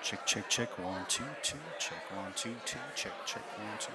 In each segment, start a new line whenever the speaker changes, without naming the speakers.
Check, check, check. One, two, two. Check, one, two, two. Check, check, one, two.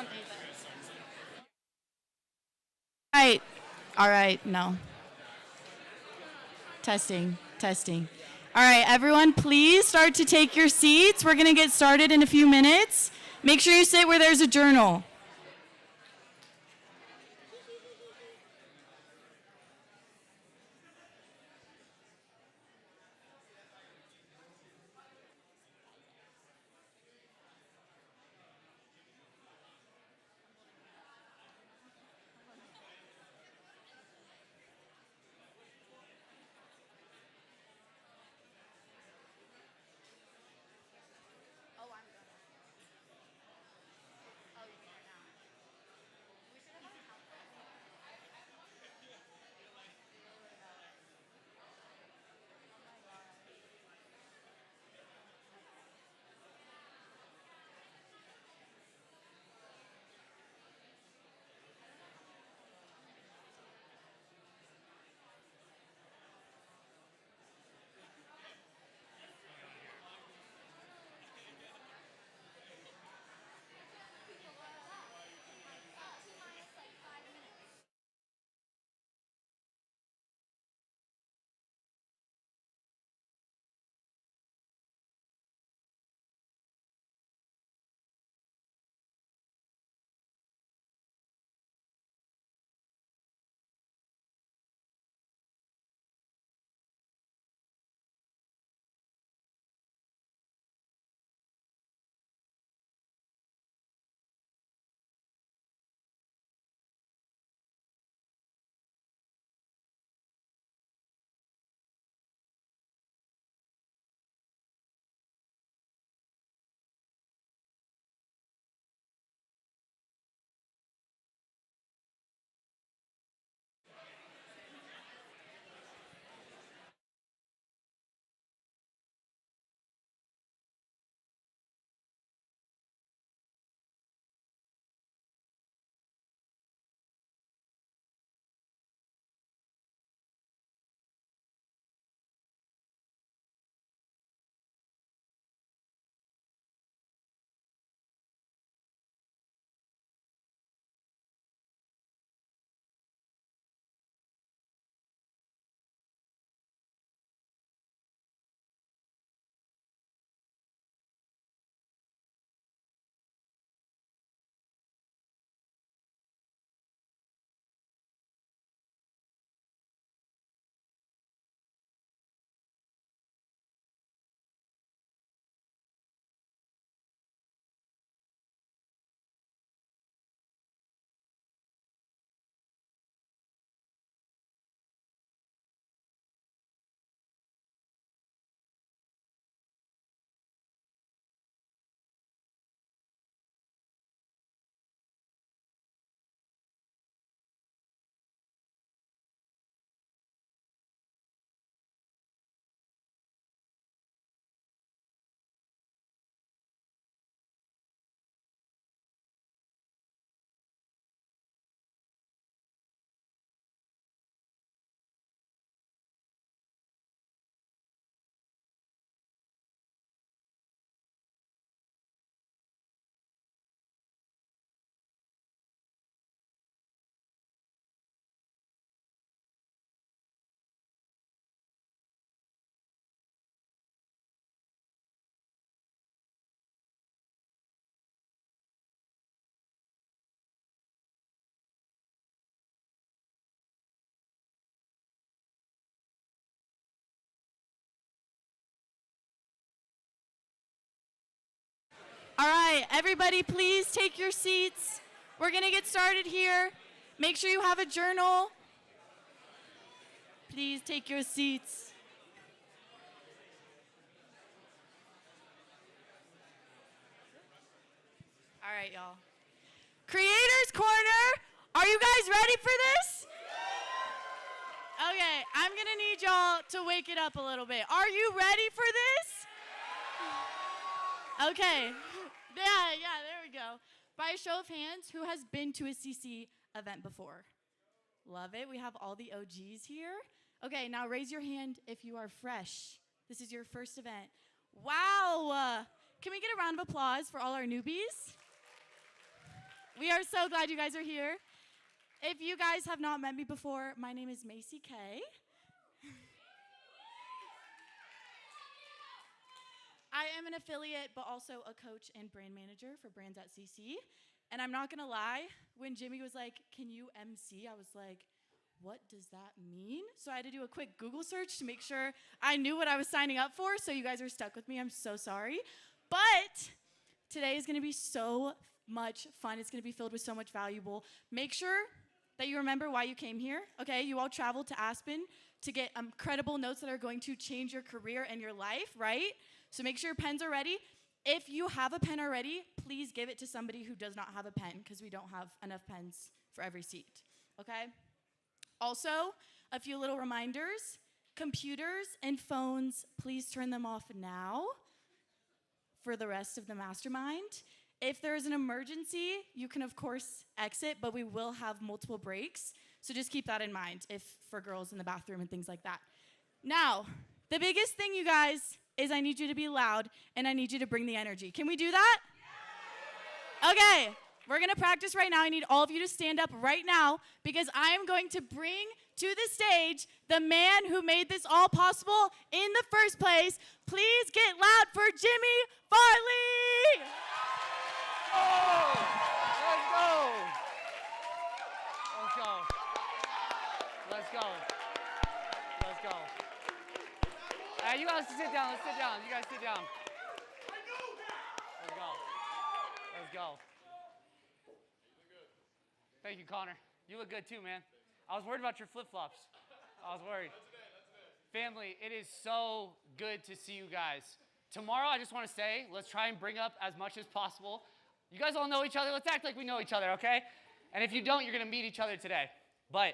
don't need that. All right, no. Testing. All right, everyone, please start to take your seats. We're going to get started in a few minutes. Make sure you sit where there's a journal. All right, everybody, please take your seats. We're going to get started here. Make sure you have a journal. Please take your seats. All right, y'all. Creators Corner, are you guys ready for this? Okay, I'm going to need y'all to wake it up a little bit. Are you ready for this? Okay. Yeah, there we go. By a show of hands, who has been to a CC event before? Love it. We have all the OGs here. Okay, now raise your hand if you are fresh. This is your first event. Wow. Can we get a round of applause for all our newbies? We are so glad you guys are here. If you guys have not met me before, my name is Macy Kay. I am an affiliate, but also a coach and brand manager for Brands at CC. And I'm not gonna lie, when Jimmy was like, can you MC? I was like, what does that mean? So I had to do a quick Google search to make sure I knew what I was signing up for. So you guys are stuck with me. I'm so sorry. But today is gonna be so much fun. It's gonna be filled with so much valuable. Make sure that you remember why you came here, okay? You all traveled to Aspen to get credible notes that are going to change your career and your life, right? So make sure your pens are ready. If you have a pen already, please give it to somebody who does not have a pen because we don't have enough pens for every seat, okay? Also, a few little reminders. Computers and phones, please turn them off now for the rest of the mastermind. If there is an emergency, you can of course exit, but we will have multiple breaks. So just keep that in mind if for girls in the bathroom and things like that. Now, the biggest thing, you guys, is I need you to be loud and I need you to bring the energy. Can we do that? Okay, we're gonna practice right now. I need all of you to stand up right now because I am going to bring to the stage the man who made this all possible in the first place. Please get loud for Jimmy Farley!
Oh, let's go. Let's go. Let's go. Let's go. Hey, you guys sit down. Let's sit down. You guys sit down. Let's go. Let's go. Thank you, Connor. You look good too, man. I was worried about your flip-flops. I was worried. Family, it is so good to see you guys. Tomorrow, I just want to say, let's try and bring up as much as possible. You guys all know each other. Let's act like we know each other, okay? And if you don't, you're going to meet each other today. But,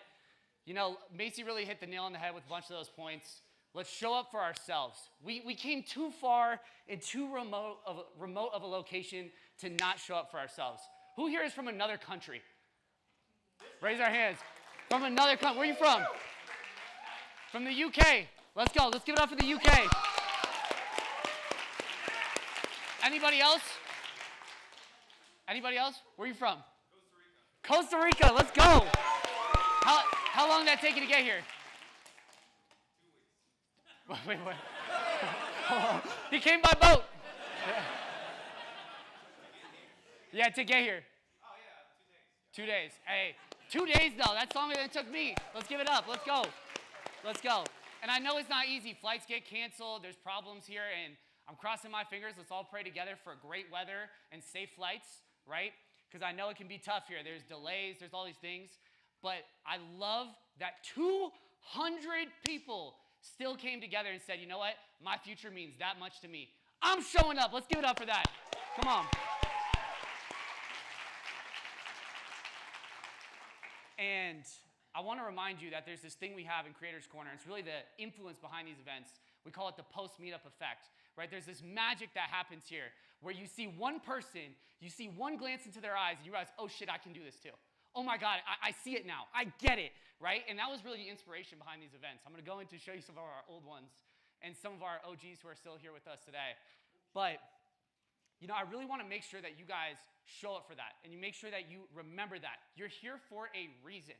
you know, Macy really hit the nail on the head with a bunch of those points. Let's show up for ourselves. We came too far and too remote of a location to not show up for ourselves. Who here is from another country? Raise our hands. From another country. Where are you from? From the UK. Let's go. Let's give it up for the UK. Anybody else? Anybody else? Where are you from? Costa Rica. Costa Rica. Let's go. How long did that take you to get here? 2 weeks. Wait. He came by boat. Yeah, to get here. Oh, yeah, 2 days. 2 days. Hey, 2 days, though. That's longer than it took me. Let's give it up. Let's go. Let's go. And I know it's not easy. Flights get canceled. There's problems here, and I'm crossing my fingers. Let's all pray together for great weather and safe flights, right? Because I know it can be tough here. There's delays. There's all these things. But I love that 200 people still came together and said, you know what? My future means that much to me. I'm showing up. Let's give it up for that. Come on. And I want to remind you that there's this thing we have in Creators Corner. It's really the influence behind these events. We call it the post-meetup effect, right? There's this magic that happens here where you see one person, you see one glance into their eyes, and you realize, oh shit, I can do this too. Oh my God, I see it now. I get it, right? And that was really the inspiration behind these events. I'm going to go in to show you some of our old ones and some of our OGs who are still here with us today. But, you know, I really want to make sure that you guys show up for that and you make sure that you remember that. You're here for a reason.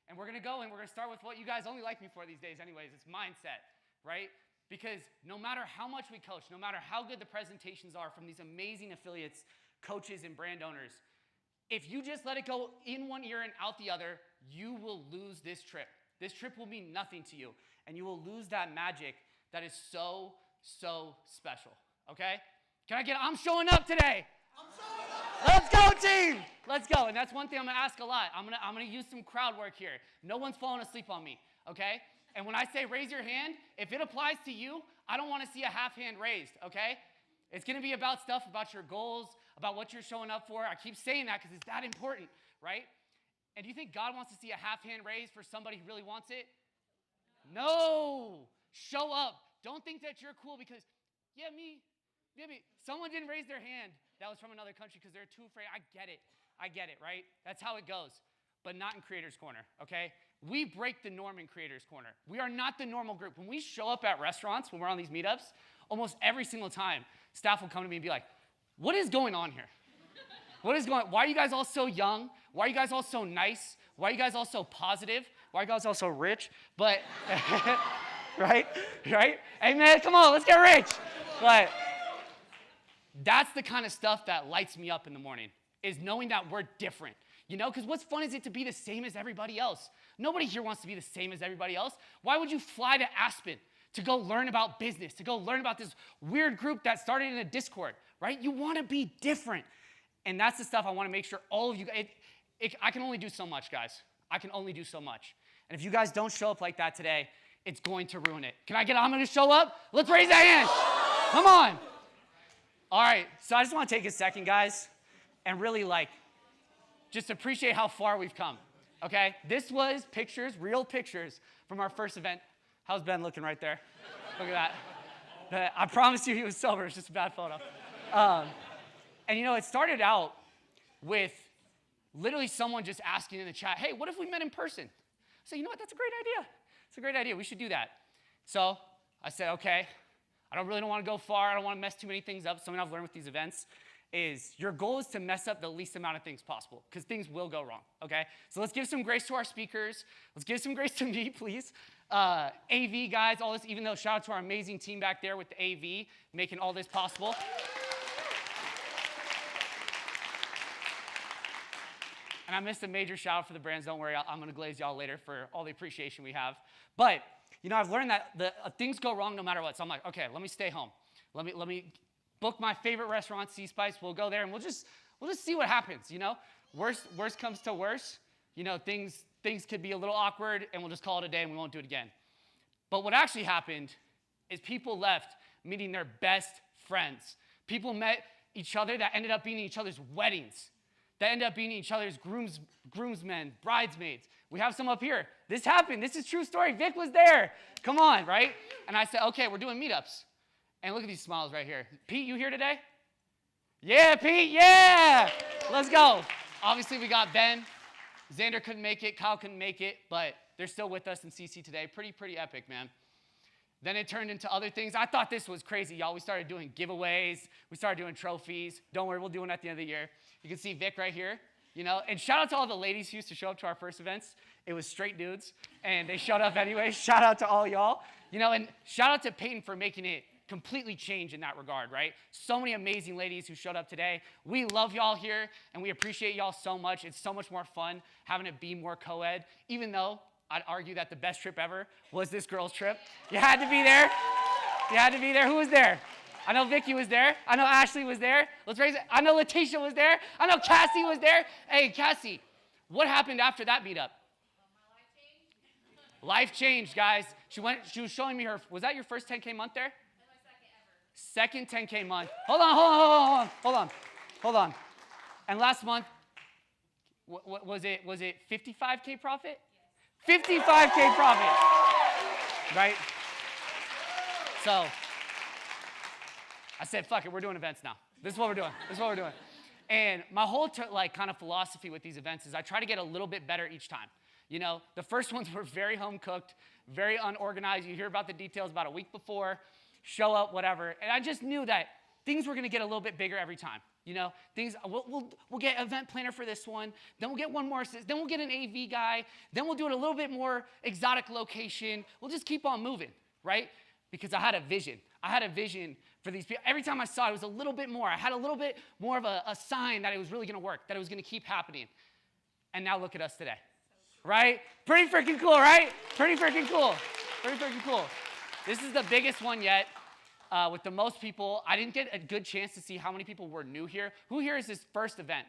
And we're going to go and we're going to start with what you guys only like me for these days anyways. It's mindset, right? Because no matter how much we coach, no matter how good the presentations are from these amazing affiliates, coaches, and brand owners, if you just let it go in one ear and out the other, you will lose this trip. This trip will mean nothing to you, and you will lose that magic that is so, so special, okay? Can I get, I'm showing up today. I'm showing up. Let's go, team. Let's go. And that's one thing I'm gonna ask a lot. I'm gonna use some crowd work here. No one's falling asleep on me, okay? And when I say raise your hand, if it applies to you, I don't wanna see a half hand raised, okay? It's gonna be about stuff, about your goals, about what you're showing up for. I keep saying that because it's that important, right? And do you think God wants to see a half hand raised for somebody who really wants it? No. Show up. Don't think that you're cool because, yeah, me. Someone didn't raise their hand that was from another country because they're too afraid. I get it, right? That's how it goes. But not in Creators Corner, okay? We break the norm in Creators Corner. We are not the normal group. When we show up at restaurants, when we're on these meetups, almost every single time, staff will come to me and be like, what is going on here? What is going on? Why are you guys all so young? Why are you guys all so nice? Why are you guys all so positive? Why are you guys all so rich? But, right? Hey, man, come on, let's get rich. But that's the kind of stuff that lights me up in the morning, is knowing that we're different. Because what's fun is it to be the same as everybody else. Nobody here wants to be the same as everybody else. Why would you fly to Aspen to go learn about business, to go learn about this weird group that started in a Discord, right? You want to be different. And that's the stuff I want to make sure all of you guys, I can only do so much, guys. I can only do so much. And if you guys don't show up like that today, it's going to ruin it. I'm going to show up? Let's raise that hand. Come on. All right, so I just want to take a second, guys, and really just appreciate how far we've come, okay? This was pictures, real pictures from our first event. How's Ben looking right there? Look at that. I promise you he was sober. It's just a bad photo. And it started out with literally someone just asking in the chat, hey, what if we met in person? So you know what? That's a great idea. It's a great idea. We should do that. So I said, okay. I don't want to go far. I don't want to mess too many things up. Something I've learned with these events is your goal is to mess up the least amount of things possible, because things will go wrong, okay? So let's give some grace to our speakers. Let's give some grace to me, please. AV guys, all this, even though shout out to our amazing team back there with the AV, making all this possible. And I missed a major shout out for the brands. Don't worry, I'm going to glaze y'all later for all the appreciation we have. But, I've learned that things go wrong no matter what. So I'm like, okay, let me stay home. Let me book my favorite restaurant, Sea Spice. We'll go there and we'll just see what happens, Worst comes to worst, things could be a little awkward and we'll just call it a day and we won't do it again. But what actually happened is people left meeting their best friends. People met each other that ended up being each other's weddings, that ended up being each other's groomsmen, bridesmaids. We have some up here. This happened. This is true story. Vic was there. Come on, right? And I said, okay, we're doing meetups. And look at these smiles right here. Pete, you here today? Yeah, Pete, yeah! Let's go. Obviously, we got Ben. Xander couldn't make it. Kyle couldn't make it. But they're still with us in CC today. Pretty epic, man. Then it turned into other things. I thought this was crazy, y'all. We started doing giveaways. We started doing trophies. Don't worry, we'll do one at the end of the year. You can see Vic right here. And shout out to all the ladies who used to show up to our first events. It was straight dudes, and they showed up anyway. Shout out to all y'all. And shout out to Peyton for making it completely change in that regard, right? So many amazing ladies who showed up today. We love y'all here, and we appreciate y'all so much. It's so much more fun having it be more co-ed, even though I'd argue that the best trip ever was this girls' trip. You had to be there. You had to be there. Who was there? I know Vicky was there. I know Ashley was there. Let's raise it. I know Letitia was there. I know Cassie was there. Hey, Cassie, what happened after that meetup? Life changed, guys. She was showing me was that your first 10K month there? That's my second ever. Second 10K month. Hold on. And last month, was it 55K profit? Yes. 55K profit. Right? So I said, fuck it, we're doing events now. This is what we're doing. And my whole kind of philosophy with these events is I try to get a little bit better each time. The first ones were very home cooked, very unorganized. You hear about the details about a week before, show up, whatever. And I just knew that things were going to get a little bit bigger every time. We'll get event planner for this one, then we'll get one more assist, then we'll get an AV guy, then we'll do it a little bit more exotic location. We'll just keep on moving, right? Because I had a vision. I had a vision for these people. Every time I saw it, it was a little bit more. I had a little bit more of a sign that it was really going to work, that it was going to keep happening. And now look at us today, right? Pretty freaking cool, right? Pretty freaking cool. This is the biggest one yet with the most people. I didn't get a good chance to see how many people were new here. Who here is this first event?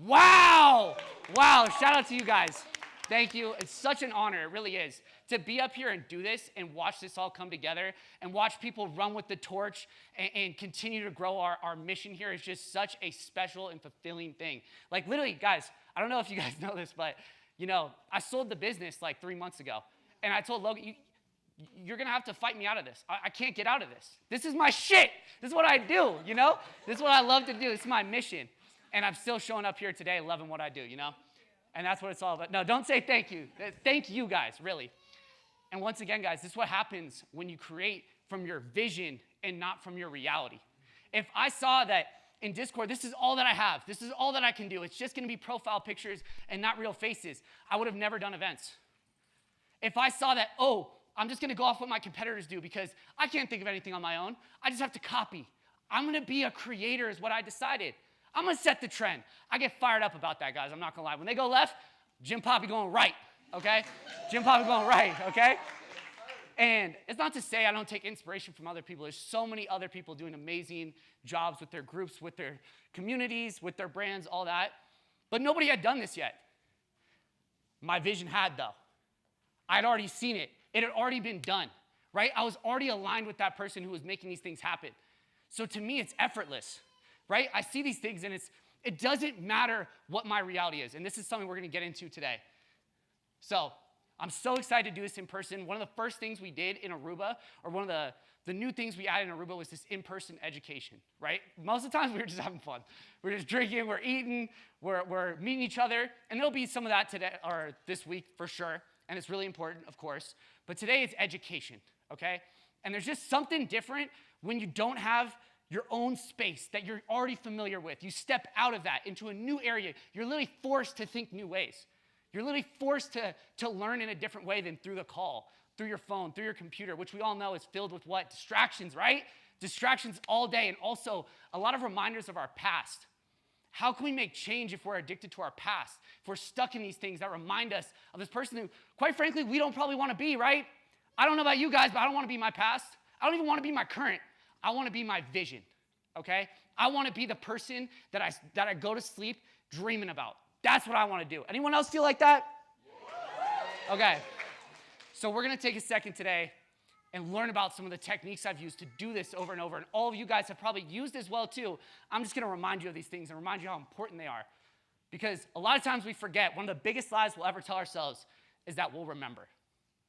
Wow. Shout out to you guys. Thank you. It's such an honor. It really is. To be up here and do this and watch this all come together and watch people run with the torch and continue to grow our mission here is just such a special and fulfilling thing. Literally, guys, I don't know if you guys know this, but, I sold the business 3 months ago. And I told Logan, you're going to have to fight me out of this. I can't get out of this. This is my shit. This is what I do, This is what I love to do. This is my mission. And I'm still showing up here today loving what I do, And that's what it's all about. No, don't say thank you. Thank you guys, really. And once again, guys, this is what happens when you create from your vision and not from your reality. If I saw that in Discord, this is all that I have. This is all that I can do. It's just going to be profile pictures and not real faces. I would have never done events. If I saw that, oh, I'm just going to go off what my competitors do because I can't think of anything on my own. I just have to copy. I'm going to be a creator is what I decided. I'm going to set the trend. I get fired up about that, guys. I'm not going to lie. When they go left, Jim Poppy going right, okay? Jim Poppy going right, okay? And it's not to say I don't take inspiration from other people. There's so many other people doing amazing jobs with their groups, with their communities, with their brands, all that. But nobody had done this yet. My vision had, though. I had already seen it. It had already been done, right? I was already aligned with that person who was making these things happen. So to me, it's effortless, right? I see these things, and it doesn't matter what my reality is. And this is something we're going to get into today. So I'm so excited to do this in person. One of the first things we did in Aruba, or one of the new things we added in Aruba was this in-person education, right? Most of the times we were just having fun. We're just drinking, we're eating, we're meeting each other. And there'll be some of that today or this week for sure. And it's really important, of course. But today it's education, okay? And there's just something different when you don't have your own space that you're already familiar with. You step out of that into a new area. You're literally forced to think new ways. You're literally forced to learn in a different way than through the call, through your phone, through your computer, which we all know is filled with what? Distractions, right? Distractions all day, and also a lot of reminders of our past. How can we make change if we're addicted to our past? If we're stuck in these things that remind us of this person who, quite frankly, we don't probably want to be, right? I don't know about you guys, but I don't want to be my past. I don't even want to be my current. I want to be my vision, okay? I want to be the person that I go to sleep dreaming about. That's what I want to do. Anyone else feel like that? Okay. So we're going to take a second today and learn about some of the techniques I've used to do this over and over. And all of you guys have probably used as well too. I'm just going to remind you of these things and remind you how important they are. Because a lot of times we forget. One of the biggest lies we'll ever tell ourselves is that we'll remember.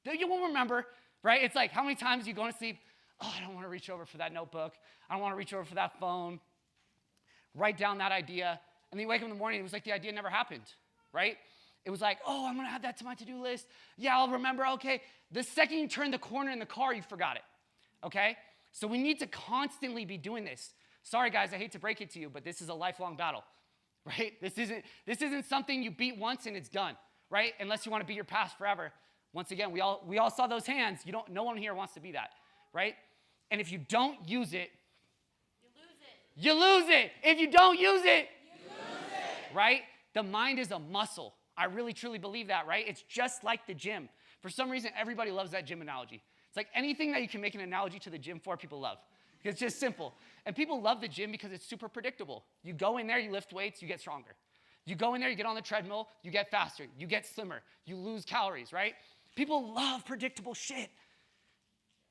You won't remember, right? It's like how many times you go to sleep, oh, I don't want to reach over for that notebook. I don't want to reach over for that phone. Write down that idea. And then you wake up in the morning, it was like the idea never happened, right? It was like, oh, I'm going to add that to my to-do list. Yeah, I'll remember, okay. The second you turn the corner in the car, you forgot it, okay? So we need to constantly be doing this. Sorry, guys, I hate to break it to you, but this is a lifelong battle, right? This isn't something you beat once and it's done, right? Unless you want to beat your past forever. Once again, we all saw those hands. No one here wants to be that, right? And if you don't use it, you lose it. If you don't use it, you lose it, right? The mind is a muscle. I really, truly believe that, right? It's just like the gym. For some reason, everybody loves that gym analogy. It's like anything that you can make an analogy to the gym for, people love. It's just simple. And people love the gym because it's super predictable. You go in there, you lift weights, you get stronger. You go in there, you get on the treadmill, you get faster, you get slimmer, you lose calories, right? People love predictable shit.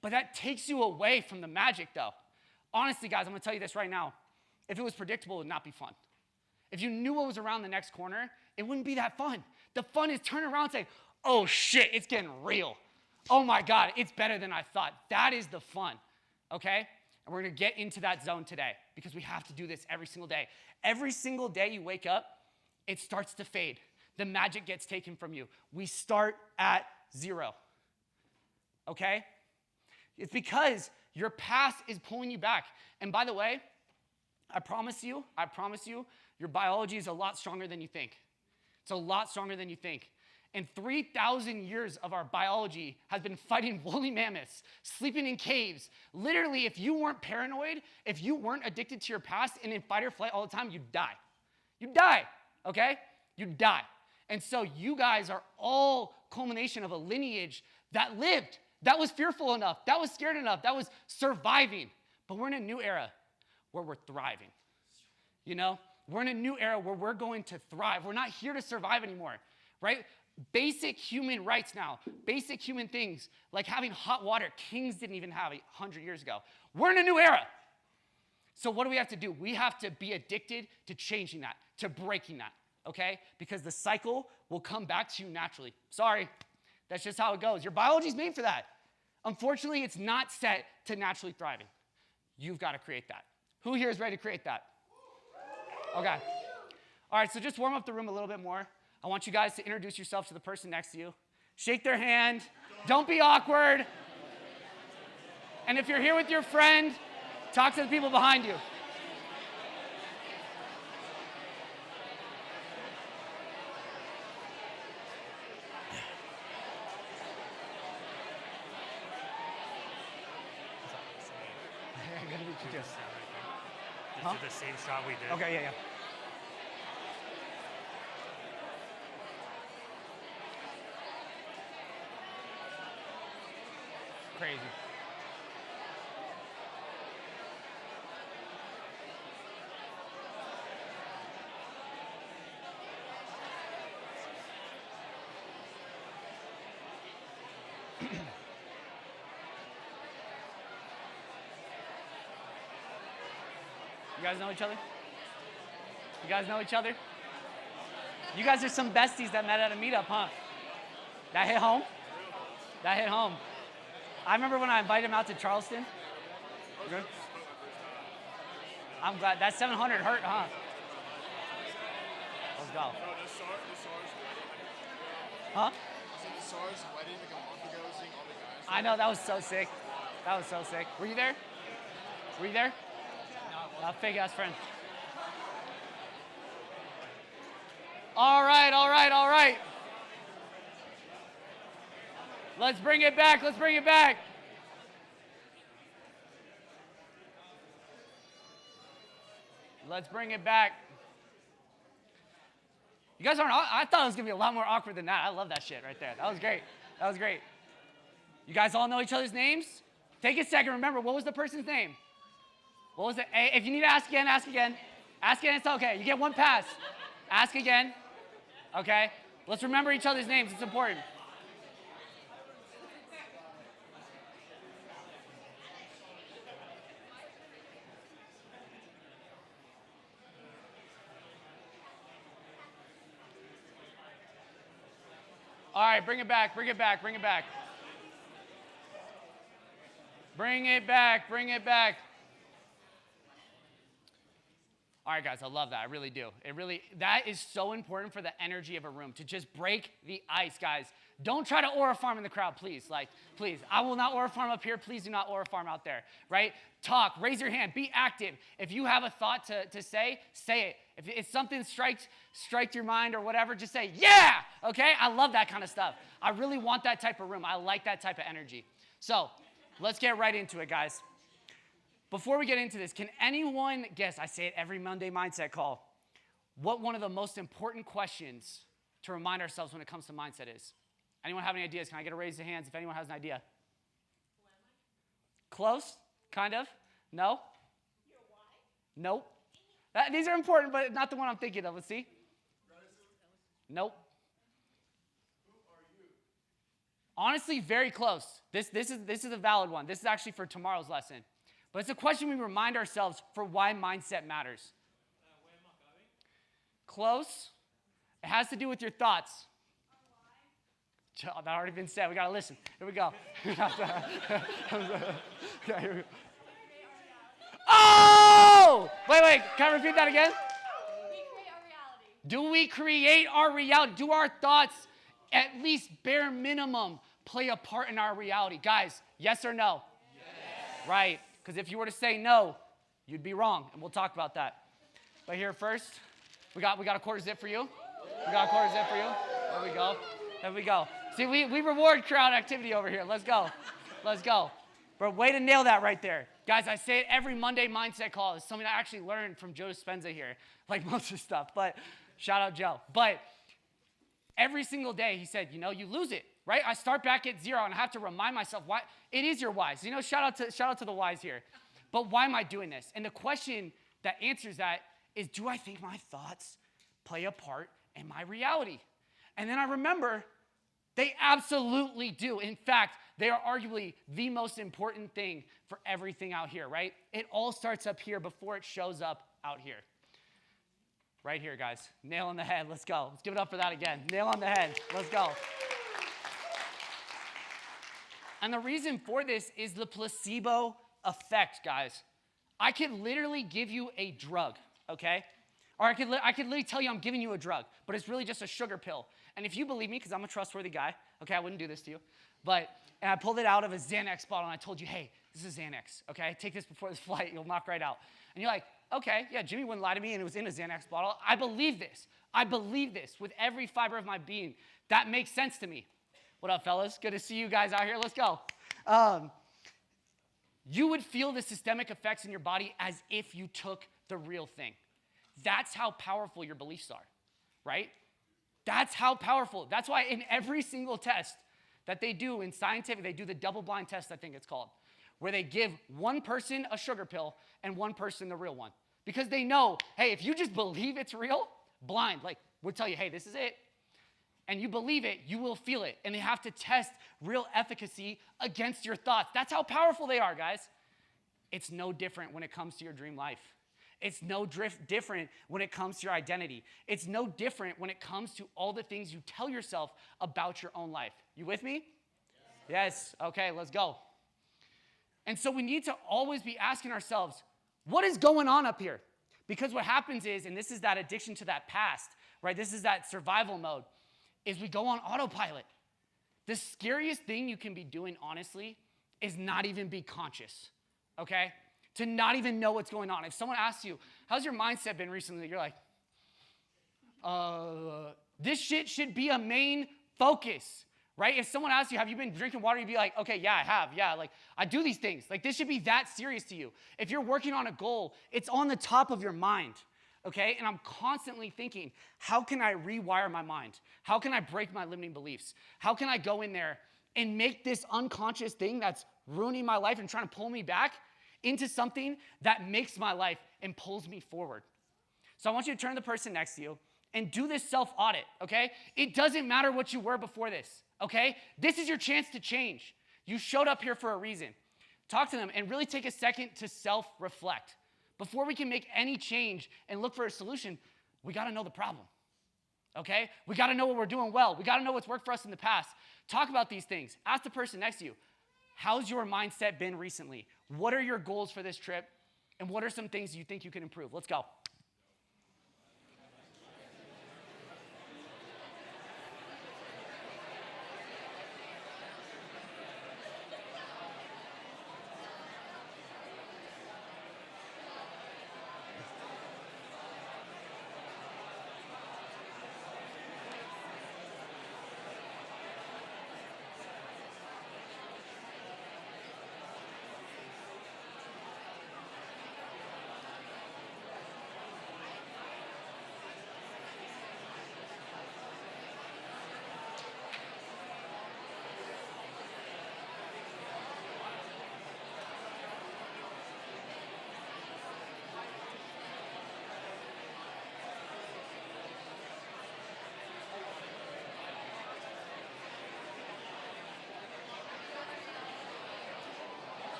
But that takes you away from the magic, though. Honestly, guys, I'm going to tell you this right now. If it was predictable, it would not be fun. If you knew what was around the next corner, it wouldn't be that fun. The fun is turning around and saying, oh, shit, it's getting real. Oh, my God, it's better than I thought. That is the fun, okay? And we're going to get into that zone today because we have to do this every single day. Every single day you wake up, it starts to fade. The magic gets taken from you. We start at 0, okay? It's because your past is pulling you back. And by the way, I promise you, your biology is a lot stronger than you think. It's a lot stronger than you think. And 3,000 years of our biology has been fighting woolly mammoths, sleeping in caves. Literally, if you weren't paranoid, if you weren't addicted to your past and in fight or flight all the time, you'd die. You'd die, okay? You'd die. And so you guys are all culmination of a lineage that lived, that was fearful enough, that was scared enough, that was surviving. But we're in a new era where we're thriving, you know? We're in a new era where we're going to thrive. We're not here to survive anymore, right? Basic human rights now, basic human things like having hot water, kings didn't even have 100 years ago. We're in a new era. So what do we have to do? We have to be addicted to changing that, to breaking that, okay? Because the cycle will come back to you naturally. Sorry, that's just how it goes. Your biology's made for that. Unfortunately, it's not set to naturally thriving. You've got to create that. Who here is ready to create that? Okay. All right, so just warm up the room a little bit more. I want you guys to introduce yourself to the person next to you. Shake their hand. Don't be awkward. And if you're here with your friend, talk to the people behind you. do.
Just
Huh?
do the same shot we did.
Okay, yeah. Crazy. You guys know each other? You guys know each other? You guys are some besties that met at a meetup, huh? That hit home? That hit home. I remember when I invited him out to Charleston. Good? I'm glad. That 700 hurt, huh? Let's go. Huh?
The SARS wedding like a month ago, seeing all the guys.
I know, that was so sick. That was so sick. Were you there? Were you there? No, fake ass friend. All right. Let's bring it back. Let's bring it back. You guys aren't, I thought it was going to be a lot more awkward than that. I love that shit right there. That was great. You guys all know each other's names? Take a second. Remember, what was the person's name? What was it? Hey, if you need to ask again, ask again. Ask again, it's okay. You get one pass. Ask again. Okay? Let's remember each other's names. It's important. All right, bring it back. Bring it back. All right, guys, I love that. I really do. That is so important for the energy of a room, to just break the ice, guys. Don't try to aura farm in the crowd, please. Please. I will not aura farm up here. Please do not aura farm out there, right? Talk, raise your hand, be active. If you have a thought to say it. If it's something strikes your mind or whatever, just say, yeah, okay? I love that kind of stuff. I really want that type of room. I like that type of energy. So let's get right into it, guys. Before we get into this, can anyone guess, I say it every Monday Mindset call, what one of the most important questions to remind ourselves when it comes to mindset is? Anyone have any ideas? Can I get a raise of hands if anyone has an idea? Close? Kind of? No? Nope. These are important, but not the one I'm thinking of. Let's see. Nope. Honestly, very close. This is a valid one. This is actually for tomorrow's lesson. But it's a question we remind ourselves for why mindset matters. Close. It has to do with your thoughts. That already been said. We got to listen. Here we go. Oh! Wait. Can I repeat that again? Do we create our reality? Do our thoughts, at least bare minimum, play a part in our reality? Guys, yes or no? Yes. Right. Because if you were to say no, you'd be wrong, and we'll talk about that. But here first, we got a quarter zip for you. There we go. See, we reward crowd activity over here. Let's go. But way to nail that right there. Guys, I say it every Monday Mindset call. It's something I actually learned from Joe Dispenza here, like most of the stuff. But shout out Joe. But every single day he said, you lose it. Right? I start back at 0 and I have to remind myself why. It is your whys. Shout out to the whys here. But why am I doing this? And the question that answers that is, do I think my thoughts play a part in my reality? And then I remember they absolutely do. In fact, they are arguably the most important thing for everything out here, right? It all starts up here before it shows up out here. Right here, guys. Nail on the head. Let's go. Let's give it up for that again. Nail on the head. Let's go. And the reason for this is the placebo effect, guys. I could literally give you a drug, okay? Or I could literally tell you I'm giving you a drug, but it's really just a sugar pill. And if you believe me, because I'm a trustworthy guy, okay, I wouldn't do this to you, and I pulled it out of a Xanax bottle and I told you, hey, this is Xanax, okay? Take this before this flight, you'll knock right out. And you're like, okay, yeah, Jimmy wouldn't lie to me and it was in a Xanax bottle. I believe this with every fiber of my being. That makes sense to me. What up, fellas? Good to see you guys out here. Let's go. you would feel the systemic effects in your body as if you took the real thing. That's how powerful your beliefs are, right? That's how powerful. That's why in every single test that they do in scientific, they do the double-blind test, I think it's called, where they give one person a sugar pill and one person the real one. Because they know, hey, if you just believe it's real, blind, like, we'll tell you, hey, this is it, and you believe it, you will feel it. And they have to test real efficacy against your thoughts. That's how powerful they are, guys. It's no different when it comes to your dream life. It's no different when it comes to your identity. It's no different when it comes to all the things you tell yourself about your own life. You with me? Yes. Okay, let's go. And so we need to always be asking ourselves, what is going on up here? Because what happens is, and this is that addiction to that past, right? This is that survival mode, is we go on autopilot. The scariest thing you can be doing, honestly, is not even be conscious, okay? To not even know what's going on. If someone asks you, how's your mindset been recently? You're like, this shit should be a main focus, right? If someone asks you, have you been drinking water? You'd be like, okay, yeah, I have. Yeah, like, I do these things. Like, this should be that serious to you. If you're working on a goal, it's on the top of your mind, okay? And I'm constantly thinking, how can I rewire my mind? How can I break my limiting beliefs? How can I go in there and make this unconscious thing that's ruining my life and trying to pull me back into something that makes my life and pulls me forward? So I want you to turn to the person next to you and do this self-audit, okay? It doesn't matter what you were before this, okay? This is your chance to change. You showed up here for a reason. Talk to them and really take a second to self-reflect. Before we can make any change and look for a solution, we gotta know the problem, okay? We gotta know what we're doing well. We gotta know what's worked for us in the past. Talk about these things. Ask the person next to you, how's your mindset been recently? What are your goals for this trip? And what are some things you think you can improve? Let's go.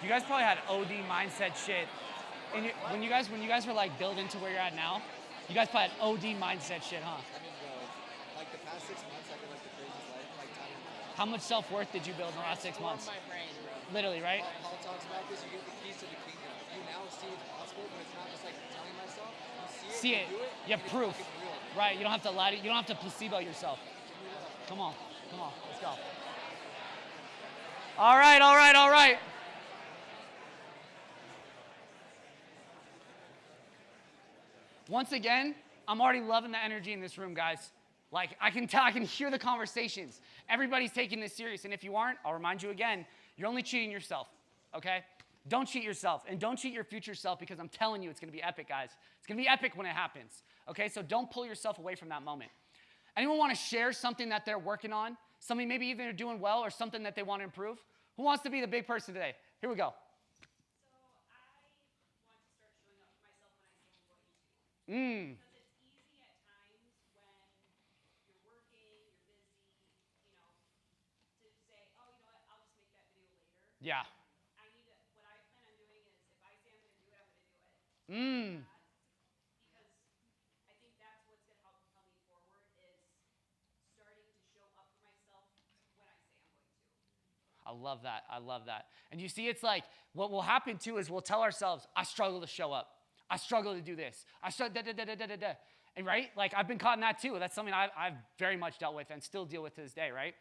You guys probably had OD mindset shit. And when you guys were like building to where you're at now, you guys probably had OD mindset shit, huh?
I mean, like the past 6 months, I've been like the craziest life, like time.
How much self-worth did you build in the last 6 months?
My brain, bro.
Literally, right?
Paul talks about this. You get the keys to the kingdom. You now see it's possible, but it's not just like telling myself. You see it. You do it.
You have proof. Right. You don't have to lie to. You don't have to placebo yourself. Come on. Let's go. All right. Once again, I'm already loving the energy in this room, guys. Like, I can tell, I can hear the conversations. Everybody's taking this serious, and if you aren't, I'll remind you again, you're only cheating yourself, okay? Don't cheat yourself, and don't cheat your future self, because I'm telling you, it's gonna be epic, guys. It's gonna be epic when it happens, okay? So don't pull yourself away from that moment. Anyone wanna share something that they're working on? Something maybe even they're doing well, or something that they wanna improve? Who wants to be the big person today? Here we go.
Because it's easy at times when you're working, you're busy, to say, oh, you know what, I'll just make that video later.
Yeah.
What I plan on doing is, if I say I'm going to do it, I'm going to do it. Because I think that's what's going to help propel me forward, is starting to show up for myself when I say I'm going to.
I love that. And you see, it's like, what will happen too is we'll tell ourselves, I struggle to show up. I struggle to do this. And right? Like, I've been caught in that too. That's something I've very much dealt with and still deal with to this day, right?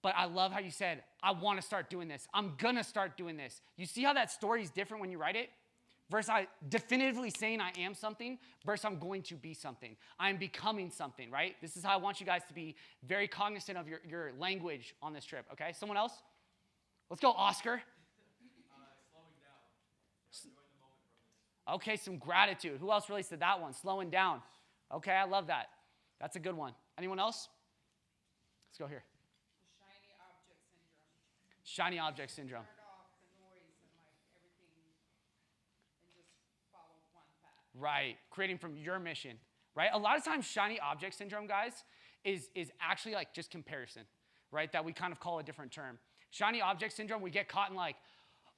But I love how you said, I want to start doing this. I'm going to start doing this. You see how that story is different when you write it? Versus I definitively saying I am something versus I'm going to be something. I'm becoming something, right? This is how I want you guys to be very cognizant of your language on this trip, okay? Someone else? Let's go, Oscar.
Slowing down. Enjoying the moment from this.
Okay, some gratitude. Who else relates to that one? Slowing down. Okay, I love that. That's a good one. Anyone else? Let's go here.
The shiny object syndrome.
Shiny object syndrome.
Turn off the noise and like everything and just follow one path.
Right, creating from your mission, right? A lot of times shiny object syndrome, guys, is actually like just comparison, right? That we kind of call a different term. Shiny object syndrome, we get caught in like,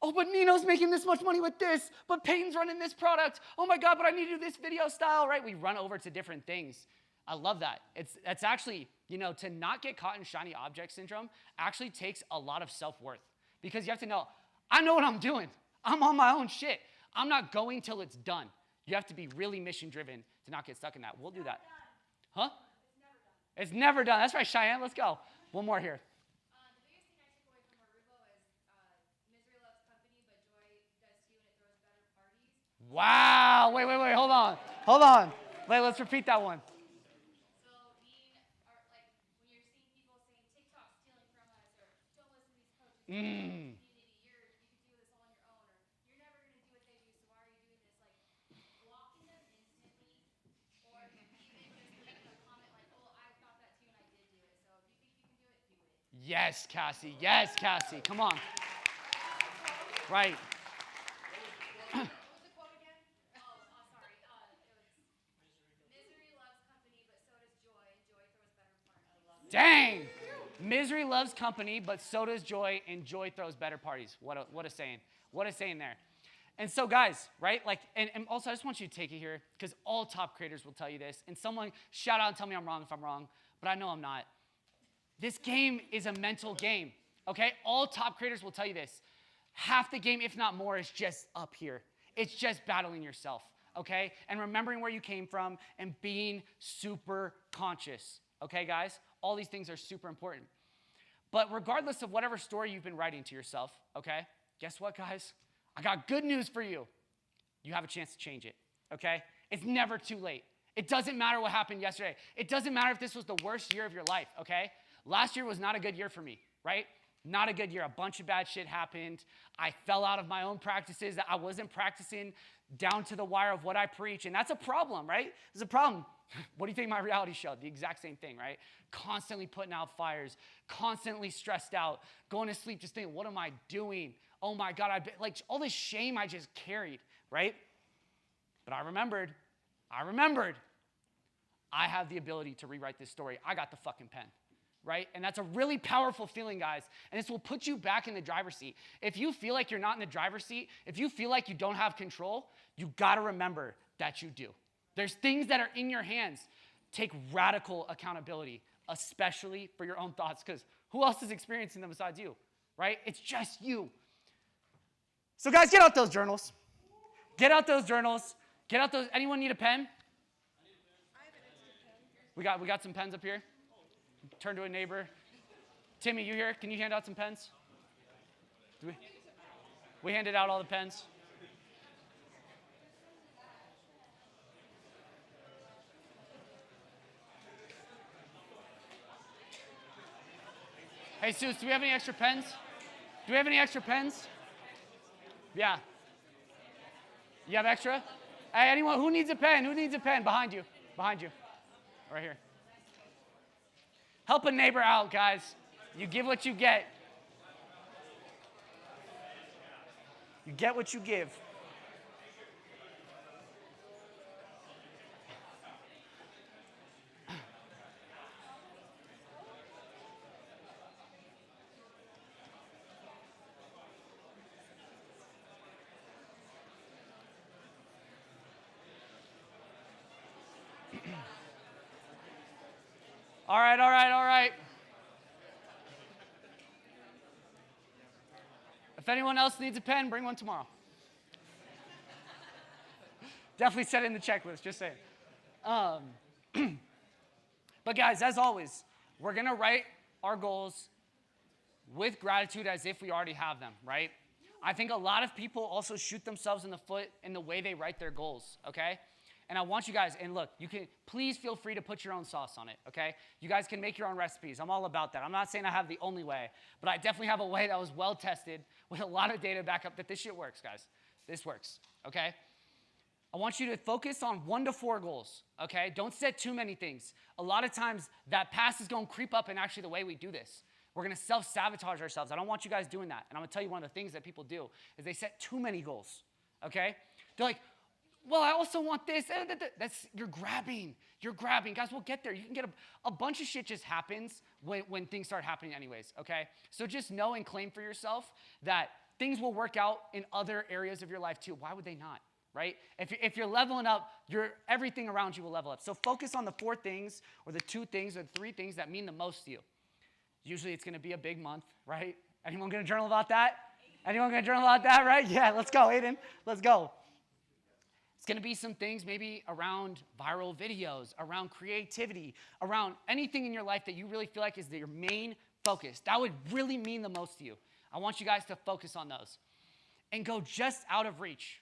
oh, but Nino's making this much money with this, but Peyton's running this product. Oh my God, but I need to do this video style, right? We run over to different things. I love that. It's actually, to not get caught in shiny object syndrome actually takes a lot of self-worth because you have to know, I know what I'm doing. I'm on my own shit. I'm not going till it's done. You have to be really mission-driven to not get stuck in that. We'll do that. Huh? It's never done. That's right, Cheyenne. Let's go. One more here.
The biggest thing I took away from Aruba was misery loves company, but joy does too, and it throws better parties.
Wow. Wait. Hold on. Wait, let's repeat that one.
So being, or like when you're seeing people saying TikTok stealing from us, or don't listen to these coaches, community, you can do this all on your own, or you're never going to do what they do, so why are you doing this? Like blocking them instantly, or even just leaving a comment like, oh, I thought that too, and I did do it. So if you think you can do it, do it.
Yes, Cassie. Come on. Right.
What was the quote again? Oh, sorry. It was misery loves company, but so does joy, and joy throws better parties.
Dang. Misery loves company, but so does joy, and joy throws better parties. What a saying. What a saying there. And so, guys, right? Like, and also, I just want you to take it here, because all top creators will tell you this. And someone shout out and tell me I'm wrong if I'm wrong, but I know I'm not. This game is a mental game, okay? All top creators will tell you this. Half the game, if not more, is just up here. It's just battling yourself, okay? And remembering where you came from and being super conscious, okay, guys? All these things are super important. But regardless of whatever story you've been writing to yourself, okay, guess what, guys? I got good news for you. You have a chance to change it, okay? It's never too late. It doesn't matter what happened yesterday. It doesn't matter if this was the worst year of your life, okay? Last year was not a good year for me, right? Not a good year. A bunch of bad shit happened. I fell out of my own practices. I wasn't practicing down to the wire of what I preach, and that's a problem, right? It's a problem. What do you think my reality showed? The exact same thing, right? Constantly putting out fires, constantly stressed out, going to sleep just thinking, what am I doing? Oh my God, like all this shame I just carried, right? But I remembered, I have the ability to rewrite this story. I got the fucking pen, right? And that's a really powerful feeling, guys. And this will put you back in the driver's seat. If you feel like you're not in the driver's seat, if you feel like you don't have control, you gotta remember that you do. There's things that are in your hands. Take radical accountability, especially for your own thoughts, because who else is experiencing them besides you, right? It's just you. So guys, get out those journals. Get out those journals. Get out those, anyone need a pen?
I have an extra pen.
We got some pens up here. Turn to a neighbor. Timmy, you here? Can you hand out some pens? We handed out all the pens. Hey, Seuss, do we have any extra pens? Do we have any extra pens? Yeah. You have extra? Hey, anyone, who needs a pen? Who needs a pen? Behind you. Behind you. Right here. Help a neighbor out, guys. You give what you get. You get what you give. All right. If anyone else needs a pen, bring one tomorrow. Definitely set it in the checklist, just saying. But guys, as always, we're going to write our goals with gratitude as if we already have them, right? I think a lot of people also shoot themselves in the foot in the way they write their goals, okay? And I want you guys, and look, you can, please feel free to put your own sauce on it, okay? You guys can make your own recipes. I'm all about that. I'm not saying I have the only way, but I definitely have a way that was well tested with a lot of data back up that this shit works, guys. This works, okay? I want you to focus on 1 to 4 goals, okay? Don't set too many things. A lot of times that past is going to creep up in actually the way we do this. We're going to self-sabotage ourselves. I don't want you guys doing that. And I'm going to tell you one of the things that people do is they set too many goals, okay? They're like, well, I also want this. That's, you're grabbing. You're grabbing. Guys, we'll get there. You can get a bunch of shit just happens when things start happening anyways, okay? So just know and claim for yourself that things will work out in other areas of your life too. Why would they not, right? If you're leveling up, everything around you will level up. So focus on the 4 things or the 2 things or the 3 things that mean the most to you. Usually it's going to be a big month, right? Anyone going to journal about that? Anyone going to journal about that, right? Yeah, let's go, Aiden. Let's go. It's going to be some things maybe around viral videos, around creativity, around anything in your life that you really feel like is your main focus. That would really mean the most to you. I want you guys to focus on those and go just out of reach.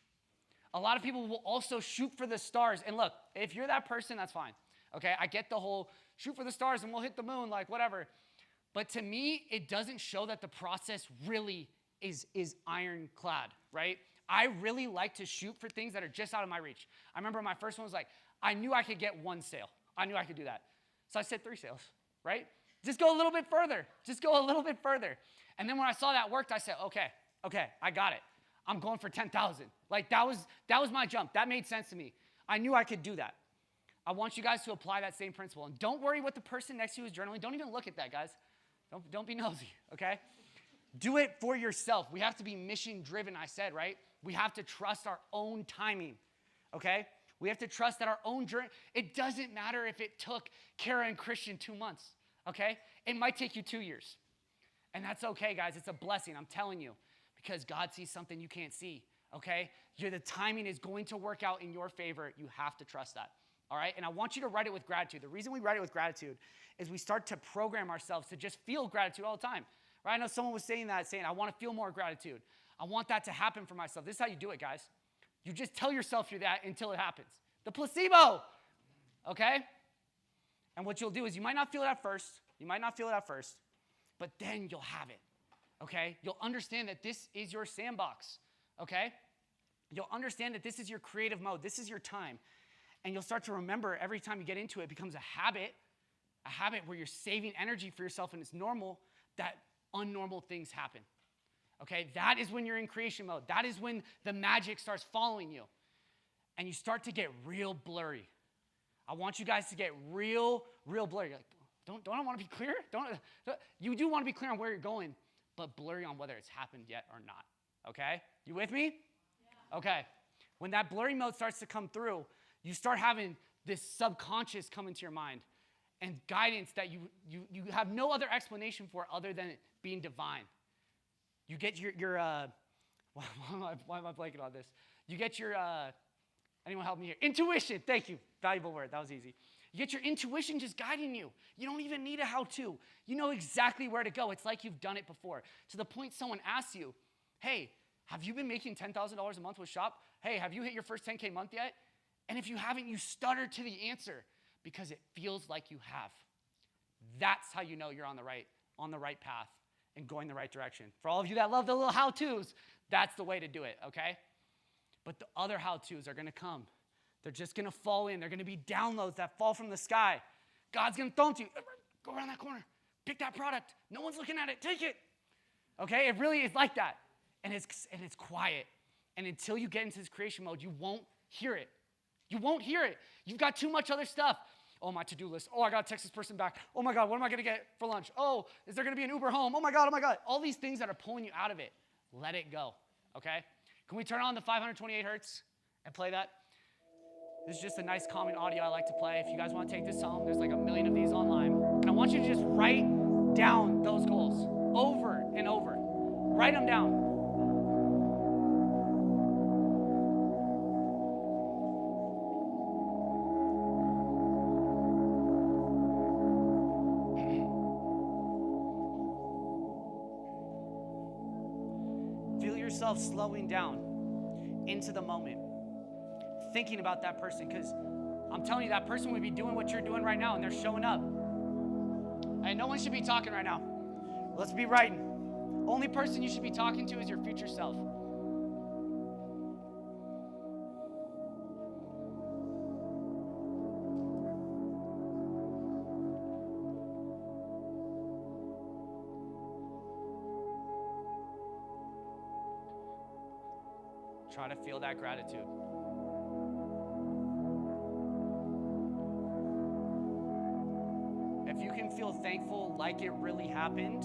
A lot of people will also shoot for the stars. And look, if you're that person, that's fine. Okay, I get the whole shoot for the stars and we'll hit the moon, like whatever. But to me, it doesn't show that the process really is ironclad, right? I really like to shoot for things that are just out of my reach. I remember my first one was like, I knew I could get 1 sale. I knew I could do that. So I said 3 sales, right? Just go a little bit further. Just go a little bit further. And then when I saw that worked, I said, okay, I got it. I'm going for 10,000. Like that was my jump. That made sense to me. I knew I could do that. I want you guys to apply that same principle. And don't worry what the person next to you is journaling. Don't even look at that, guys. Don't be nosy, okay? Do it for yourself. We have to be mission driven, I said, right? We have to trust our own timing, okay? We have to trust that our own journey, it doesn't matter if it took Kara and Christian 2 months, okay? It might take you 2 years. And that's okay, guys. It's a blessing, I'm telling you, because God sees something you can't see, okay? The timing is going to work out in your favor. You have to trust that, all right? And I want you to write it with gratitude. The reason we write it with gratitude is we start to program ourselves to just feel gratitude all the time, right? I know someone was saying, I want to feel more gratitude. I want that to happen for myself. This is how you do it, guys. You just tell yourself you're that until it happens. The placebo, okay? And what you'll do is you might not feel it at first. But then you'll have it, okay? You'll understand that this is your sandbox, okay? You'll understand that this is your creative mode. This is your time. And you'll start to remember every time you get into it, it becomes a habit where you're saving energy for yourself, and it's normal that unnormal things happen. Okay, that is when you're in creation mode. That is when the magic starts following you. And you start to get real blurry. I want you guys to get real blurry. You're like, don't I want to be clear? You do want to be clear on where you're going, but blurry on whether it's happened yet or not. Okay? You with me? Yeah. Okay. When that blurry mode starts to come through, you start having this subconscious come into your mind and guidance that you have no other explanation for other than it being divine. You get your why am I blanking on this? You get your, anyone help me here? Intuition, thank you. Valuable word, that was easy. You get your intuition just guiding you. You don't even need a how-to. You know exactly where to go. It's like you've done it before. To the point someone asks you, hey, have you been making $10,000 a month with Shop? Hey, have you hit your first 10K month yet? And if you haven't, you stutter to the answer because it feels like you have. That's how you know you're on the right path and going the right direction. For all of you that love the little how-tos, that's the way to do it, okay? But the other how-tos are going to come. They're just going to fall in. They're going to be downloads that fall from the sky. God's going to throw them to you. Go around that corner. Pick that product. No one's looking at it. Take it. Okay? It really is like that. And it's quiet. And until you get into this creation mode, you won't hear it. You won't hear it. You've got too much other stuff. Oh, my to-do list. Oh, I got to text this person back. Oh, my God, what am I going to get for lunch? Oh, is there going to be an Uber home? Oh, my God. All these things that are pulling you out of it, let it go, okay? Can we turn on the 528 hertz and play that? This is just a nice calming audio I like to play. If you guys want to take this home, there's like 1 million of these online. And I want you to just write down those goals over and over. Write them down. yourself slowing down into the moment, thinking about that person, because I'm telling you, that person would be doing what you're doing right now, and they're showing up. And no one should be talking right now. Let's be writing. Only person you should be talking to is your future self. Try to feel that gratitude. If you can feel thankful like it really happened,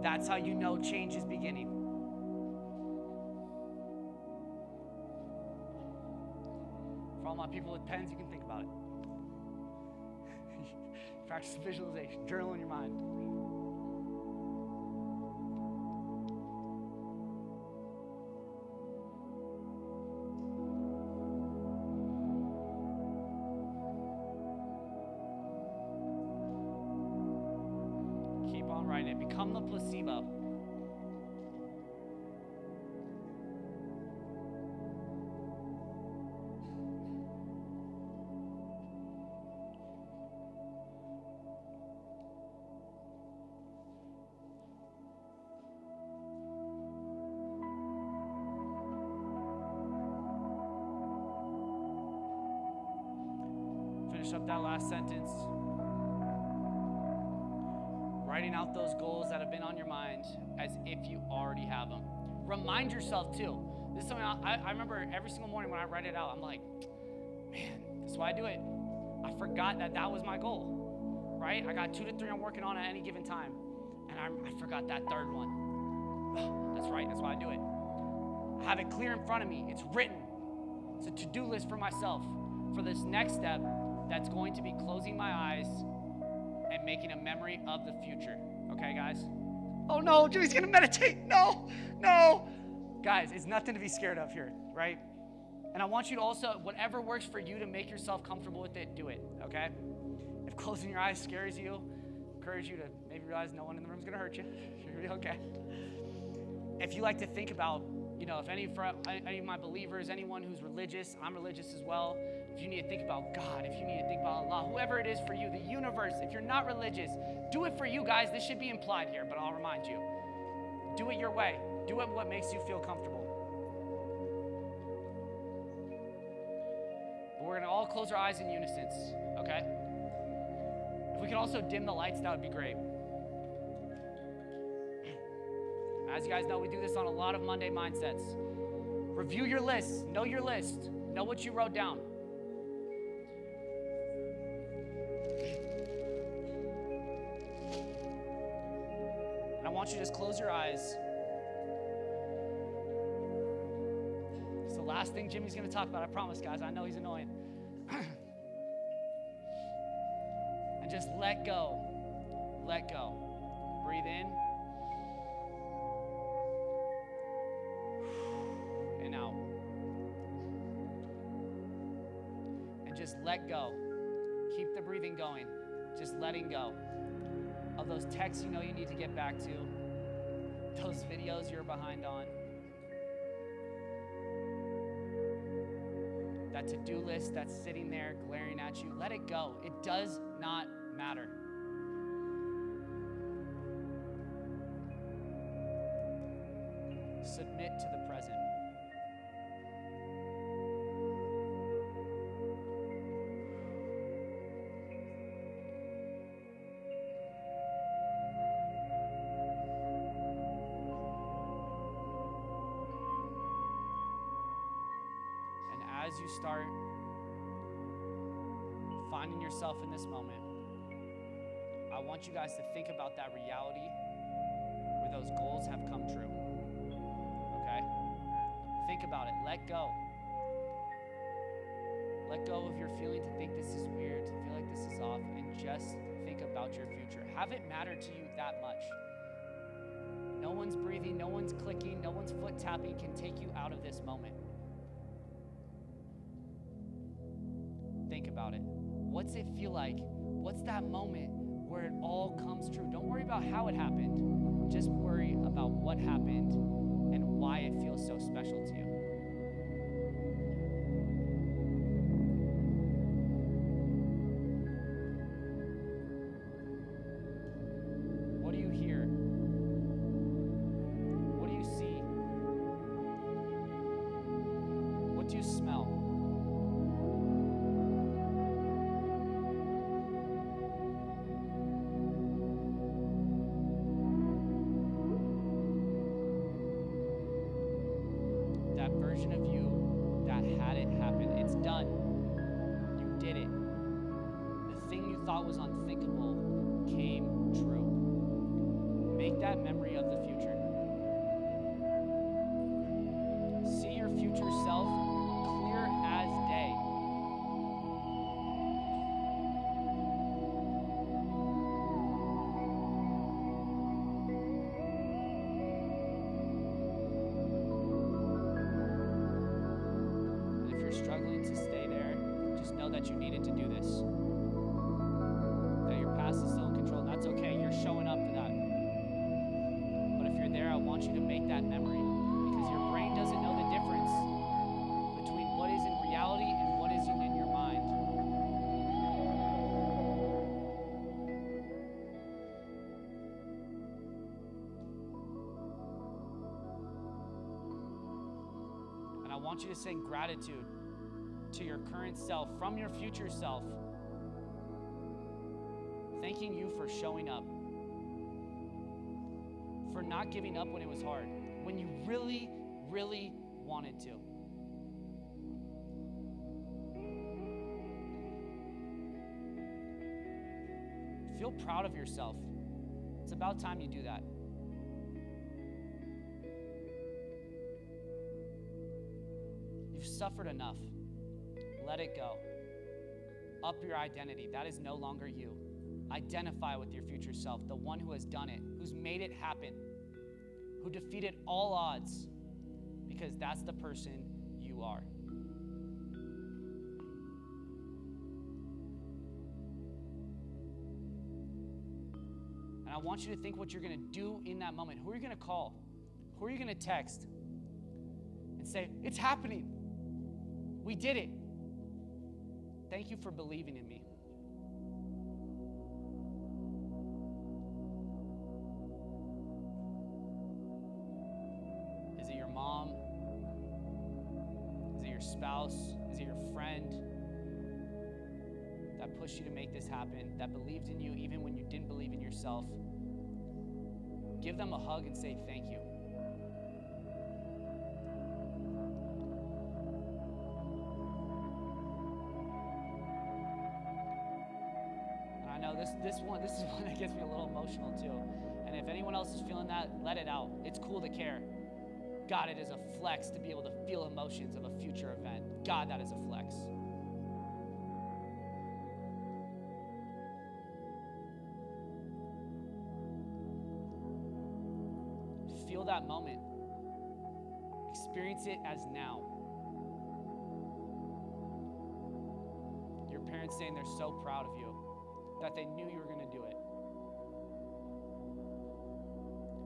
that's how you know change is beginning. For all my people with pens, you can think about it. Practice visualization, journal in your mind. Right, and become the placebo. Finish up that last sentence. Writing out those goals that have been on your mind as if you already have them. Remind yourself too. This is something I remember every single morning when I write it out, I'm like, man, that's why I do it. I forgot that was my goal, right? I got 2 to 3 I'm working on at any given time, and I forgot that third one. Oh, that's right, that's why I do it. I have it clear in front of me. It's written. It's a to-do list for myself for this next step that's going to be closing my eyes and making a memory of the future. Okay, guys? Oh no, Jimmy's gonna meditate. No. Guys, it's nothing to be scared of here, right? And I want you to also, whatever works for you to make yourself comfortable with it, do it, okay? If closing your eyes scares you, I encourage you to maybe realize no one in the room is gonna hurt you. You're gonna be okay. If you like to think about, if any of my believers, anyone who's religious, I'm religious as well, if you need to think about God, if you need to think about Allah, whoever it is for you, the universe, if you're not religious, do it for you, guys. This should be implied here, but I'll remind you. Do it your way. Do it what makes you feel comfortable. But we're going to all close our eyes in unison, okay? If we could also dim the lights, that would be great. As you guys know, we do this on a lot of Monday mindsets. Review your list. Know your list. Know what you wrote down. And I want you to just close your eyes. It's the last thing Jimmy's going to talk about. I promise, guys. I know he's annoying. And just let go. Let go. Breathe in. And out. And just let go. Keep the breathing going. Just letting go of those texts you know you need to get back to, those videos you're behind on, that to-do list that's sitting there glaring at you. Let it go. It does not matter. Submit to the present. As you start finding yourself in this moment, I want you guys to think about that reality where those goals have come true. Okay? Think about it. Let go. Let go of your feeling to think this is weird, to feel like this is off, and just think about your future. Have it matter to you that much. No one's breathing, no one's clicking, no one's foot tapping can take you out of this moment. Think about it. What's it feel like? What's that moment where it all comes true? Don't worry about how it happened. Just worry about what happened and why it feels so special to you. What do you hear? What do you see? What do you smell? That version of you that had it happen, it's done. You did it. The thing you thought was unthinkable came true. Make that memory of the future. See your future self clear as day. And if you're struggling to stay there, just know that you needed to do this. That your past is still in control, and that's okay. You're showing up for that. But if you're there, I want you to make that memory, because your brain doesn't know the difference between what is in reality and what isn't in your mind. And I want you to send gratitude to your current self from your future self, thanking you for showing up, for not giving up when it was hard, when you really, really wanted to. Feel proud of yourself. It's about time you do that. You've suffered enough. Let it go. Up your identity. That is no longer you. Identify with your future self, the one who has done it, who's made it happen, who defeated all odds, because that's the person you are. And I want you to think what you're going to do in that moment. Who are you going to call? Who are you going to text? And say, it's happening. We did it. Thank you for believing in me. Is it your mom? Is it your spouse? Is it your friend that pushed you to make this happen, that believed in you even when you didn't believe in yourself? Give them a hug and say thank you. This is one that gets me a little emotional too. And if anyone else is feeling that, let it out. It's cool to care. God, it is a flex to be able to feel emotions of a future event. God, that is a flex. Feel that moment. Experience it as now. Your parents saying they're so proud of you, that they knew you were going to do it.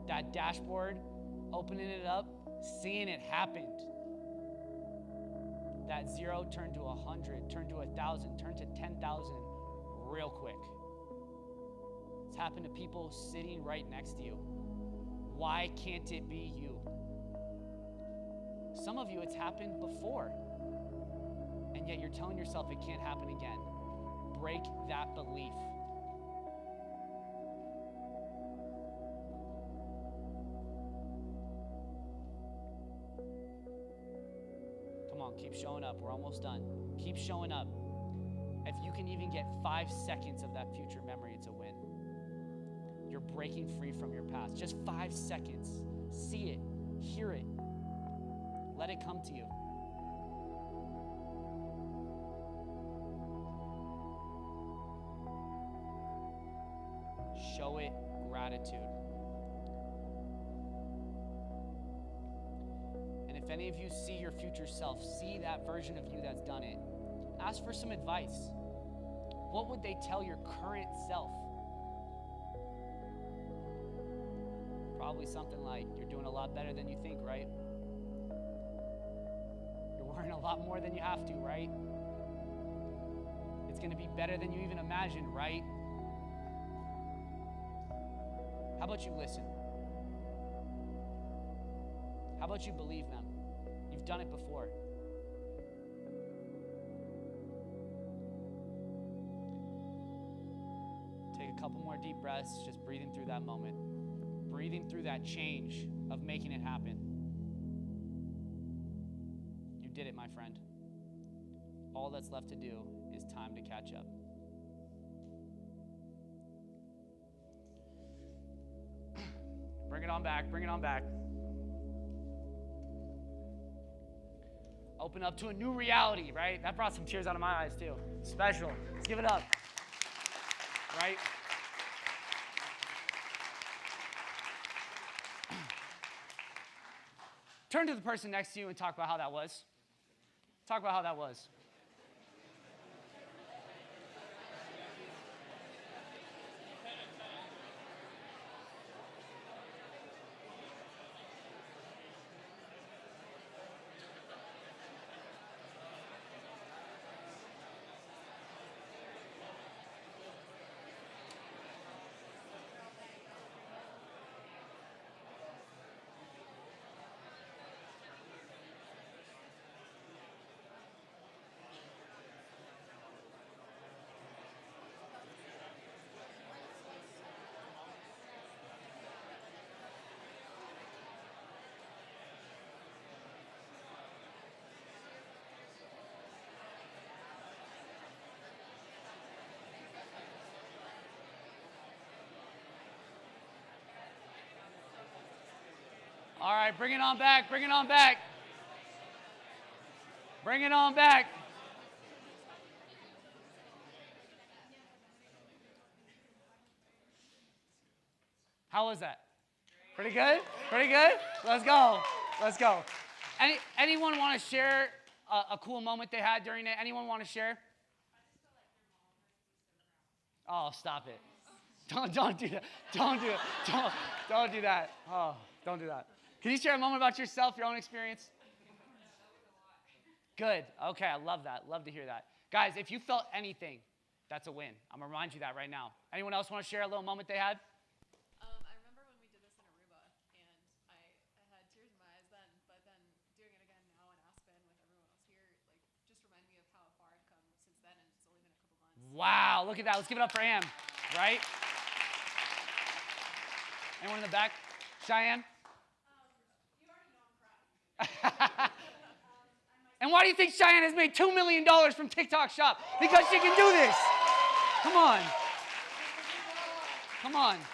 That dashboard, opening it up, seeing it happened. That 0 turned to 100, turned to 1,000, turned to 10,000 real quick. It's happened to people sitting right next to you. Why can't it be you? Some of you, it's happened before, and yet you're telling yourself it can't happen again. Break that belief. Come on, keep showing up. We're almost done. Keep showing up. If you can even get 5 seconds of that future memory, it's a win. You're breaking free from your past. Just 5 seconds. See it. Hear it. Let it come to you. Show it gratitude. And if any of you see your future self, see that version of you that's done it, ask for some advice. What would they tell your current self? Probably something like, you're doing a lot better than you think, right? earn a lot more than you have to, right? It's going to be better than you even imagined, right? How about you listen? How about you believe them? You've done it before. Take a couple more deep breaths, just breathing through that moment, breathing through that change of making it happen. You did it, my friend. All that's left to do is time to catch up. Bring it on back, bring it on back. Open up to a new reality, right? That brought some tears out of my eyes too. Special. Let's give it up. Right? Turn to the person next to you and talk about how that was. Talk about how that was. All right, bring it on back, bring it on back. Bring it on back. How was that? Pretty good? Pretty good? Let's go. Let's go. Anyone want to share a cool moment they had during it? Anyone want to share? Oh, stop it. Don't do that. Don't do it. Don't do that. Oh, don't do that. Can you share a moment about yourself, your own experience? Good. Okay, I love that. Love to hear that. Guys, if you felt anything, that's a win. I'm going to remind you that right now. Anyone else want to share a little moment they had?
I remember when we did this in Aruba, and I had tears in my eyes then, but then doing it again now in Aspen with everyone else here, just reminded me of how far I've come since then, and it's only been a couple months.
Wow, look at that. Let's give it up for him, right? Anyone in the back? Cheyenne?
You already know I'm crying.
And why do you think Cheyenne has made $2 million from TikTok Shop? Because she can do this. Come on. Come on.
My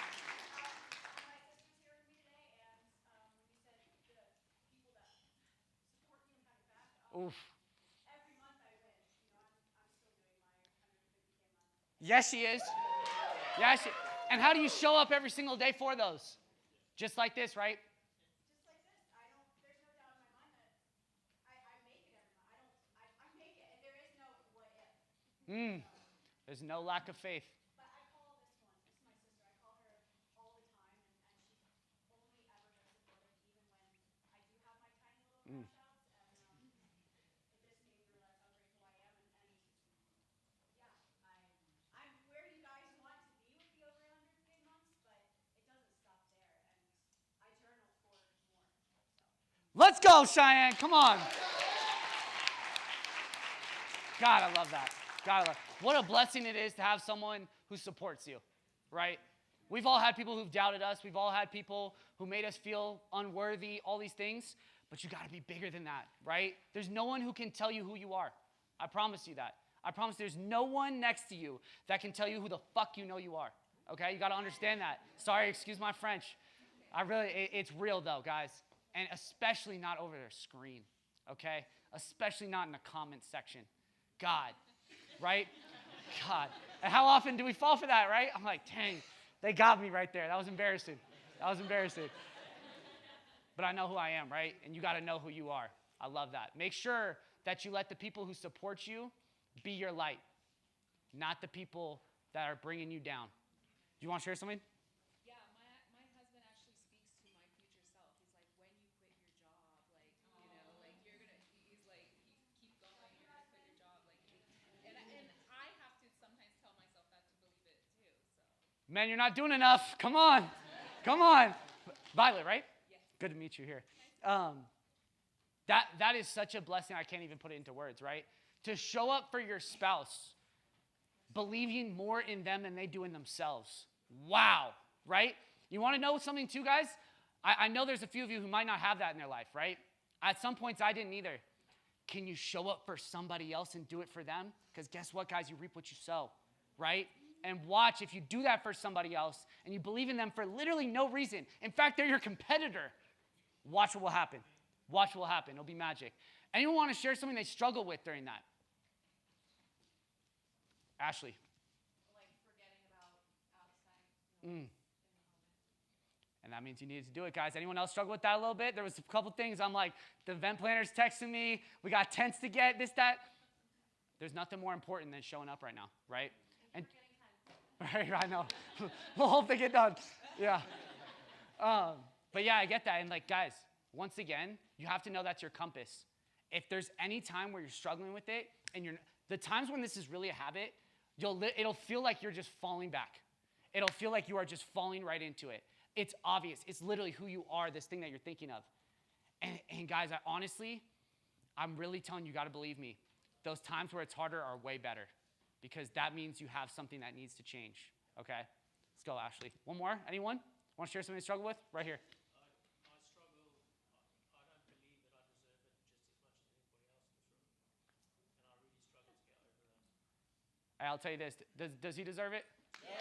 sister's here with me today, and when you said the people that support you and have your back,
Oof.
every month I win. I'm still doing my 150K month.
Yes, she is. Yes. And how do you show up every single day for those? Just like this, right?
Just like this, there's no doubt in my mind that I make it every month. I make it, and there is no what if.
There's no lack of faith.
But I call this one, this is my sister, I call her all the time, and she's only ever been supportive, even when I do have my tiny little crash outs, and it just made me realize how grateful I am, and yeah, I'm where you guys want to be with the over 100K months, but it doesn't stop there, and I journal for more, so.
Let's go, Cheyenne. Come on. God, I love that. God, I love. What a blessing it is to have someone who supports you, right? We've all had people who've doubted us. We've all had people who made us feel unworthy, all these things. But you got to be bigger than that, right? There's no one who can tell you who you are. I promise you that. I promise there's no one next to you that can tell you who the fuck you know you are. Okay? You got to understand that. Sorry, excuse my French. It's real though, guys. And especially not over their screen, okay? Especially not in the comment section. God, right? God. And how often do we fall for that, right? I'm like, dang, they got me right there. That was embarrassing. That was embarrassing. But I know who I am, right? And you got to know who you are. I love that. Make sure that you let the people who support you be your light, not the people that are bringing you down. Do you want to share something?
Yeah, my husband actually speaks to my future self. He's like, when you quit your job, you're gonna. He's like,
Men, you're not doing enough. Come on. Come on. Violet, right? Yes. Good to meet you here. That is such a blessing, I can't even put it into words, right? To show up for your spouse, believing more in them than they do in themselves. Wow, right? You want to know something too, guys? I know there's a few of you who might not have that in their life, right? At some points, I didn't either. Can you show up for somebody else and do it for them? Because guess what, guys? You reap what you sow, right? And watch, if you do that for somebody else and you believe in them for literally no reason, in fact, they're your competitor, watch what will happen. Watch what will happen. It'll be magic. Anyone want to share something they struggle with during that? Ashley.
Like forgetting about outside.
And that means you needed to do it, guys. Anyone else struggle with that a little bit? There was a couple things. I'm like, the event planner's texting me. We got tents to get, this, that. There's nothing more important than showing up right now, right? And right, I know. We'll hope they get done. Yeah. But yeah, I get that. And like, guys, once again, you have to know that's your compass. If there's any time where you're struggling with it, and the times when this is really a habit, it'll feel like you're just falling back. It'll feel like you are just falling right into it. It's obvious. It's literally who you are, this thing that you're thinking of. And guys, I'm really telling you, you got to believe me. Those times where it's harder are way better because that means you have something that needs to change. Okay? Let's go, Ashley. One more? Anyone? Want to share something you struggle with? Right here.
I struggle. I don't believe that I deserve it just as much as anybody else in this room. And I really struggle to get over that.
I'll tell you this. Does he deserve it?
Yeah.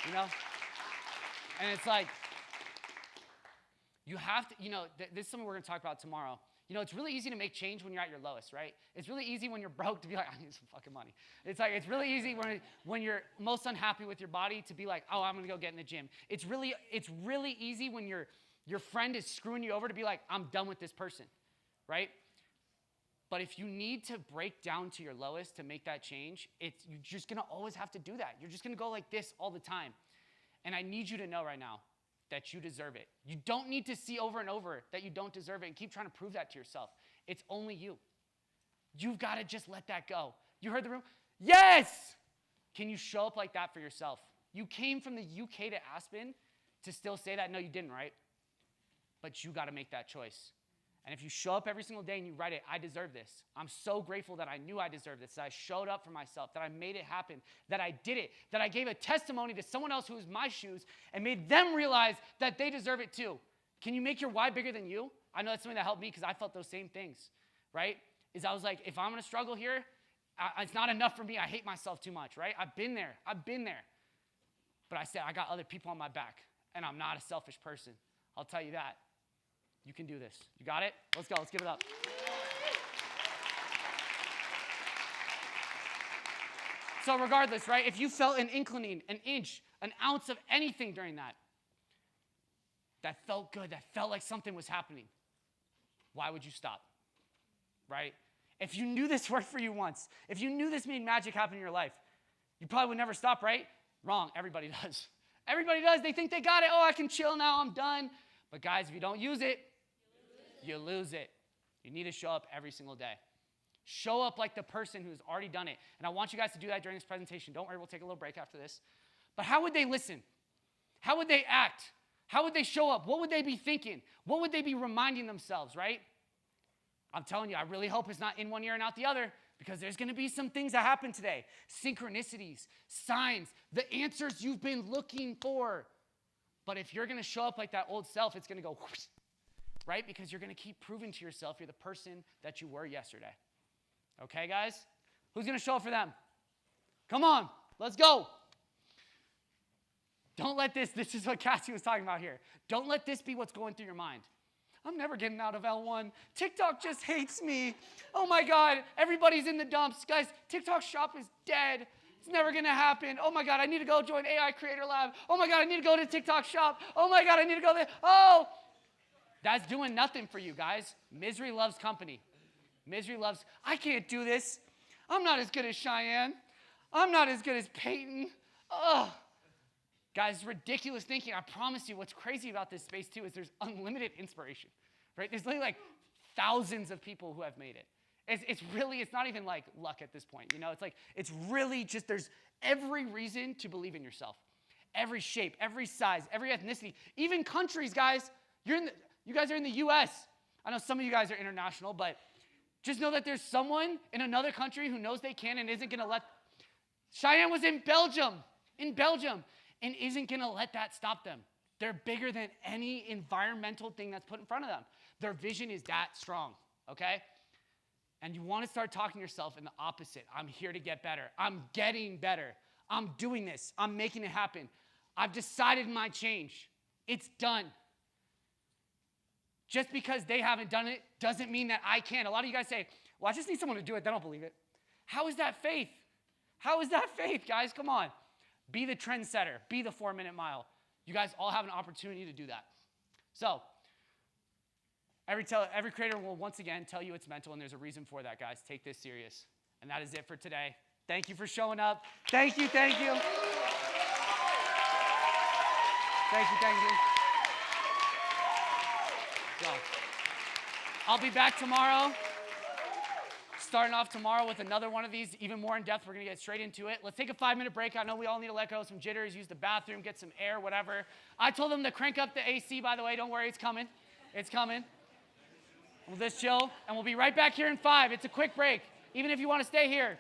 You know? And it's like, you have to, this is something we're going to talk about tomorrow. It's really easy to make change when you're at your lowest, right? It's really easy when you're broke to be like, I need some fucking money. It's like, it's really easy when you're most unhappy with your body to be like, oh, I'm going to go get in the gym. It's really easy when your friend is screwing you over to be like, I'm done with this person, right? But if you need to break down to your lowest to make that change, you're just going to always have to do that. You're just going to go like this all the time. And I need you to know right now that you deserve it. You don't need to see over and over that you don't deserve it and keep trying to prove that to yourself. It's only you. You've got to just let that go. You heard the room? Yes! Can you show up like that for yourself? You came from the UK to Aspen to still say that? No, you didn't, right? But you got to make that choice. And if you show up every single day and you write it, I deserve this. I'm so grateful that I knew I deserved this, that I showed up for myself, that I made it happen, that I did it, that I gave a testimony to someone else who was my shoes and made them realize that they deserve it too. Can you make your why bigger than you? I know that's something that helped me because I felt those same things, right? I was like, if I'm going to struggle here, it's not enough for me. I hate myself too much, right? I've been there. But I said, I got other people on my back, and I'm not a selfish person. I'll tell you that. You can do this. You got it? Let's go. Let's give it up. So regardless, right, if you felt an inclining, an inch, an ounce of anything during that felt good, that felt like something was happening, why would you stop, right? If you knew this worked for you once, if you knew this made magic happen in your life, you probably would never stop, right? Wrong. Everybody does. Everybody does. They think they got it. Oh, I can chill now. I'm done. But guys, if you don't use it, you lose it. You need to show up every single day. Show up like the person who's already done it. And I want you guys to do that during this presentation. Don't worry, we'll take a little break after this. But how would they listen? How would they act? How would they show up? What would they be thinking? What would they be reminding themselves, right? I'm telling you, I really hope it's not in one ear and out the other because there's going to be some things that happen today. Synchronicities, signs, the answers you've been looking for. But if you're going to show up like that old self, it's going to go whoosh, right? Because you're going to keep proving to yourself you're the person that you were yesterday. Okay, guys? Who's going to show up for them? Come on, let's go. Don't let this is what Cassie was talking about here. Don't let this be what's going through your mind. I'm never getting out of L1. TikTok just hates me. Oh my God, everybody's in the dumps. Guys, TikTok shop is dead. It's never going to happen. Oh my God, I need to go join AI Creator Lab. Oh my God, I need to go to TikTok shop. Oh my God, I need to go there. Oh, that's doing nothing for you guys. Misery loves company. I can't do this. I'm not as good as Cheyenne. I'm not as good as Peyton. Ugh. Guys, ridiculous thinking. I promise you what's crazy about this space too is there's unlimited inspiration, right? There's literally like thousands of people who have made it. It's really, it's not even like luck at this point, you know? It's like, it's really just, there's every reason to believe in yourself. Every shape, every size, every ethnicity, even countries, guys. You guys are in the U.S. I know some of you guys are international, but just know that there's someone in another country who knows they can and isn't going to let. Cheyenne was in Belgium, and isn't going to let that stop them. They're bigger than any environmental thing that's put in front of them. Their vision is that strong, okay? And you want to start talking to yourself in the opposite. I'm here to get better. I'm getting better. I'm doing this. I'm making it happen. I've decided my change. It's done. Just because they haven't done it doesn't mean that I can't. A lot of you guys say, well, I just need someone to do it. They don't believe it. How is that faith? How is that faith, guys? Come on. Be the trendsetter. Be the 4-minute mile. You guys all have an opportunity to do that. So, every creator will once again tell you it's mental, and there's a reason for that, guys. Take this serious. And that is it for today. Thank you for showing up. Thank you. Thank you. So, I'll be back tomorrow. Starting off tomorrow with another one of these, even more in depth. We're going to get straight into it. Let's take a 5-minute break. I know we all need to let go of some jitters, use the bathroom, get some air, whatever. I told them to crank up the AC, by the way. Don't worry, it's coming. It's coming. We'll just chill, and we'll be right back here in 5. It's a quick break, even if you want to stay here.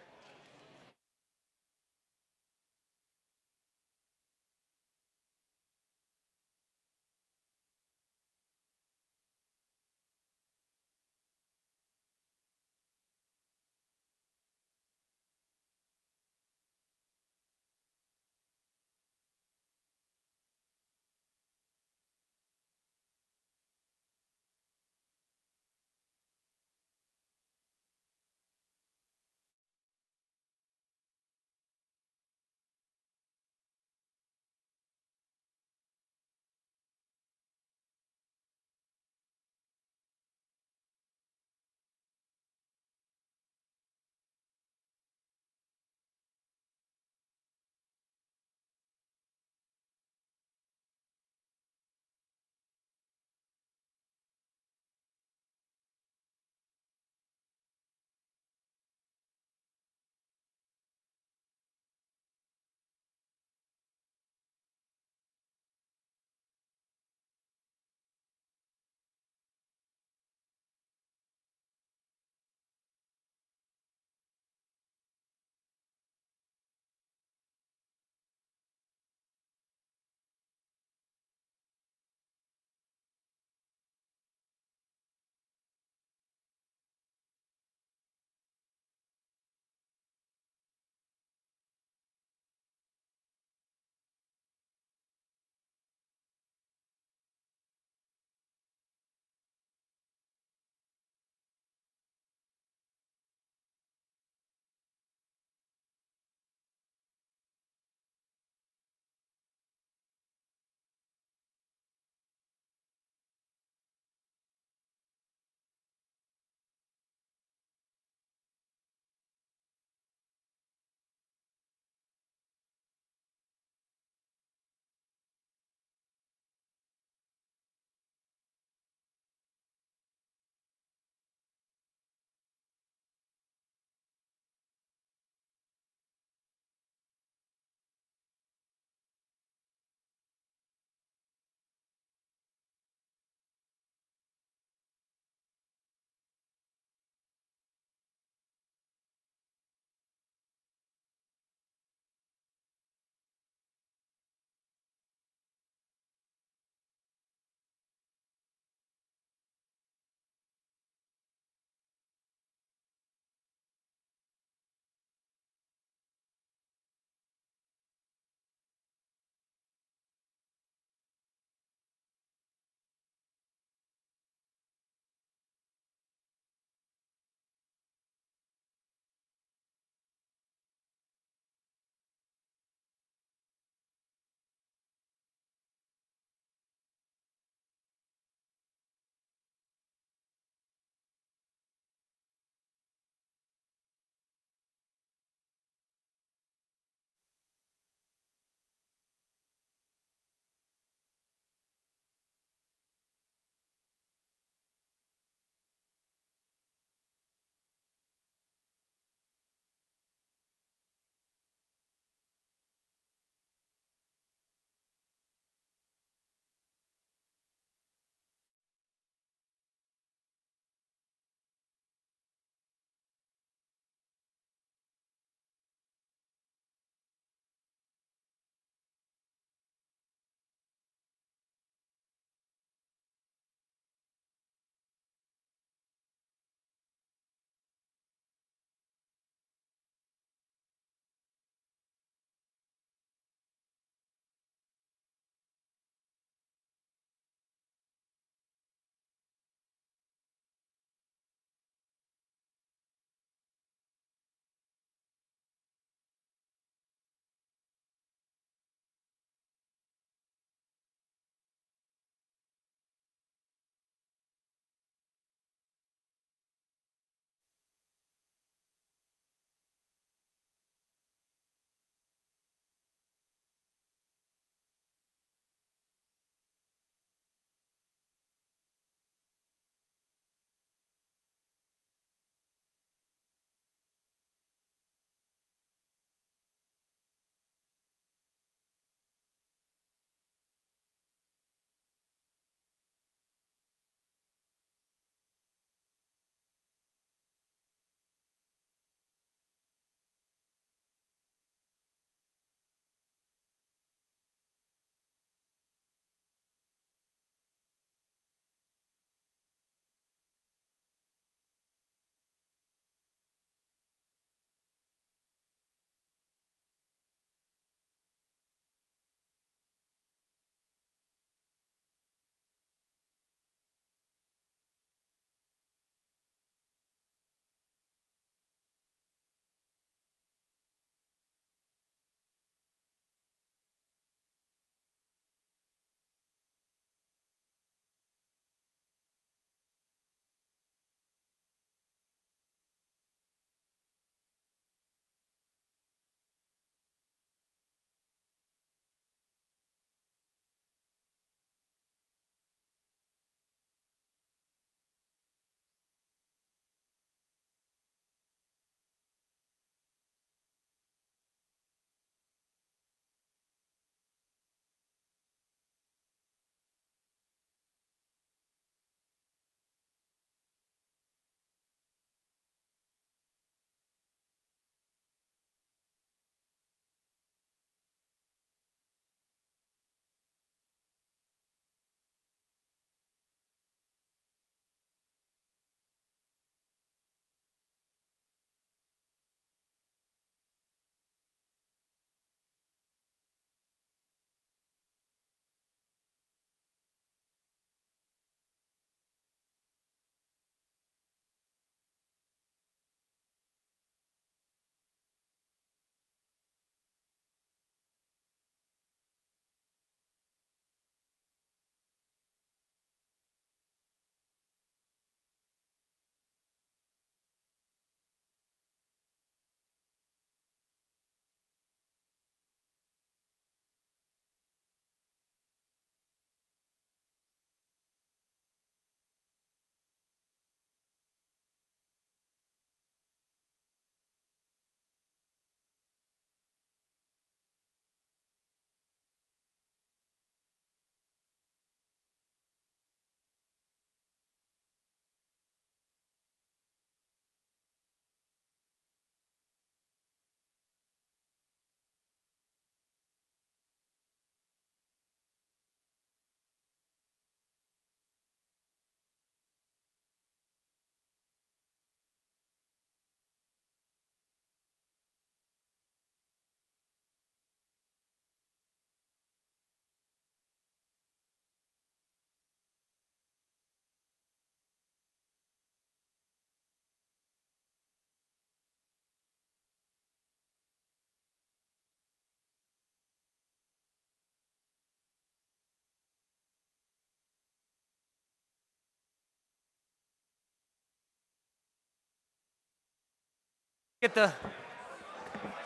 Get the.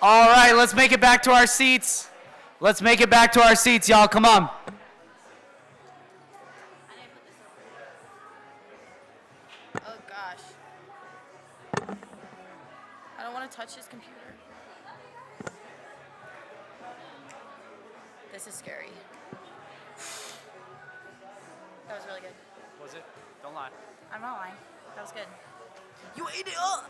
All right, let's make it back to our seats. Let's make it back to our seats, y'all. Come on.
Oh gosh. I don't want to touch his computer. This is scary. That was really good.
Was it? Don't lie.
I'm not lying. That was good. You ate it up!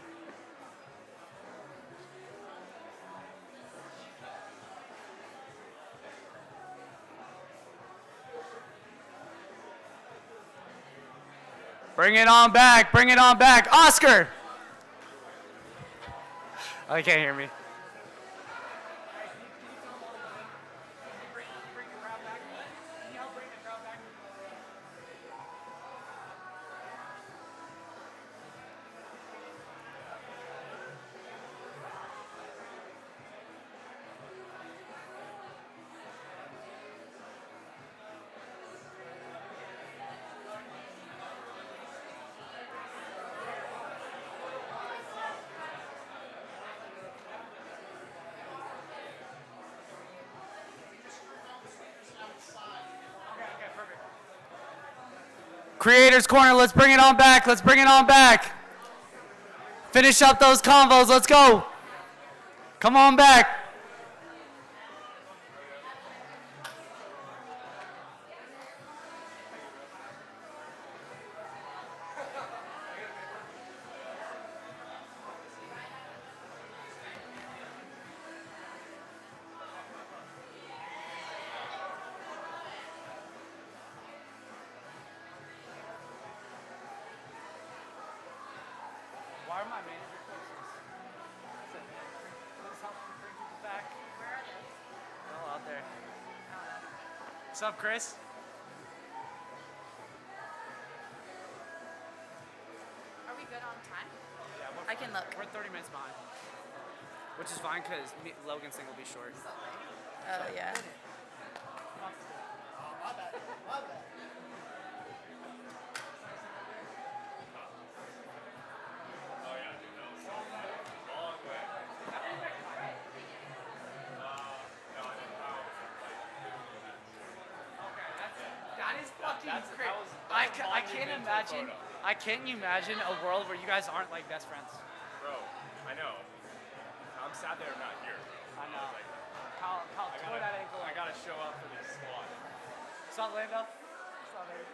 Bring it on back. Bring it on back. Oscar! Oh, you can't hear me. Creators Corner, let's bring it on back. Let's bring it on back. Finish up those combos. Let's go. Come on back. Why are my manager coaches? Let's help bring people back.
Where are they?
They're all out there. What's up, Chris?
Are we good on time?
Yeah,
I can look.
We're 30 minutes behind. Which is fine because Logan's thing will be short.
Oh, yeah.
That is fucking crazy. I can't imagine. I can't imagine a world where you guys aren't like best friends.
Bro, I know. I'm sad they're not here.
I know. Kyle tore that ankle.
I gotta show up for this squad.
What's up, Lando? What's up, baby?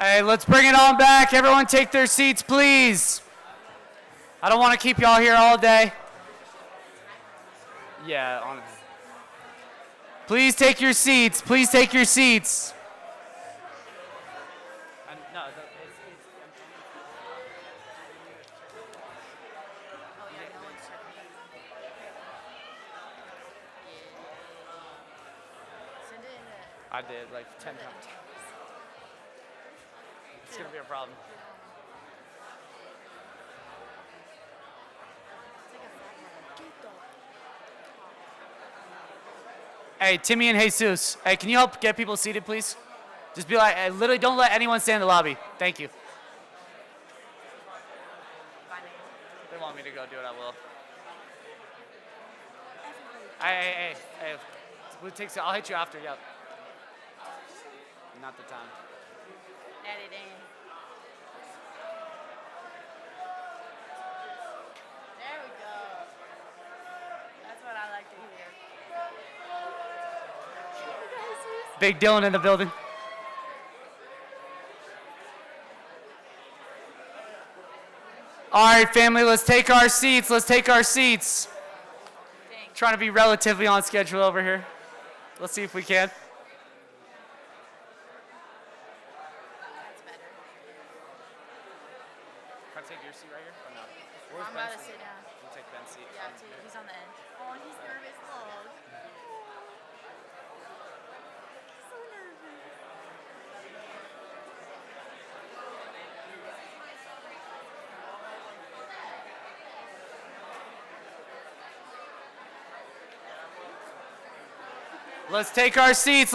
Hey, let's bring it on back. Everyone take their seats, please. I don't want to keep y'all here all day. Yeah, honestly. Please take your seats. Please take your seats. I did like 10 times. It's gonna be a problem. Hey, Timmy and Jesus. Hey, can you help get people seated, please? Just be like, literally don't let anyone stand in the lobby. Thank you. They want me to go do it, I will. Hey. I'll hit you after, yep. Not the time.
Editing. There we go. That's what I like to hear.
Big Dylan in the building. All right, family, let's take our seats. Trying to be relatively on schedule over here. Let's see if we can. Can I take your seat right here? Or no? Where's
I'm about
Ben's
to
seat?
sit down.
We'll take Ben's seat.
Yeah, too. He's on the end. Oh, he's nervous. Look. So nervous.
Let's take our seats.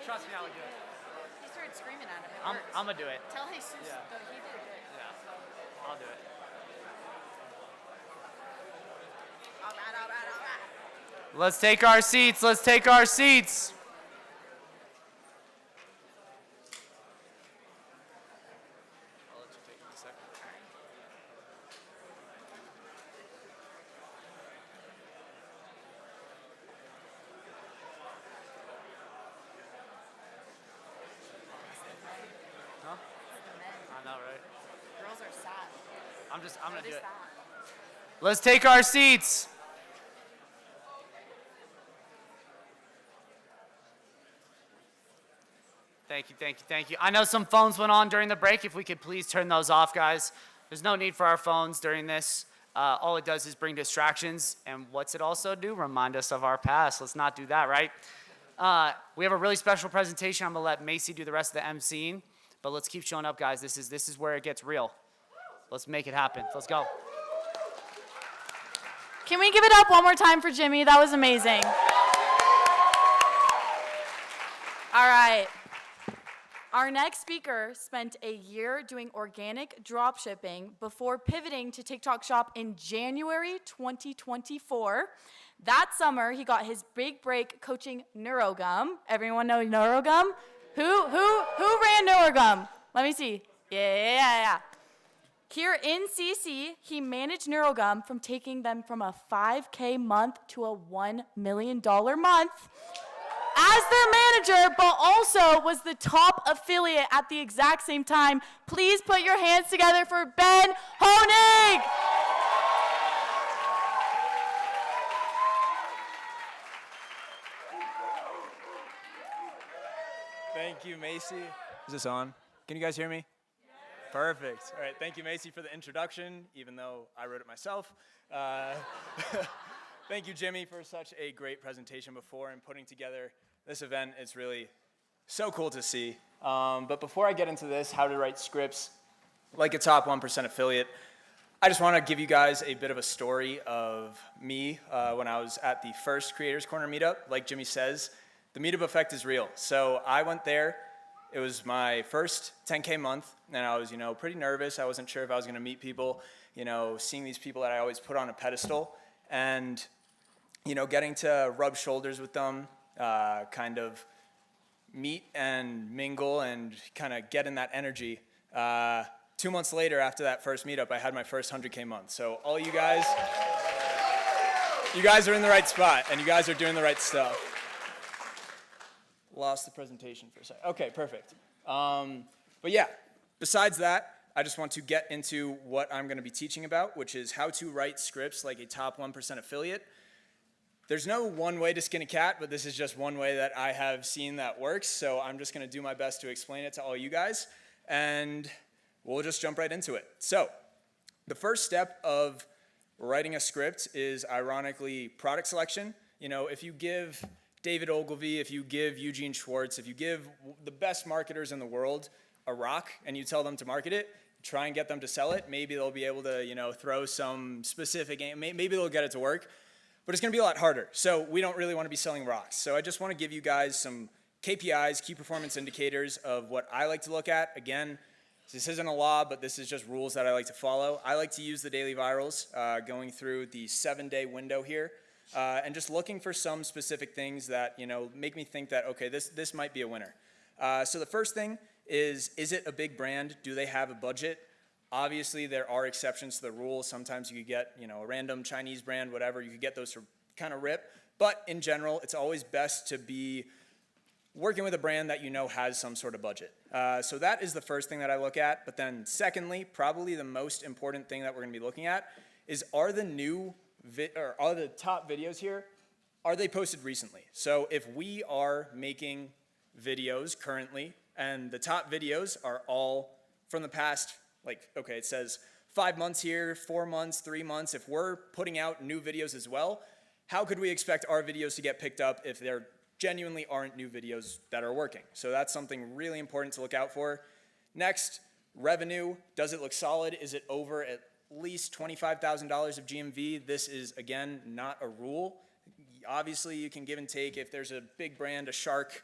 Trust me, I would do it.
He started screaming at him.
I'm gonna do it.
Tell Jesus though he did it.
Yeah, I'll do it.
All right.
Let's take our seats.
I'll let you take it in a second.
Huh? I know, right?
Girls are sad.
I'm gonna do it.
That?
Let's take our seats. Thank you. I know some phones went on during the break. If we could please turn those off, guys. There's no need for our phones during this. All it does is bring distractions. And what's it also do? Remind us of our past. Let's not do that, right? We have a really special presentation. I'm going to let Macy do the rest of the emceeing. But let's keep showing up, guys. This is where it gets real. Let's make it happen. Let's go.
Can we give it up one more time for Jimmy? That was amazing. All right. Our next speaker spent a year doing organic drop shipping before pivoting to TikTok Shop in January 2024. That summer, he got his big break coaching Neurogum. Everyone know Neurogum? Who ran Neurogum? Let me see. Yeah. Here in CC, he managed Neurogum from taking them from a $5K month to a $1 million month as their manager, but also was the top affiliate at the exact same time. Please put your hands together for Ben Honig.
Thank you, Macy. Is this on? Can you guys hear me? Perfect. All right, thank you, Macy, for the introduction, even though I wrote it myself. Thank you, Jimmy, for such a great presentation before and putting together this event. It's really so cool to see. But before I get into this, how to write scripts like a top 1% affiliate, I just want to give you guys a bit of a story of me when I was at the first Creators Corner meetup. Like Jimmy says, the meetup effect is real. So I went there. It was my first 10K month, and I was, pretty nervous. I wasn't sure if I was going to meet people, seeing these people that I always put on a pedestal, and, getting to rub shoulders with them, kind of meet and mingle and kind of get in that energy. 2 months later, after that first meetup, I had my first 100K month. So all you guys are in the right spot, and you guys are doing the right stuff. Lost the presentation for a second. Okay, perfect. But yeah, besides that, I just want to get into what I'm going to be teaching about, which is how to write scripts like a top 1% affiliate. There's no one way to skin a cat, but this is just one way that I have seen that works. So I'm just going to do my best to explain it to all you guys, and we'll just jump right into it. So the first step of writing a script is ironically product selection. You know, if you give David Ogilvy, if you give Eugene Schwartz, if you give the best marketers in the world a rock and you tell them to market it, try and get them to sell it, maybe they'll be able to, you know, throw some specific, maybe they'll get it to work, but it's gonna be a lot harder. So we don't really wanna be selling rocks. So I just wanna give you guys some KPIs, key performance indicators of what I like to look at. Again, this isn't a law, but this is just rules that I like to follow. I like to use the daily virals, going through the 7-day window here, and just looking for some specific things that, you know, make me think that, okay, this might be a winner. So the first thing is it a big brand? Do they have a budget? Obviously, there are exceptions to the rule. Sometimes you could get, you know, a random Chinese brand, whatever. You could get those for kind of rip. But in general, it's always best to be working with a brand that you know has some sort of budget. So that is the first thing that I look at. But then secondly, probably the most important thing that we're going to be looking at is are the top videos here, are they posted recently? So if we are making videos currently and the top videos are all from the past, like, okay, it says 5 months here, 4 months, 3 months. If we're putting out new videos as well, how could we expect our videos to get picked up if there genuinely aren't new videos that are working? So that's something really important to look out for. Next, revenue. Does it look solid? Is it over at least $25,000 of GMV? This is, again, not a rule. Obviously, you can give and take. If there's a big brand, a Shark,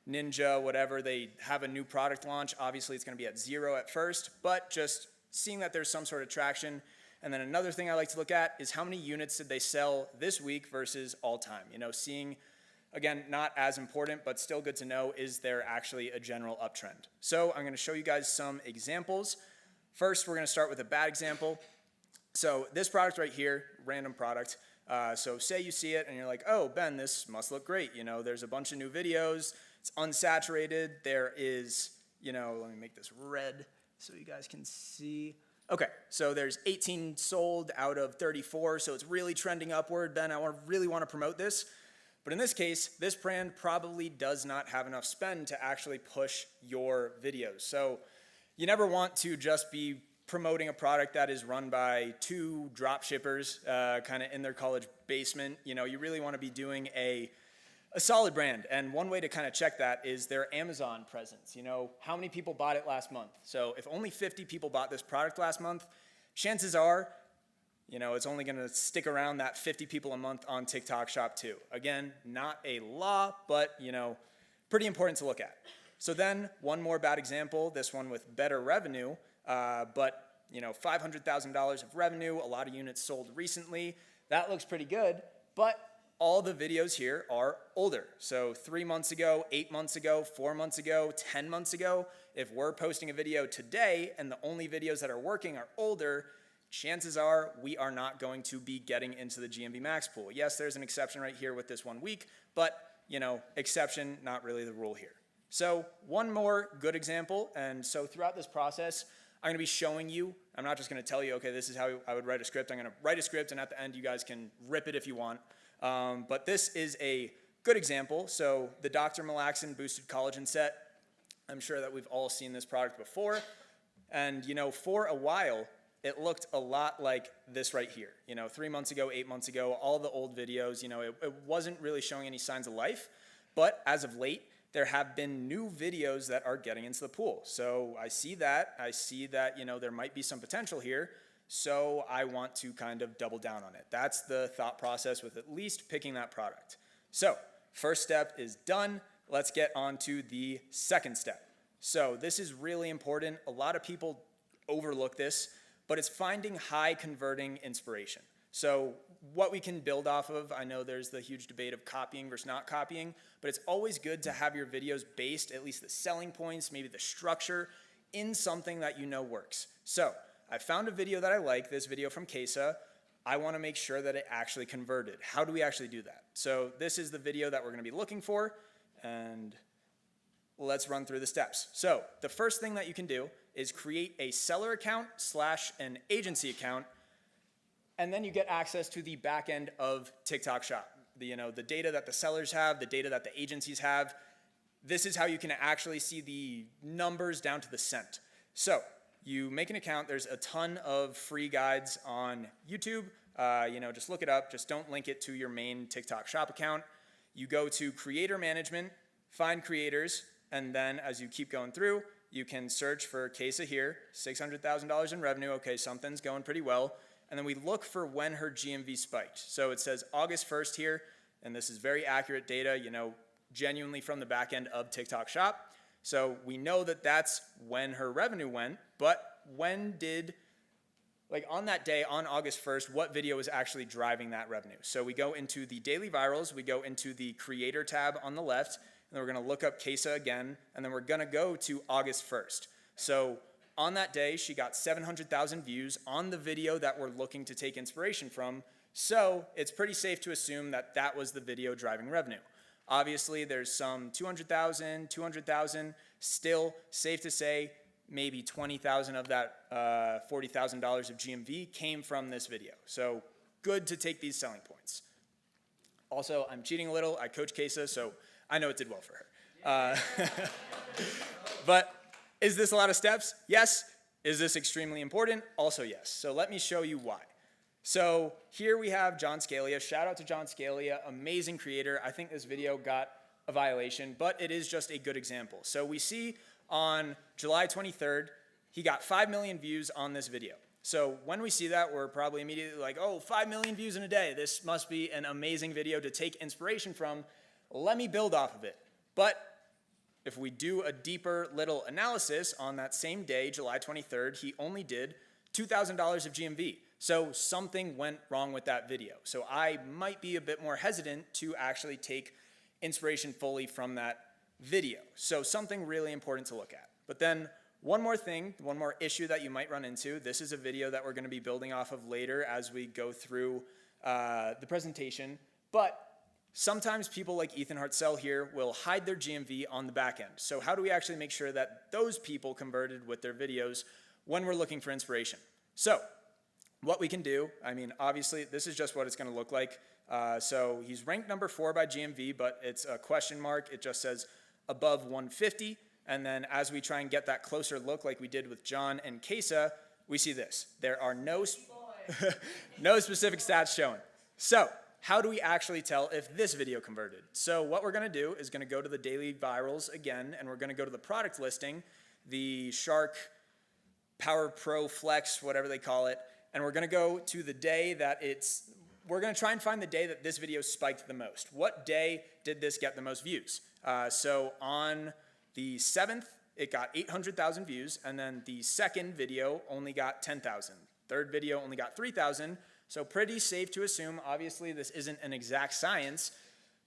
Ninja, whatever, they have a new product launch, obviously it's going to be at 0 at first, but just seeing that there's some sort of traction. And then another thing I like to look at is how many units did they sell this week versus all time. You know, seeing, again, not as important, but still good to know, is there actually a general uptrend? So I'm going to show you guys some examples. First, we're going to start with a bad example. So this product right here, random product. So say you see it and you're like, oh, Ben, this must look great. You know, there's a bunch of new videos. It's unsaturated. There is, you know, let me make this red so you guys can see. Okay, so there's 18 sold out of 34, so it's really trending upward. Ben, I really want to promote this. But in this case, this brand probably does not have enough spend to actually push your videos. So you never want to just be promoting a product that is run by 2 drop shippers kind of in their college basement. You know, you really want to be doing a solid brand. And one way to kind of check that is their Amazon presence. You know, how many people bought it last month? So if only 50 people bought this product last month, chances are, you know, it's only going to stick around that 50 people a month on TikTok Shop too. Again, not a law, but, you know, pretty important to look at. So then one more bad example, this one with better revenue, but, you know, $500,000 of revenue, a lot of units sold recently. That looks pretty good, but all the videos here are older. So 3 months ago, 8 months ago, 4 months ago, 10 months ago. If we're posting a video today and the only videos that are working are older, chances are we are not going to be getting into the GMV Max pool. Yes, there's an exception right here with this 1 week, but, you know, exception, not really the rule here. So one more good example, and so throughout this process, I'm going to be showing you, I'm not just going to tell you, okay, this is how I would write a script. I'm going to write a script, and at the end, you guys can rip it if you want. But this is a good example. So the Dr. Malaxin Boosted Collagen Set, I'm sure that we've all seen this product before. And, you know, for a while, it looked a lot like this right here. You know, 3 months ago, 8 months ago, all the old videos, you know, it wasn't really showing any signs of life. But as of late, there have been new videos that are getting into the pool. So I see that, you know, there might be some potential here. So I want to kind of double down on it. That's the thought process with at least picking that product. So first step is done. Let's get on to the second step. So this is really important. A lot of people overlook this, but it's finding high converting inspiration. So what we can build off of, I know there's the huge debate of copying versus not copying, but it's always good to have your videos based, at least the selling points, maybe the structure, in something that you know works. So I found a video that I like, this video from Kesa. I want to make sure that it actually converted. How do we actually do that? So this is the video that we're going to be looking for, and let's run through the steps. So the first thing that you can do is create a seller account / an agency account, and then you get access to the back end of TikTok Shop. The data that the sellers have, the data that the agencies have. This is how you can actually see the numbers down to the cent. So you make an account. There's a ton of free guides on YouTube. Just look it up. Just don't link it to your main TikTok Shop account. You go to Creator Management, find creators, and then as you keep going through, you can search for Kesa here, $600,000 in revenue. Okay, something's going pretty well. And then we look for when her GMV spiked. So it says August 1st here, and this is very accurate data, genuinely from the back end of TikTok Shop. So we know that that's when her revenue went, but when did, on that day, on August 1st, what video was actually driving that revenue? So we go into the daily virals, we go into the creator tab on the left, and then we're gonna look up Kesa again, and then we're gonna go to August 1st. So on that day, she got 700,000 views on the video that we're looking to take inspiration from. So it's pretty safe to assume that that was the video driving revenue. Obviously, there's some 200,000, 200,000. Still safe to say maybe 20,000 of that $40,000 of GMV came from this video. So good to take these selling points. Also, I'm cheating a little. I coach Kesa, so I know it did well for her. But is this a lot of steps? Yes. Is this extremely important? Also yes. So let me show you why. So here we have John Scalia. Shout out to John Scalia, amazing creator. I think this video got a violation, but it is just a good example. So we see on July 23rd, he got 5 million views on this video. So when we see that, we're probably immediately like, oh, 5 million views in a day. This must be an amazing video to take inspiration from. Let me build off of it. But if we do a deeper little analysis on that same day, July 23rd, he only did $2,000 of GMV. So something went wrong with that video. So I might be a bit more hesitant to actually take inspiration fully from that video. So something really important to look at. But then one more thing, one more issue that you might run into. This is a video that we're going to be building off of later as we go through the presentation. But sometimes people like Ethan Hartzell here will hide their GMV on the back end. So how do we actually make sure that those people converted with their videos when we're looking for inspiration? So what we can do, obviously this is just what it's going to look like. So he's ranked number 4 by GMV, but it's a question mark. It just says above 150. And then as we try and get that closer look like we did with John and Kesa, we see this. There are no specific stats shown. So how do we actually tell if this video converted? So what we're going to do is going to go to the daily virals again, and we're going to go to the product listing, the Shark Power Pro Flex, whatever they call it, and we're going to go to the day that we're going to try and find the day that this video spiked the most. What day did this get the most views? So on the 7th, it got 800,000 views, and then the second video only got 10,000. Third video only got 3,000. So pretty safe to assume, obviously this isn't an exact science,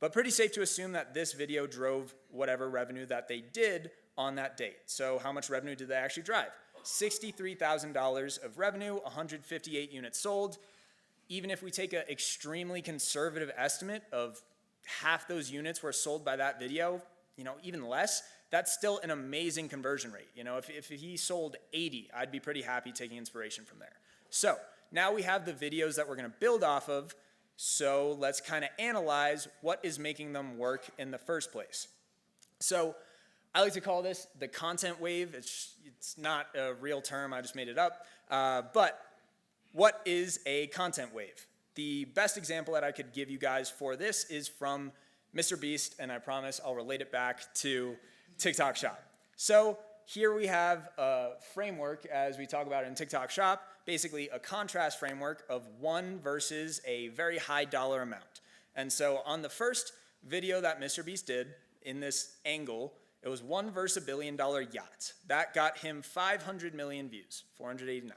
but pretty safe to assume that this video drove whatever revenue that they did on that date. So how much revenue did they actually drive? $63,000 of revenue, 158 units sold. Even if we take an extremely conservative estimate of half those units were sold by that video, even less, that's still an amazing conversion rate. If he sold 80, I'd be pretty happy taking inspiration from there. So now we have the videos that we're going to build off of. So let's kind of analyze what is making them work in the first place. So I like to call this the content wave. It's not a real term, I just made it up. But what is a content wave? The best example that I could give you guys for this is from Mr. Beast, and I promise I'll relate it back to TikTok Shop. So here we have a framework, as we talk about in TikTok Shop, basically a contrast framework of one versus a very high dollar amount. And so on the first video that Mr. Beast did in this angle, it was one versus $1 billion yacht. That got him 500 million views, 489.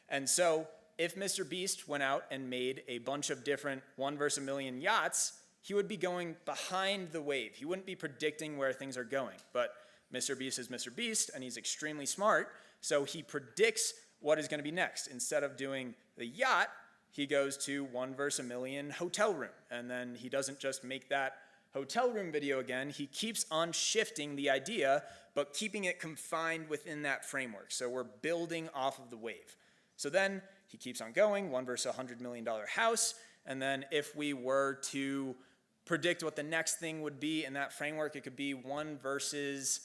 And so if Mr. Beast went out and made a bunch of different 1 versus a million yachts, he would be going behind the wave. He wouldn't be predicting where things are going. But Mr. Beast is Mr. Beast, and he's extremely smart, so he predicts what is going to be next. Instead of doing the yacht, he goes to 1 versus a million hotel room. And then he doesn't just make that hotel room video again, he keeps on shifting the idea, but keeping it confined within that framework. So we're building off of the wave. So then he keeps on going, 1 versus a $100 million house. And then if we were to predict what the next thing would be in that framework, it could be 1 versus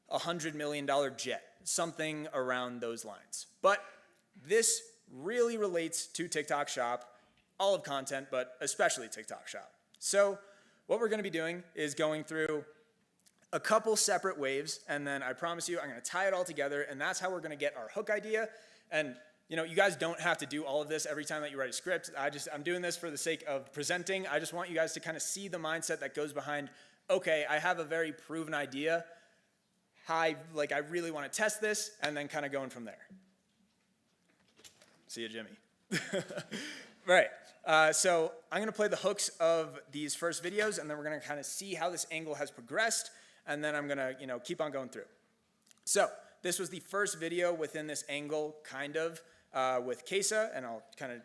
a $100 million jet, something around those lines. But this really relates to TikTok Shop, all of content, but especially TikTok Shop. So what we're going to be doing is going through a couple separate waves, and then I promise you I'm going to tie it all together, and that's how we're going to get our hook idea. And you know, you guys don't have to do all of this every time that you write a script. I'm doing this for the sake of presenting. I just want you guys to kind of see the mindset that goes behind, okay, I have a very proven idea. I really want to test this, and then kind of going from there. See you, Jimmy. Right. So I'm going to play the hooks of these first videos, and then we're going to kind of see how this angle has progressed, and then I'm going to keep on going through. So this was the first video within this angle, kind of, with Kesa, and I'll kind of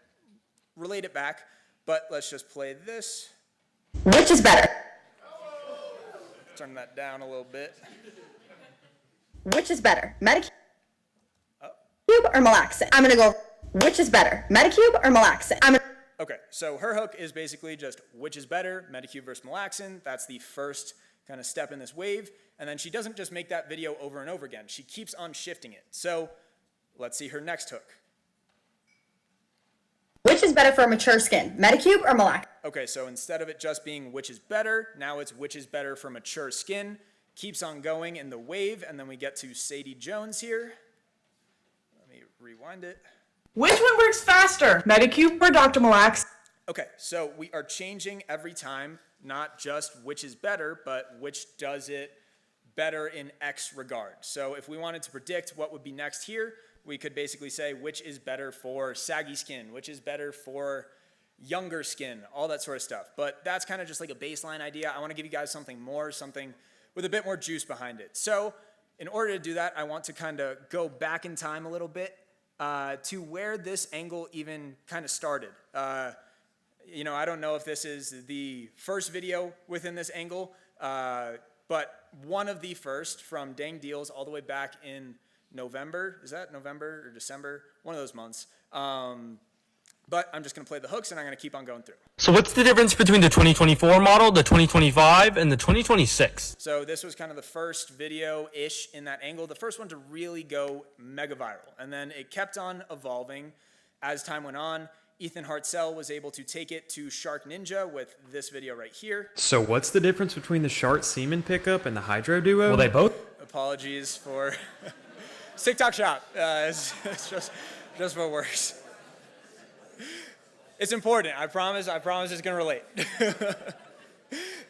relate it back, but let's just play this.
Which is better?
Turn that down a little bit.
Which is better? Medicube or Malaxin? I'm going to go, which is better? Medicube or Malaxin?
Okay, so her hook is basically just which is better, Medicube versus Malaxin. That's the first kind of step in this wave. And then she doesn't just make that video over and over again. She keeps on shifting it. So let's see her next hook.
Which is better for a mature skin, Medicube or Malaxin?
Okay, so instead of it just being which is better, now it's which is better for mature skin. Keeps on going in the wave, and then we get to Sadie Jones here. Let me rewind it.
Which one works faster, Medicube or Dr. Malaxin?
Okay, so we are changing every time, not just which is better, but which does it better in X regard. So if we wanted to predict what would be next here, we could basically say which is better for saggy skin, which is better for younger skin, all that sort of stuff. But that's kind of just like a baseline idea. I want to give you guys something more, something with a bit more juice behind it. So in order to do that, I want to kind of go back in time a little bit to where this angle even kind of started. You know, I don't know if this is the first video within this angle, but one of the first from Dang Deals all the way back in November. Is that November or December? One of those months. But I'm just going to play the hooks, and I'm going to keep on going through.
So what's the difference between the 2024 model, the 2025, and the 2026?
So this was kind of the first video-ish in that angle, the first one to really go mega viral. And then it kept on evolving as time went on. Ethan Hartzell was able to take it to Shark Ninja with this video right here.
So what's the difference between the Shark Semen pickup and the Hydro Duo?
Well, they both...
Apologies for... TikTok Shop. It's just what works. It's important. I promise it's going to relate.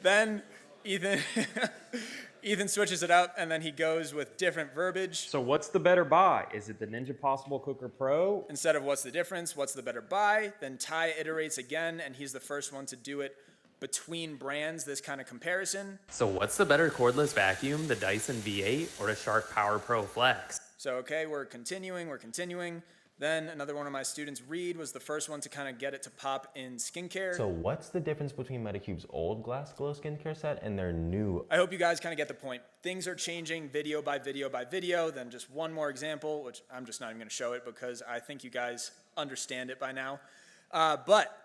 Then Ethan switches it up, and then he goes with different verbiage.
So what's the better buy? Is it the Ninja Possible Cooker Pro?
Instead of what's the difference, what's the better buy, then Ty iterates again, and he's the first one to do it between brands, this kind of comparison.
So what's the better cordless vacuum, the Dyson V8 or a Shark Power Pro Flex?
So, okay, we're continuing. Then another one of my students, Reed, was the first one to kind of get it to pop in skincare.
So what's the difference between Medicube's old Glass Glow skincare set and their new?
I hope you guys kind of get the point. Things are changing video by video by video. Then just one more example, which I'm just not even going to show it because I think you guys understand it by now. But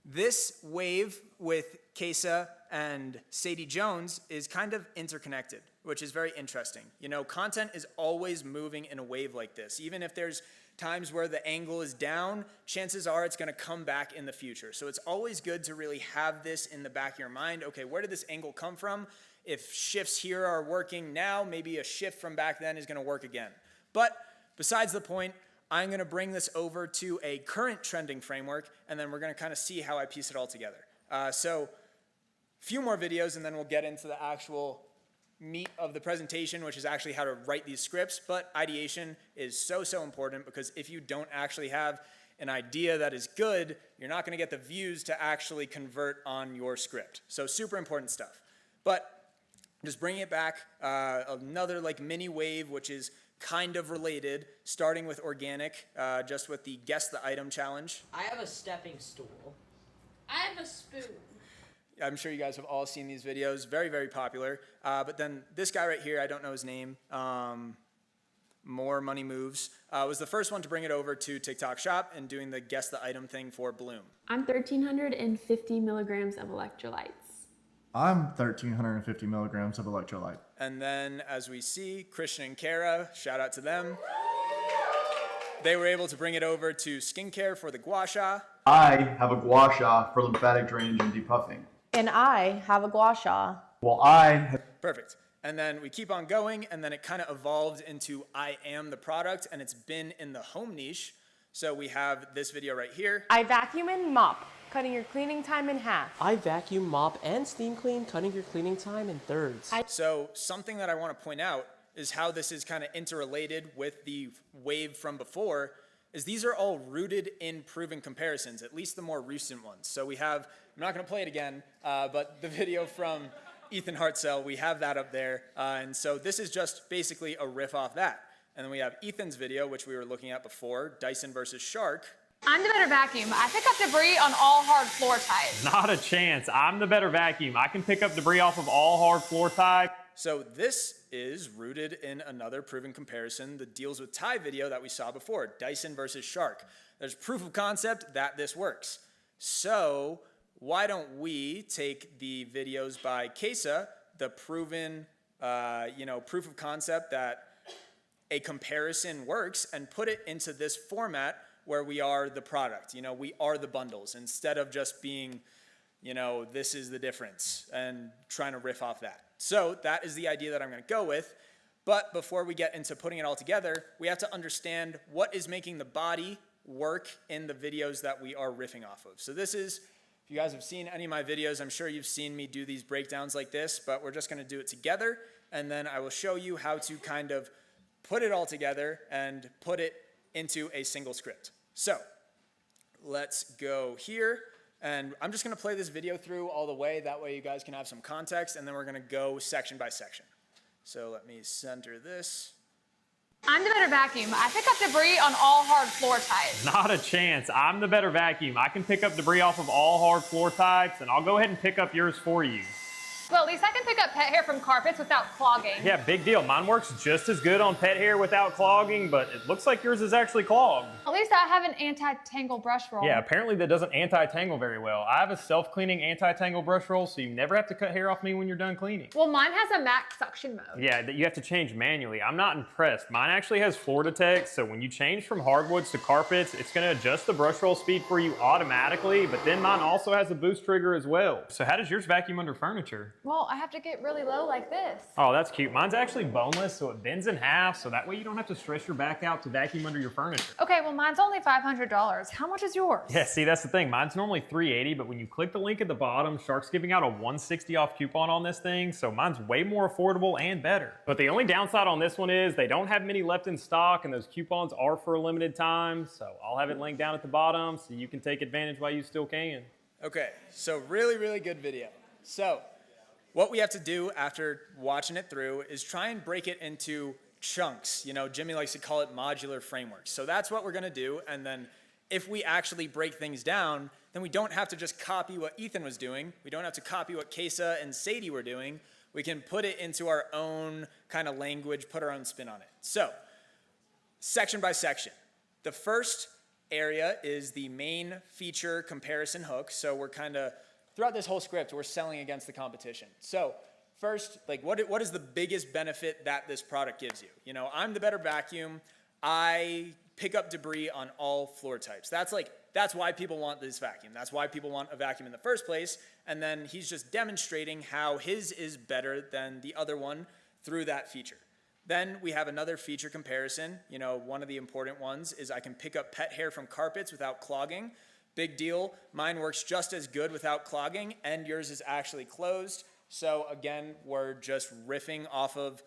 this wave with Kesa and Sadie Jones is kind of interconnected, which is very interesting. You know, content is always moving in a wave like this. Even if there's times where the angle is down, chances are it's going to come back in the future. So it's always good to really have this in the back of your mind. Okay, where did this angle come from? If shifts here are working now, maybe a shift from back then is going to work again. But besides the point, I'm going to bring this over to a current trending framework, and then we're going to kind of see how I piece it all together. So a few more videos, and then we'll get into the actual meat of the presentation, which is actually how to write these scripts. But ideation is so important, because if you don't actually have an idea that is good, you're not going to get the views to actually convert on your script. So super important stuff. But just bringing it back, another like mini wave, which is kind of related, starting with organic, just with the guess the item challenge.
I have a stepping stool.
I have a spoon.
I'm sure you guys have all seen these videos, very, very popular. But then this guy right here, I don't know his name, More Money Moves, was the first one to bring it over to TikTok Shop and doing the guess the item thing for Bloom.
I'm 1,350 milligrams of electrolytes.
I'm 1,350 milligrams of electrolyte.
And then as we see, Christian and Kara, shout out to them. They were able to bring it over to skincare for the gua sha.
I have a gua sha for lymphatic drainage and depuffing.
And I have a gua sha.
Well, I have...
Perfect. And then we keep on going, and then it kind of evolved into I am the product, and it's been in the home niche. So we have this video right here.
I vacuum and mop, cutting your cleaning time in half.
I vacuum, mop, and steam clean, cutting your cleaning time in thirds.
So something that I want to point out is how this is kind of interrelated with the wave from before, is these are all rooted in proven comparisons, at least the more recent ones. So we have, I'm not going to play it again, but the video from Ethan Hartzell, we have that up there. And so this is just basically a riff off that. And then we have Ethan's video, which we were looking at before, Dyson versus Shark.
I'm the better vacuum. I pick up debris on all hard floor types.
Not a chance. I'm the better vacuum. I can pick up debris off of all hard floor types.
So this is rooted in another proven comparison, the Deals with Ty video that we saw before, Dyson versus Shark. There's proof of concept that this works. So why don't we take the videos by Kesa, the proven, proof of concept that a comparison works, and put it into this format where we are the product, we are the bundles, instead of just being, this is the difference and trying to riff off that. So that is the idea that I'm going to go with. But before we get into putting it all together, we have to understand what is making the body work in the videos that we are riffing off of. So this is, if you guys have seen any of my videos, I'm sure you've seen me do these breakdowns like this, but we're just going to do it together. And then I will show you how to kind of put it all together and put it into a single script. So let's go here. And I'm just going to play this video through all the way. That way you guys can have some context. And then we're going to go section by section. So let me center this.
I'm the better vacuum. I pick up debris on all hard floor types.
Not a chance. I'm the better vacuum. I can pick up debris off of all hard floor types, and I'll go ahead and pick up yours for you.
Well, at least I can pick up pet hair from carpets without clogging.
Yeah, big deal. Mine works just as good on pet hair without clogging, but it looks like yours is actually clogged.
At least I have an anti-tangle brush roll.
Yeah, apparently that doesn't anti-tangle very well. I have a self-cleaning anti-tangle brush roll, so you never have to cut hair off me when you're done cleaning.
Well, mine has a max suction mode.
Yeah, that you have to change manually. I'm not impressed. Mine actually has floor detect, so when you change from hardwoods to carpets, it's gonna adjust the brush roll speed for you automatically, but then mine also has a boost trigger as well. So how does yours vacuum under furniture?
Well, I have to get really low like this.
Oh, that's cute. Mine's actually boneless, so it bends in half, so that way you don't have to stretch your back out to vacuum under your furniture.
Okay, well, mine's only $500. How much is yours?
Yeah, see, that's the thing. Mine's normally $380, but when you click the link at the bottom, Shark's giving out a $160 off coupon on this thing, so mine's way more affordable and better. But the only downside on this one is they don't have many left in stock, and those coupons are for a limited time, so I'll have it linked down at the bottom so you can take advantage while you still can.
Okay, so really, really good video. So what we have to do after watching it through is try and break it into chunks. Jimmy likes to call it modular frameworks. So that's what we're going to do. And then if we actually break things down, then we don't have to just copy what Ethan was doing. We don't have to copy what Kesa and Sadie were doing. We can put it into our own kind of language, put our own spin on it. So section by section. The first area is the main feature comparison hook. So we're kind of, throughout this whole script, we're selling against the competition. So first, what is the biggest benefit that this product gives you? I'm the better vacuum. I pick up debris on all floor types. That's why people want this vacuum. That's why people want a vacuum in the first place. And then he's just demonstrating how his is better than the other one through that feature. Then we have another feature comparison. One of the important ones is I can pick up pet hair from carpets without clogging. Big deal. Mine works just as good without clogging, and yours is actually closed. So again, we're just riffing off of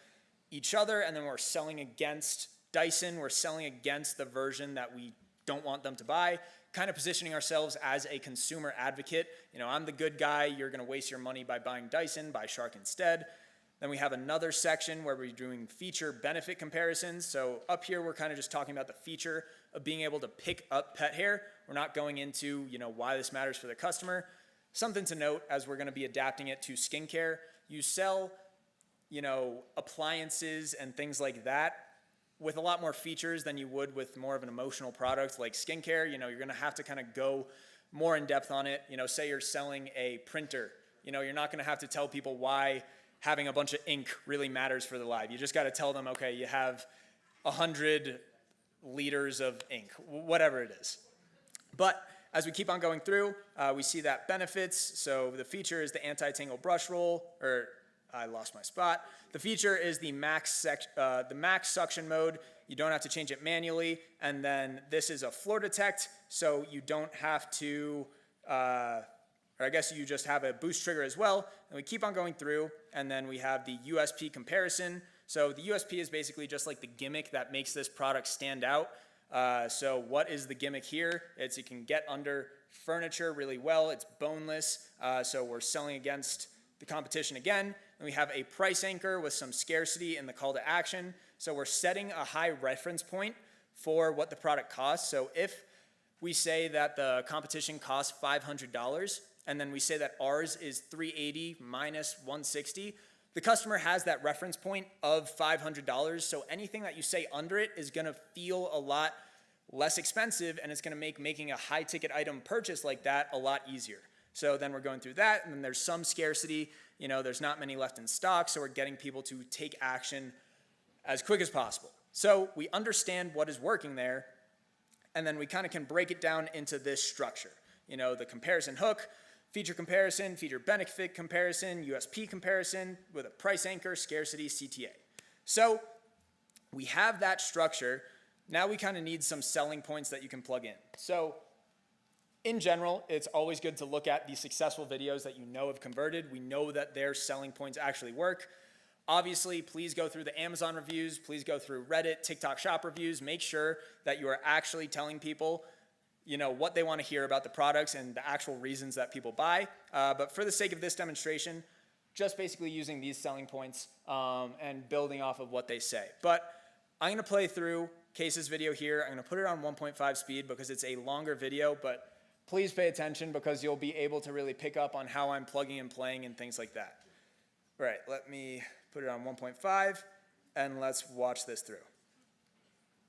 each other, and then we're selling against Dyson. We're selling against the version that we don't want them to buy, kind of positioning ourselves as a consumer advocate. You know, I'm the good guy, you're gonna waste your money by buying Dyson, buy Shark instead. Then we have another section where we're doing feature benefit comparisons. So up here, we're kind of just talking about the feature of being able to pick up pet hair. We're not going into, you know, why this matters for the customer. Something to note as we're gonna be adapting it to skincare, you sell, you know, appliances and things like that with a lot more features than you would with more of an emotional product like skincare. You know, you're gonna have to kind of go more in depth on it. You know, say you're selling a printer, you know, you're not gonna have to tell people why having a bunch of ink really matters for the live. You just gotta tell them, okay, you have 100 liters of ink, whatever it is. But as we keep on going through, we see that benefits. So the feature is the anti-tangle brush roll, or I lost my spot. The feature is the max suction mode. You don't have to change it manually. And then this is a floor detect, so you don't have to, or I guess you just have a boost trigger as well. And we keep on going through, and then we have the USP comparison. So the USP is basically just like the gimmick that makes this product stand out. So what is the gimmick here? It's you can get under furniture really well. It's boneless, so we're selling against the competition again. And we have a price anchor with some scarcity in the call to action. So we're setting a high reference point for what the product costs. So if we say that the competition costs $500, and then we say that ours is $380 minus $160, the customer has that reference point of $500. So anything that you say under it is gonna feel a lot less expensive, and it's gonna make making a high ticket item purchase like that a lot easier. So then we're going through that, and then there's some scarcity. You know, there's not many left in stock, so we're getting people to take action as quick as possible. So we understand what is working there, and then we kind of can break it down into this structure. You know, the comparison hook, feature comparison, feature benefit comparison, USP comparison with a price anchor, scarcity, CTA. So we have that structure. Now we kind of need some selling points that you can plug in. So in general, it's always good to look at the successful videos that you know have converted. We know that their selling points actually work. Obviously, please go through the Amazon reviews. Please go through Reddit, TikTok shop reviews. Make sure that you are actually telling people, you know, what they want to hear about the products and the actual reasons that people buy. But for the sake of this demonstration, just basically using these selling points and building off of what they say. But I'm going to play through Case's video here. I'm going to put it on 1.5 speed because it's a longer video, but please pay attention because you'll be able to really pick up on how I'm plugging and playing and things like that. All right, let me put it on 1.5 and let's watch this through.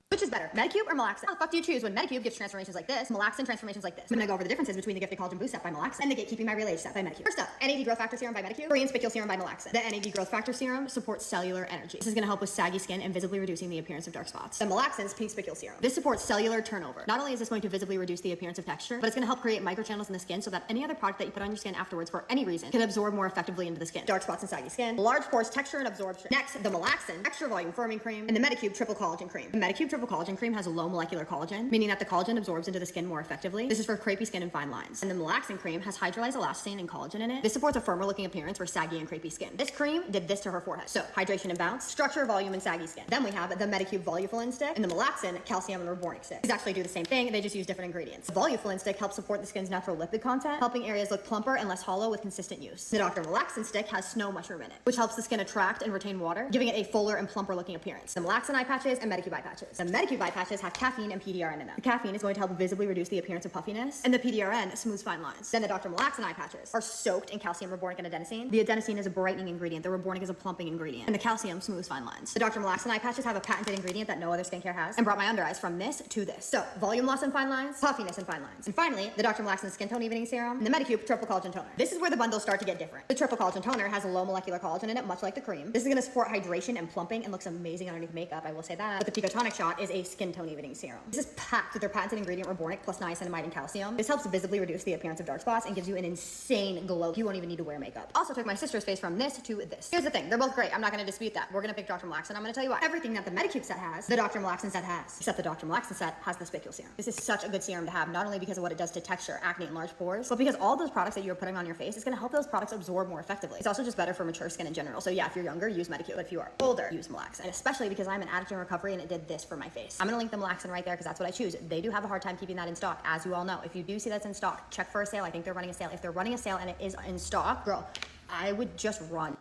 Which is better, Medicube or Malaxin? How the fuck do you choose when Medicube gives transformations like this, Malaxin transformations like this? I'm gonna go over the differences between the Gifted Collagen Boost set by Malaxin and the Gatekeeping My Real Age set by Medicube. First up, NAD Growth Factor Serum by Medicube, Korean Spicule Serum by Malaxin. The NAD Growth Factor Serum supports cellular energy. This is gonna help with saggy skin and visibly reducing the appearance of dark spots. The Malaxin's Pink Spicule Serum. This supports cellular turnover. Not only is this going to visibly reduce the appearance of texture, but it's gonna help create microchannels in the skin so that any other product that you put on your skin afterwards for any reason can absorb more effectively into the skin. Dark spots and saggy skin, large pores, texture and absorption. Next, the Malaxin Extra Volume Firming Cream and the Medicube Triple Collagen Cream. The Medicube Triple Collagen Cream has a low molecular collagen, meaning that the collagen absorbs into the skin more effectively. This is for crepey skin and fine lines. And the Malaxin cream has hydrolyzed elastane and collagen in it. This supports a firmer looking appearance for saggy and crepey skin. This cream did this to her forehead. So hydration and bounce, structure, volume, and saggy skin. Then we have the Medicube Volufilin Stick and the Malaxin Calcium and Rebornic Stick. These actually do the same thing, they just use different ingredients. The Volufilin Stick helps support the skin's natural lipid content, helping areas look plumper and less hollow with consistent use. The Dr. Malaxin Stick has snow mushroom in it, which helps the skin attract and retain water, giving it a fuller and plumper looking appearance. The Malaxin eye patches and Medicube eye patches. The Medicube eye patches have caffeine and PDRN in them. The caffeine is going to help visibly reduce the appearance of puffiness, and the PDRN smooths fine lines. Then the Dr. Malaxin eye patches are soaked in calcium, rebornic, and adenosine. The adenosine is a brightening ingredient, the rebornic is a plumping ingredient, and the calcium smooths fine lines. The Dr. Malaxin eye patches have a patented ingredient that no other skincare has, and brought my under eyes from this to this. So, volume loss and fine lines, puffiness and fine lines. And finally, the Dr. Malaxin Skin Tone Evening Serum, and the Medicube Triple Collagen Toner. This is where the bundles start to get different. The Triple Collagen Toner has a low molecular collagen in it, much like the cream. This is gonna support hydration and plumping and looks amazing underneath makeup, I will say that. But the Picotonic Shot is a skin tone evening serum. This is packed with their patented ingredient Rebornic plus niacinamide and calcium. This helps visibly reduce the appearance of dark spots and gives you an insane glow. You won't even need to wear makeup. Also took my sister's face from this to this. Here's the thing, they're both great. I'm not gonna dispute that. We're gonna pick Dr. Malaxin. I'm gonna tell you why. Everything that the Medicube set has, the Dr. Malaxin set has. Except the Dr. Malaxin set has the Spicule Serum. This is such a good serum to have, not only because of what it does to texture, acne, and large pores, but because all those products that you're putting on your face is gonna help those products absorb more effectively. It's also just better for mature skin in general. So yeah, if you're younger, use Medicube. But if you are older, use Malaxin. And especially because I'm an addict in recovery and it did this for me. my face. I'm gonna link the Malaxin right there because that's what I choose. They do have a hard time keeping that in stock, as you all know. If you do see that's in stock, check for a sale. I think they're running a sale. If they're running a sale and it is in stock, girl, I would just run.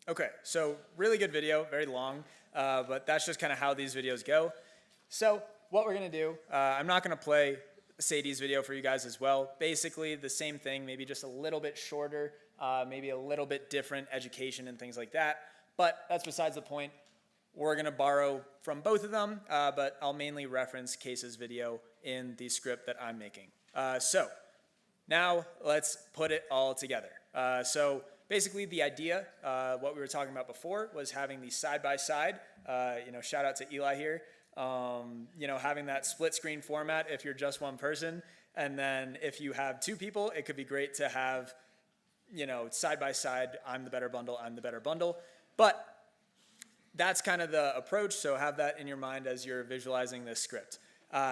Okay, so really good video, very long, but that's just kind of how these videos go. So what we're gonna do, I'm not gonna play Sadie's video for you guys as well. Basically the same thing, maybe just a little bit shorter, maybe a little bit different education and things like that, but that's besides the point. We're gonna borrow from both of them, but I'll mainly reference Case's video in the script that I'm making. So now let's put it all together. So basically the idea, what we were talking about before, was having the side-by-side, shout out to Eli here, having that split screen format if you're just one person. And then if you have two people, it could be great to have, side-by-side, I'm the better bundle. But that's kind of the approach, so have that in your mind as you're visualizing this script.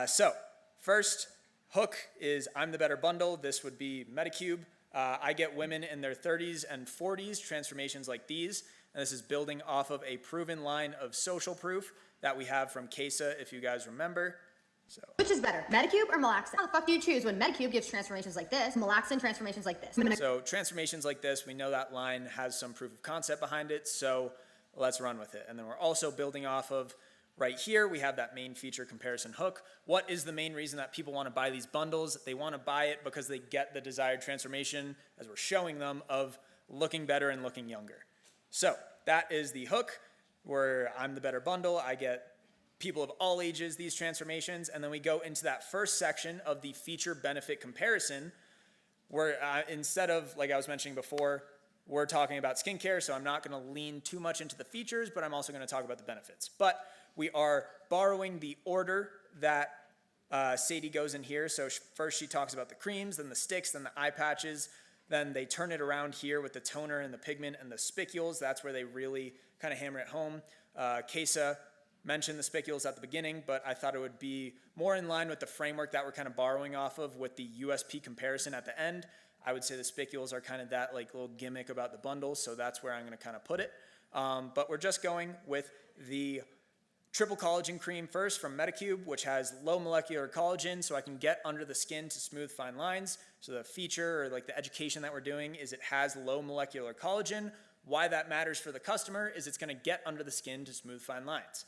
So first hook is I'm the better bundle. This would be Medicube. I get women in their 30s and 40s transformations like these. And this is building off of a proven line of social proof that we have from Kesa, if you guys remember. So.
Which is better, Medicube or Malaxin? How the fuck do you choose when Medicube gives transformations like this, Malaxin transformations like this?
So transformations like this, we know that line has some proof of concept behind it, so let's run with it. And then we're also building off of right here, we have that main feature comparison hook. What is the main reason that people want to buy these bundles? They want to buy it because they get the desired transformation, as we're showing them, of looking better and looking younger. So that is the hook, where I'm the better bundle. I get people of all ages these transformations, and then we go into that first section of the feature benefit comparison, where instead of, like I was mentioning before, we're talking about skincare, so I'm not going to lean too much into the features, but I'm also going to talk about the benefits. But we are borrowing the order that Sadie goes in here. So first she talks about the creams, then the sticks, then the eye patches. Then they turn it around here with the toner and the pigment and the spicules. That's where they really kind of hammer it home. Kesa mentioned the spicules at the beginning, but I thought it would be more in line with the framework that we're kind of borrowing off of with the USP comparison at the end. I would say the spicules are kind of that like little gimmick about the bundle, so that's where I'm going to kind of put it. But we're just going with the triple collagen cream first from Medicube, which has low molecular collagen, so I can get under the skin to smooth fine lines. So the feature or like the education that we're doing is it has low molecular collagen. Why that matters for the customer is it's going to get under the skin to smooth fine lines.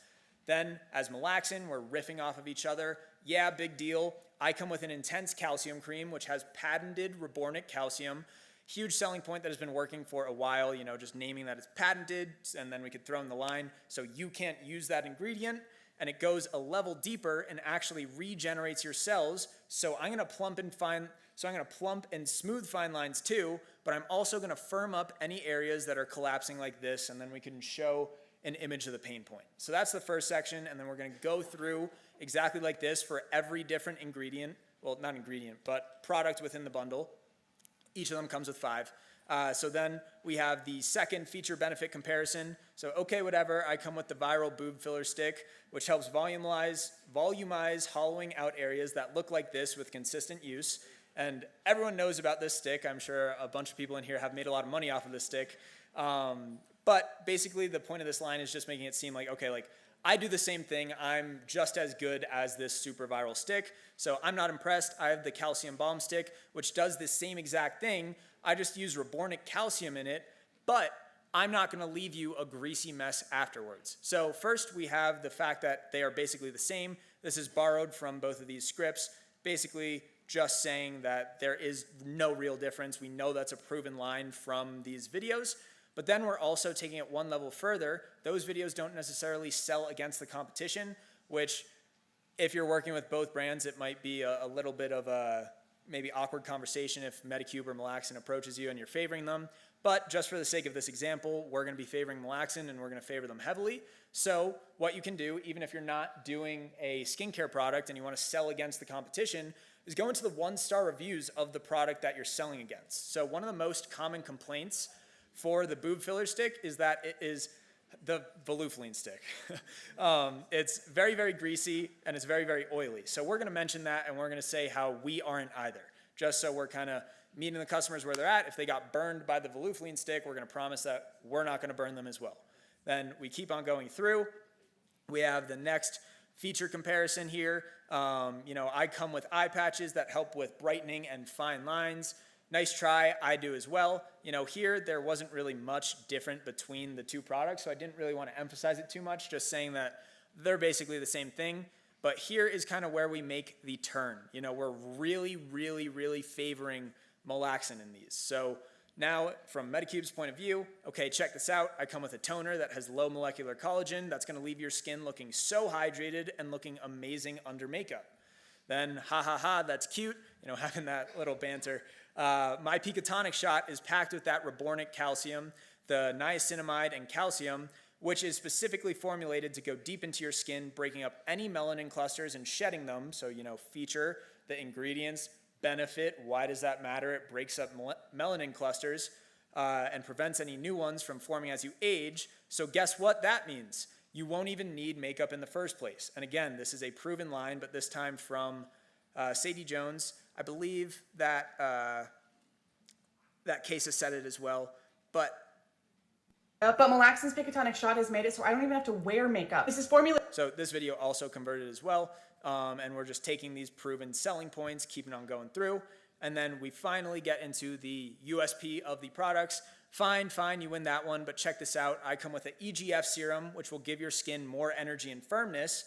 Then as Malaxin, we're riffing off of each other. Yeah, big deal. I come with an intense calcium cream, which has patented Rebornic calcium. Huge selling point that has been working for a while, just naming that it's patented, and then we could throw in the line, so you can't use that ingredient, and it goes a level deeper and actually regenerates your cells. So I'm gonna plump and smooth fine lines too, but I'm also gonna firm up any areas that are collapsing like this, and then we can show an image of the pain point. So that's the first section, and then we're gonna go through exactly like this for every different ingredient, well, not ingredient, but product within the bundle. Each of them comes with 5. So then we have the second feature benefit comparison. So okay, whatever, I come with the viral boob filler stick, which helps volumize hollowing out areas that look like this with consistent use. And everyone knows about this stick. I'm sure a bunch of people in here have made a lot of money off of this stick. But basically the point of this line is just making it seem like, okay, like I do the same thing. I'm just as good as this super viral stick. So I'm not impressed. I have the calcium balm stick, which does the same exact thing. I just use Rebornic calcium in it, but I'm not gonna leave you a greasy mess afterwards. So first we have the fact that they are basically the same. This is borrowed from both of these scripts, basically just saying that there is no real difference. We know that's a proven line from these videos. But then we're also taking it one level further. Those videos don't necessarily sell against the competition, which if you're working with both brands, it might be a little bit of a maybe awkward conversation if Medicube or Malaxin approaches you and you're favoring them. But just for the sake of this example, we're gonna be favoring Malaxin and we're gonna favor them heavily. So what you can do, even if you're not doing a skincare product and you wanna sell against the competition, is go into the 1-star reviews of the product that you're selling against. So one of the most common complaints for the boob filler stick is that it is the voluflene stick. It's very, very greasy and it's very, very oily. So we're gonna mention that and we're gonna say how we aren't either, just so we're kind of meeting the customers where they're at. If they got burned by the voluflene stick, we're gonna promise that we're not gonna burn them as well. Then we keep on going through. We have the next feature comparison here. I come with eye patches that help with brightening and fine lines. Nice try, I do as well. Here there wasn't really much different between the two products, so I didn't really want to emphasize it too much, just saying that they're basically the same thing. But here is kind of where we make the turn. We're really, really, really favoring malaxin in these. So now, from Medicube's point of view, okay, check this out. I come with a toner that has low molecular collagen. That's going to leave your skin looking so hydrated and looking amazing under makeup. Then, that's cute, having that little banter. My Picotonic shot is packed with that rebornic calcium, the niacinamide and calcium, which is specifically formulated to go deep into your skin, breaking up any melanin clusters and shedding them. So, feature, the ingredients, benefit, why does that matter? It breaks up melanin clusters and prevents any new ones from forming as you age. So guess what that means? You won't even need makeup in the first place. And again, this is a proven line, but this time from Sadie Jones. I believe that that case has said it as well. But
Malaxin's Picotonic shot has made it so I don't even have to wear makeup. This is formula.
So this video also converted as well. And we're just taking these proven selling points, keeping on going through. And then we finally get into the USP of the products. Fine, you win that one, but check this out. I come with an EGF serum, which will give your skin more energy and firmness.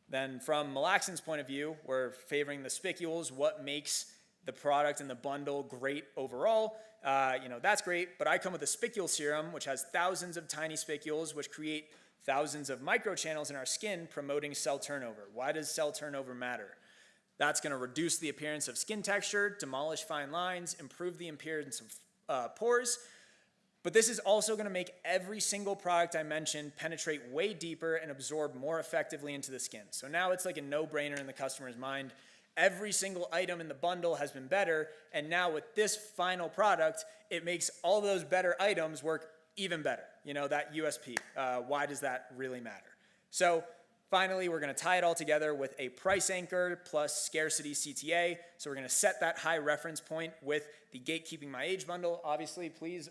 Then from Malaxin's point of view, we're favoring the spicules, what makes the product and the bundle great overall. That's great, but I come with a spicule serum, which has thousands of tiny spicules, which create thousands of microchannels in our skin promoting cell turnover. Why does cell turnover matter? That's going to reduce the appearance of skin texture, demolish fine lines, improve the appearance of pores. But this is also going to make every single product I mentioned penetrate way deeper and absorb more effectively into the skin. So now it's like a no-brainer in the customer's mind. Every single item in the bundle has been better, and now with this final product, it makes all those better items work even better. That USP. Why does that really matter? So finally, we're going to tie it all together with a price anchor plus scarcity CTA. So we're going to set that high reference point with the Gatekeeping My Age bundle. Obviously, please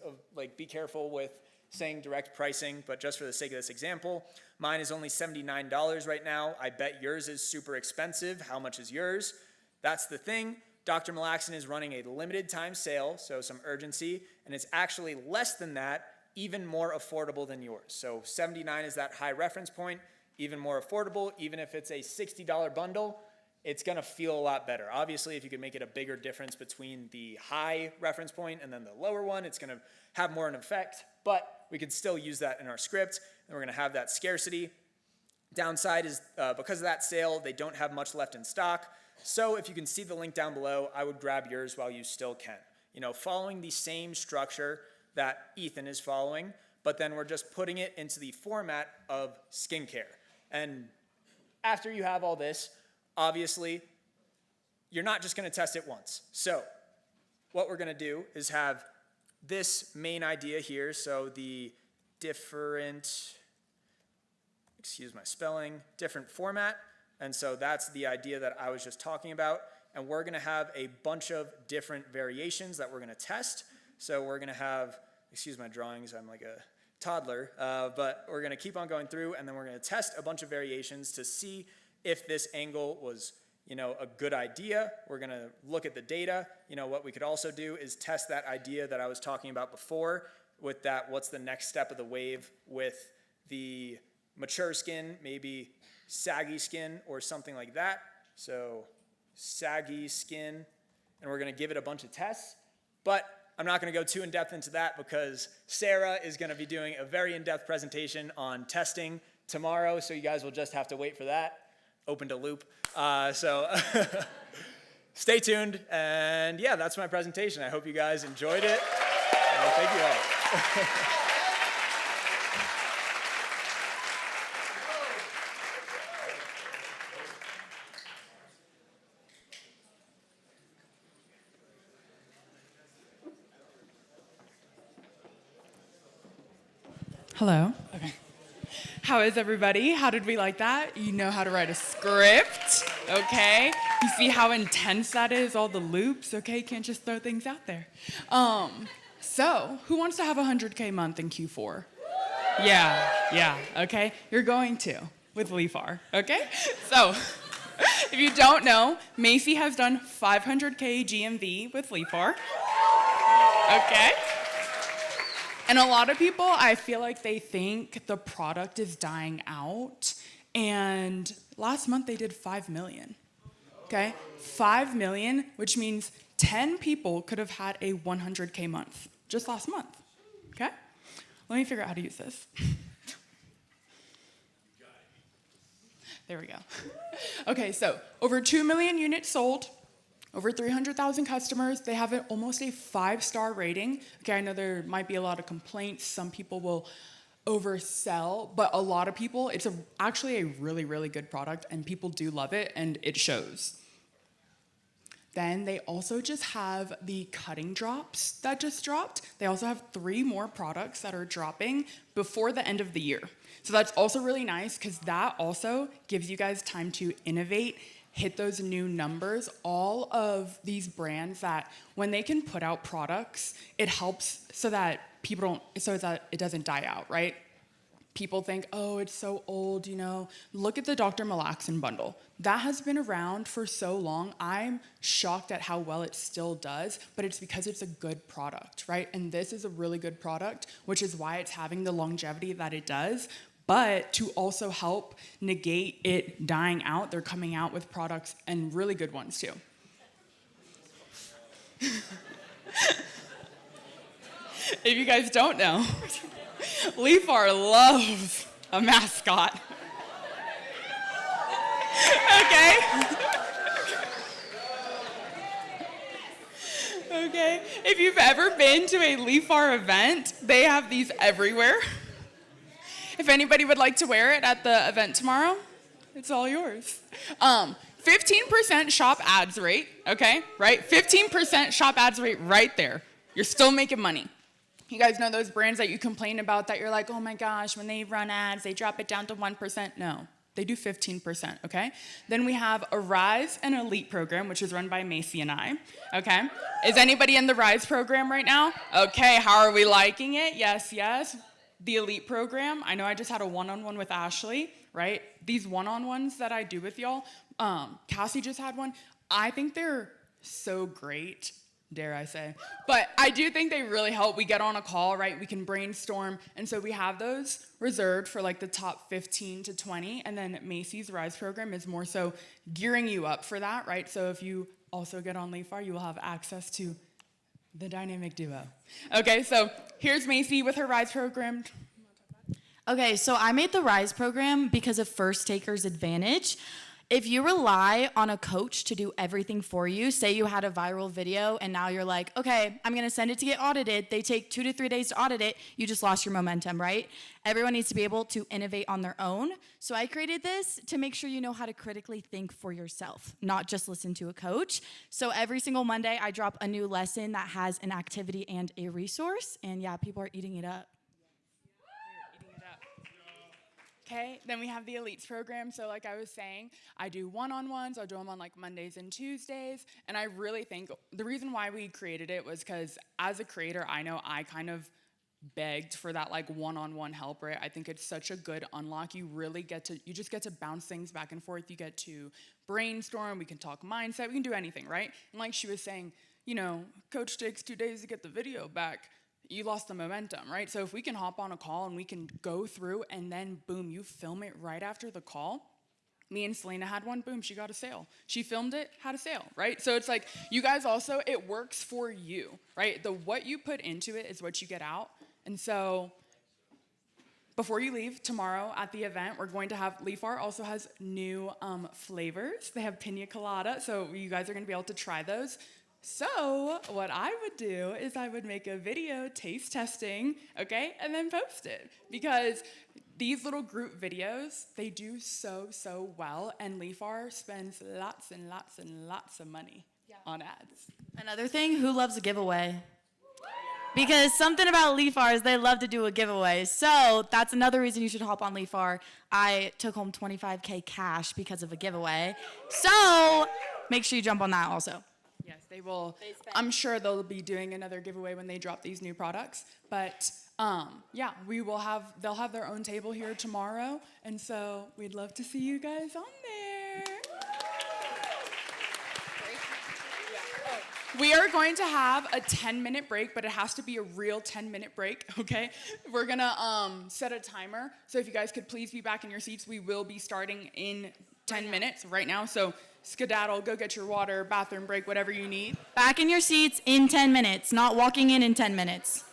be careful with saying direct pricing, but just for the sake of this example, mine is only $79 right now. I bet yours is super expensive. How much is yours? That's the thing. Dr. Malaxin is running a limited time sale, so some urgency, and it's actually less than that, even more affordable than yours. So 79 is that high reference point, even more affordable. Even if it's a $60 bundle, it's gonna feel a lot better. Obviously, if you could make it a bigger difference between the high reference point and then the lower one, it's gonna have more an effect, but we could still use that in our script, and we're gonna have that scarcity. Downside is because of that sale, they don't have much left in stock. So if you can see the link down below, I would grab yours while you still can. Following the same structure that Ethan is following, but then we're just putting it into the format of skincare. And after you have all this, obviously, you're not just gonna test it once. So what we're gonna do is have this main idea here, so the different, excuse my spelling, different format. And so that's the idea that I was just talking about. And we're gonna have a bunch of different variations that we're gonna test. So we're gonna have, excuse my drawings, I'm like a toddler, but we're gonna keep on going through, and then we're gonna test a bunch of variations to see if this angle was a good idea. We're gonna look at the data. What we could also do is test that idea that I was talking about before with that, what's the next step of the wave with the mature skin, maybe saggy skin or something like that. So saggy skin, and we're gonna give it a bunch of tests, but I'm not gonna go too in-depth into that because Sarah is gonna be doing a very in-depth presentation on testing tomorrow, so you guys will just have to wait for that. Open to loop. So stay tuned, and yeah, that's my presentation. I hope you guys enjoyed it. Thank you all.
Hello. Okay. How is everybody? How did we like that? You know how to write a script, okay? You see how intense that is, all the loops, okay? You can't just throw things out there. So, who wants to have a 100K month in Q4? Yeah, okay? You're going to. with Leafar, okay? So, if you don't know, Macy has done 500K GMV with Leafar, okay? And a lot of people, I feel like they think the product is dying out, and last month they did 5 million, okay? 5 million, which means 10 people could have had a 100K month just last month, okay? Let me figure out how to use this. There we go. Okay, so over 2 million units sold, over 300,000 customers. They have almost a 5-star rating. Okay, I know there might be a lot of complaints. Some people will oversell, but a lot of people, it's actually a really, really good product, and people do love it, and it shows. Then they also just have the cutting drops that just dropped. They also have 3 more products that are dropping before the end of the year. So that's also really nice because that also gives you guys time to innovate, hit those new numbers. All of these brands that when they can put out products, it helps so that it doesn't die out, right? People think, oh, it's so old, you know. Look at the Dr. Malaxin bundle. That has been around for so long. I'm shocked at how well it still does, but it's because it's a good product, right? And this is a really good product, which is why it's having the longevity that it does. But to also help negate it dying out, they're coming out with products and really good ones too. If you guys don't know, Leafar loves a mascot. Okay? Okay? If you've ever been to a Leafar event, they have these everywhere. If anybody would like to wear it at the event tomorrow, it's all yours. 15% shop ads rate, okay, right? 15% shop ads rate right there. You're still making money. You guys know those brands that you complain about that you're like, oh my gosh, when they run ads, they drop it down to 1%. No, they do 15%, okay? Then we have a Rise and Elite program, which is run by Macy and I, okay? Is anybody in the Rise program right now? Okay, how are we liking it? Yes, yes. The Elite program, I know I just had a one-on-one with Ashley, right? These one-on-ones that I do with y'all, Cassie just had one. I think they're so great, dare I say. But I do think they really help. We get on a call, right? We can brainstorm. And so we have those reserved for like the top 15 to 20. And then Macy's Rise program is more so gearing you up for that, right? So if you also get on Leafar, you will have access to the dynamic duo. Okay, so here's Macy with her Rise program.
Okay, so I made the Rise program because of First Taker's advantage. If you rely on a coach to do everything for you, say you had a viral video and now you're like, okay, I'm gonna send it to get audited. They take 2 to 3 days to audit it. You just lost your momentum, right? Everyone needs to be able to innovate on their own. So I created this to make sure you know how to critically think for yourself, not just listen to a coach. So every single Monday, I drop a new lesson that has an activity and a resource. And yeah, people are eating it up.
Okay, then we have the Elites program. So like I was saying, I do one-on-ones. I'll do them on like Mondays and Tuesdays. And I really think the reason why we created it was because as a creator, I know I kind of begged for that like one-on-one help, right? I think it's such a good unlock. You just get to bounce things back and forth. You get to brainstorm. We can talk mindset. We can do anything, right? And like she was saying, you know, coach takes 2 days to get the video back. You lost the momentum, right? So if we can hop on a call and we can go through and then boom, you film it right after the call. Me and Selena had one, boom, she got a sale. She filmed it, had a sale, right? So it's like, you guys also, it works for you, right? What you put into it is what you get out. And so before you leave tomorrow at the event, we're going to have, Leafar also has new flavors. They have pina colada, so you guys are gonna be able to try those. So what I would do is I would make a video taste testing, okay, and then post it. Because these little group videos, they do so well, and Leafar spends lots and lots and lots of money on ads.
Another thing, who loves a giveaway? Because something about Leafar is they love to do a giveaway. So that's another reason you should hop on Leafar. I took home $25K cash because of a giveaway. So make sure you jump on that also.
Yes, they will. I'm sure they'll be doing another giveaway when they drop these new products. But yeah, they'll have their own table here tomorrow. And so we'd love to see you guys on there. We are going to have a 10-minute break, but it has to be a real 10-minute break, okay? We're gonna set a timer. So if you guys could please be back in your seats, we will be starting in 10 minutes right now. So skedaddle, go get your water, bathroom break, whatever you need.
Back in your seats in 10 minutes, not walking in 10 minutes.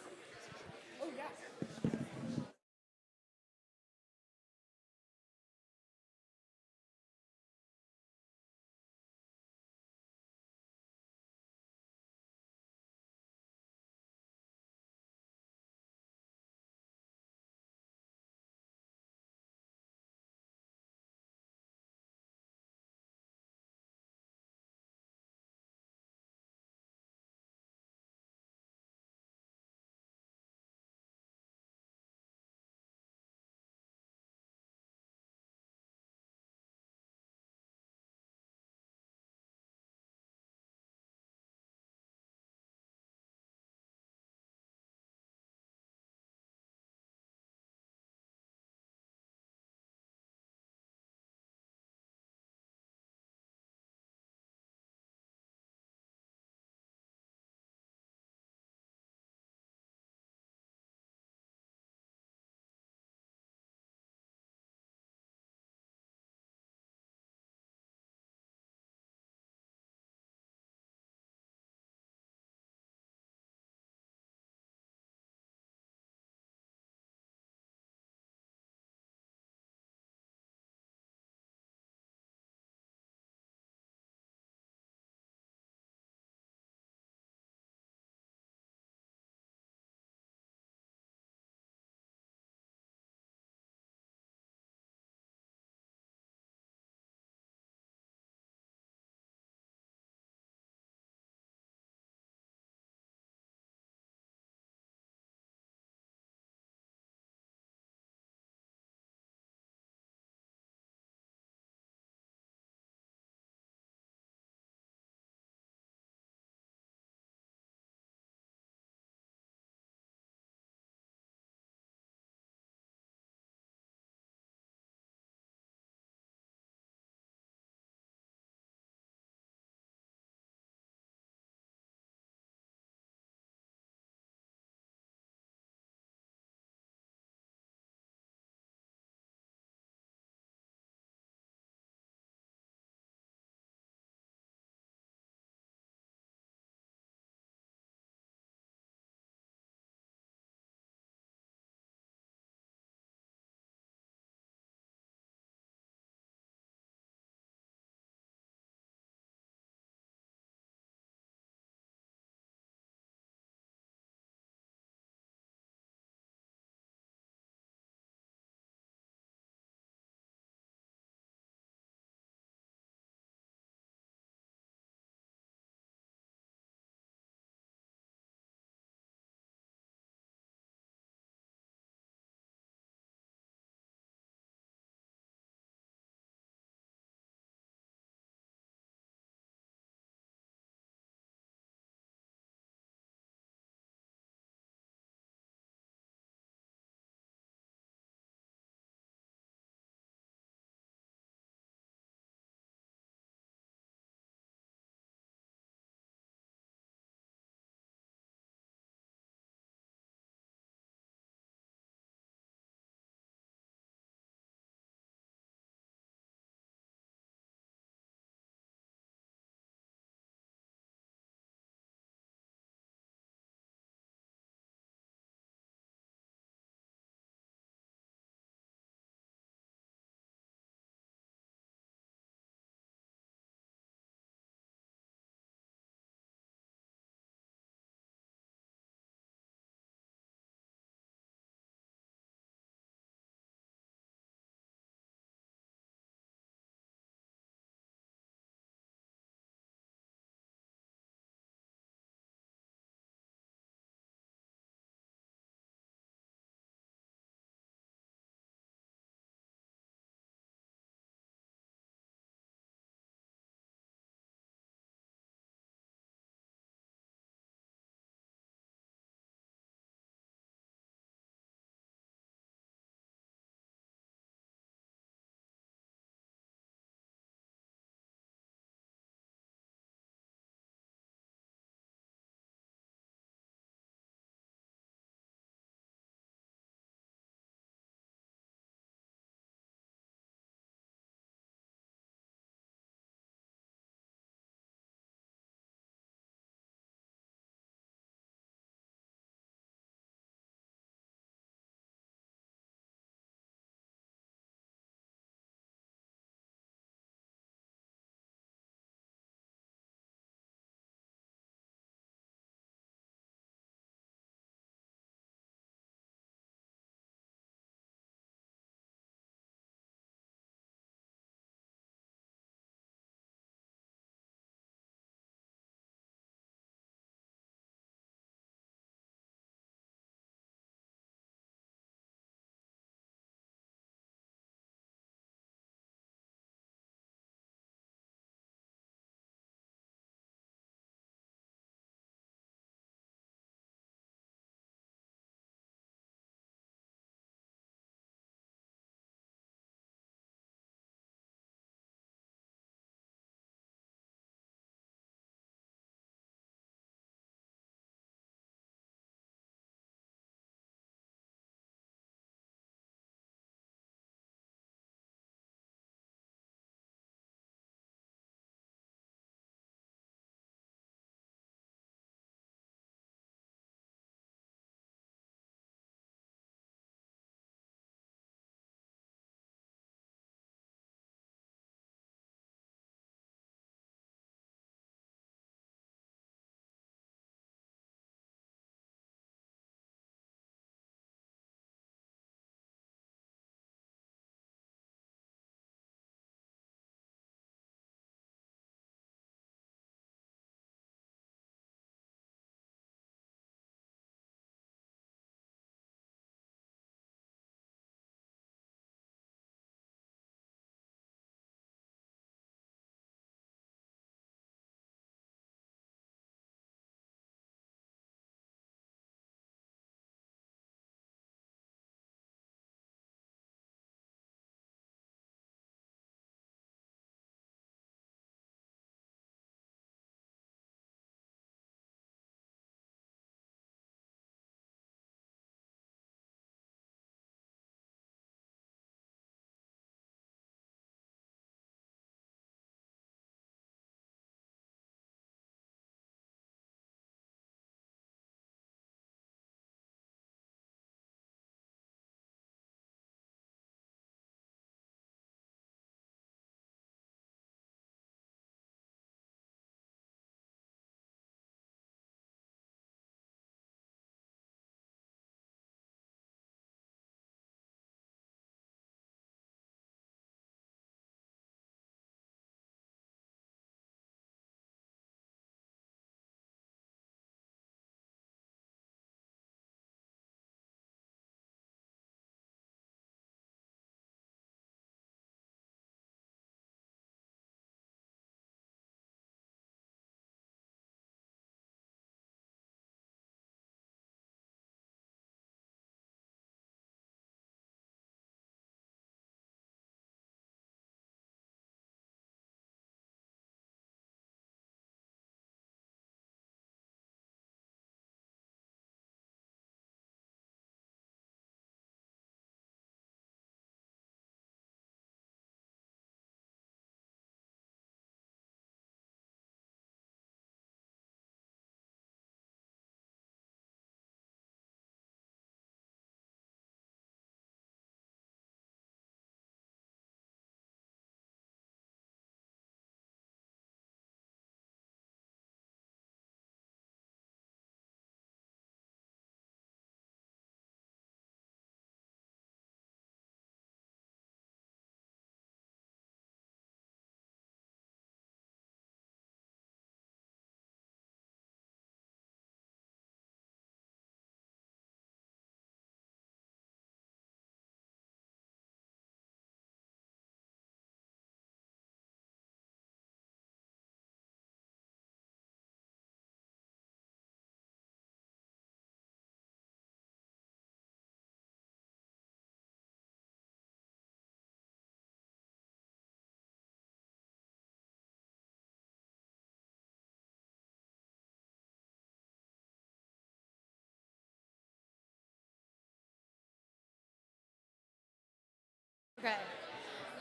Okay.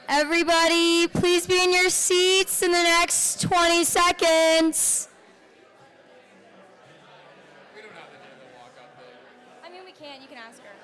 Everybody, please be in your seats in the next 20 seconds.
We don't have to do the walk up thing.
I mean, we can. You can ask her.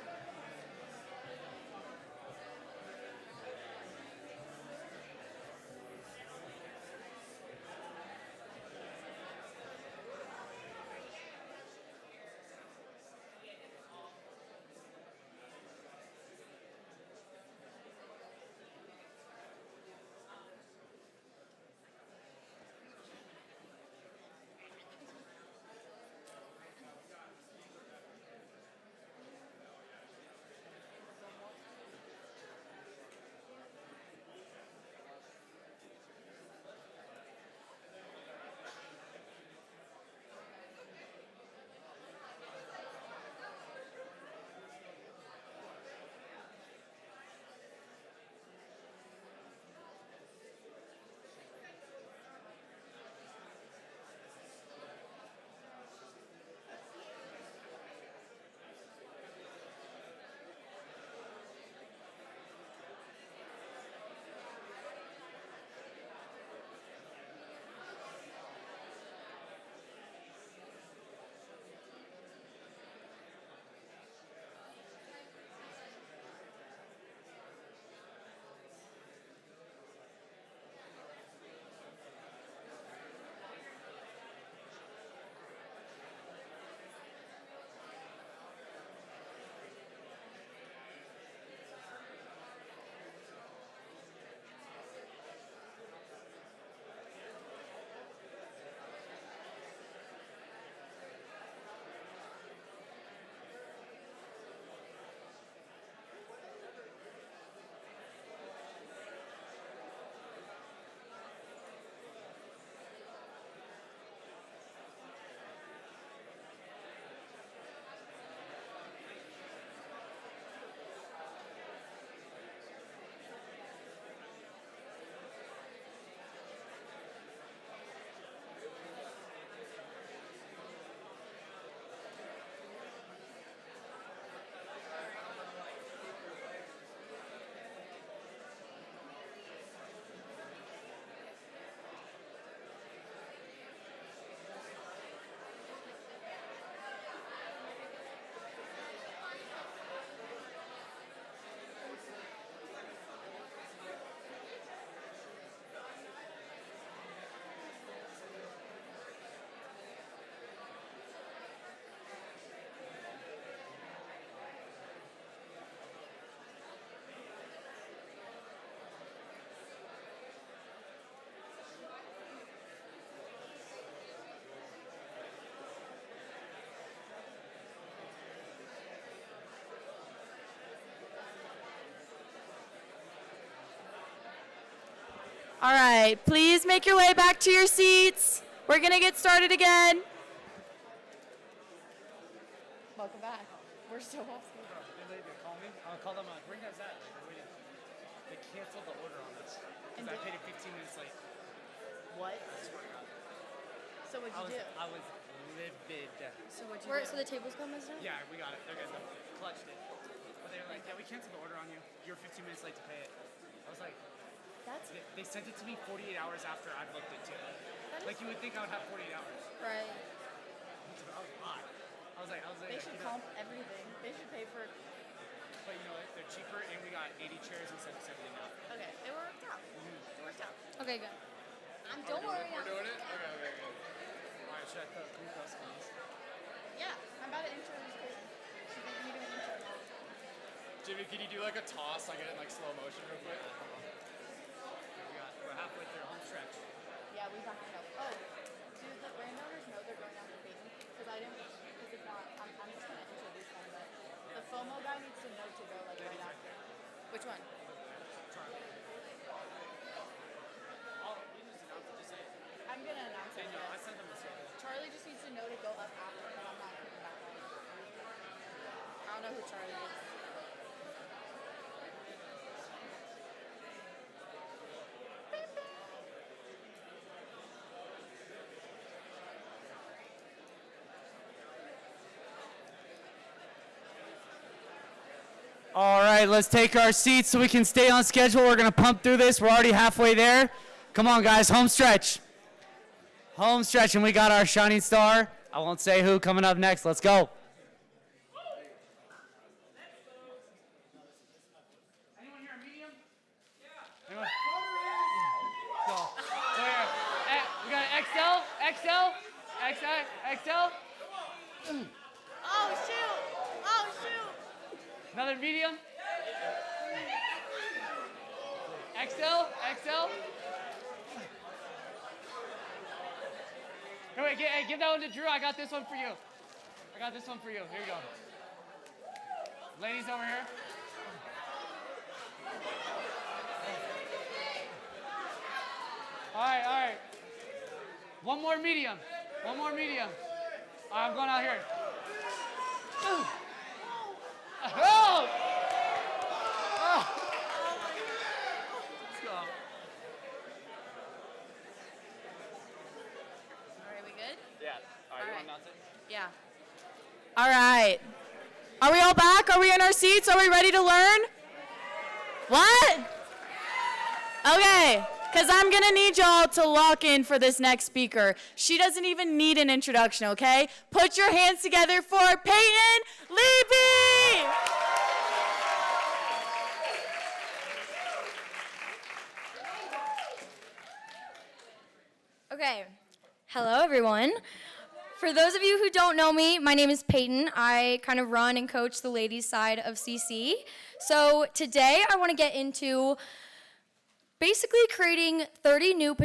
All right, please make your way back to your seats. We're gonna get started again. Welcome back. We're still off schedule.
They call me. I'll call them like, where you guys at? Like, they're waiting. They canceled the order on us because I paid it 15 minutes late.
What?
I swear to God.
So what'd you do?
I was livid.
So what'd you do?
So the tables come as well?
Yeah, we got it. They're good. Clutched it. But they were like, yeah, we canceled the order on you. You're 15 minutes late to pay it. I was like, they sent it to me 48 hours after I'd looked into it. Like you would think I would have 48 hours.
Right.
That was a lot. I was like,
They should comp everything. They should pay for.
But you know what? They're cheaper, and we got 80 chairs instead of 70 now.
Okay, it worked out. It worked out.
Okay, good. Don't worry.
We're doing it? Okay.
All right, should I throw can we throw some of these?
Yeah, I'm about to intro this person. She's making me do an intro now.
Jimmy, can you do like a toss, like in like slow motion real quick?
We're halfway through home stretch.
Yeah, we have to know. Oh, do the landowners know they're going after Peyton? Because I didn't. Because if not, I'm just gonna introduce them. But the FOMO guy needs to know to go like right after. Which one? I'm gonna announce it.
I sent them this way.
Charlie just needs to know to go up after, but I'm not coming back on. I don't know who Charlie is.
All right, let's take our seats so we can stay on schedule. We're going to pump through this. We're already halfway there. Come on, guys, home stretch. Home stretch, and we got our shining star. I won't say who coming up next. Let's go.
Anyone here a medium? Yeah. Anyone? Go. Here. We got an XL.
Oh, shoot.
Another medium. XL. Here, wait, give that one to Drew. I got this one for you. Here you go. Ladies over here. All right. One more medium. All right, I'm going out here. Oh! Let's go.
Are we good?
Yeah. All right, you want to announce it?
Yeah.
All right. Are we all back? Are we in our seats? Are we ready to learn? What? Okay, because I'm going to need y'all to lock in for this next speaker. She doesn't even need an introduction, okay? Put your hands together for Peyton Levy!
Okay. Hello, everyone. For those of you who don't know me, my name is Peyton. I kind of run and coach the ladies' side of CC. So today I want to get into basically creating 30 new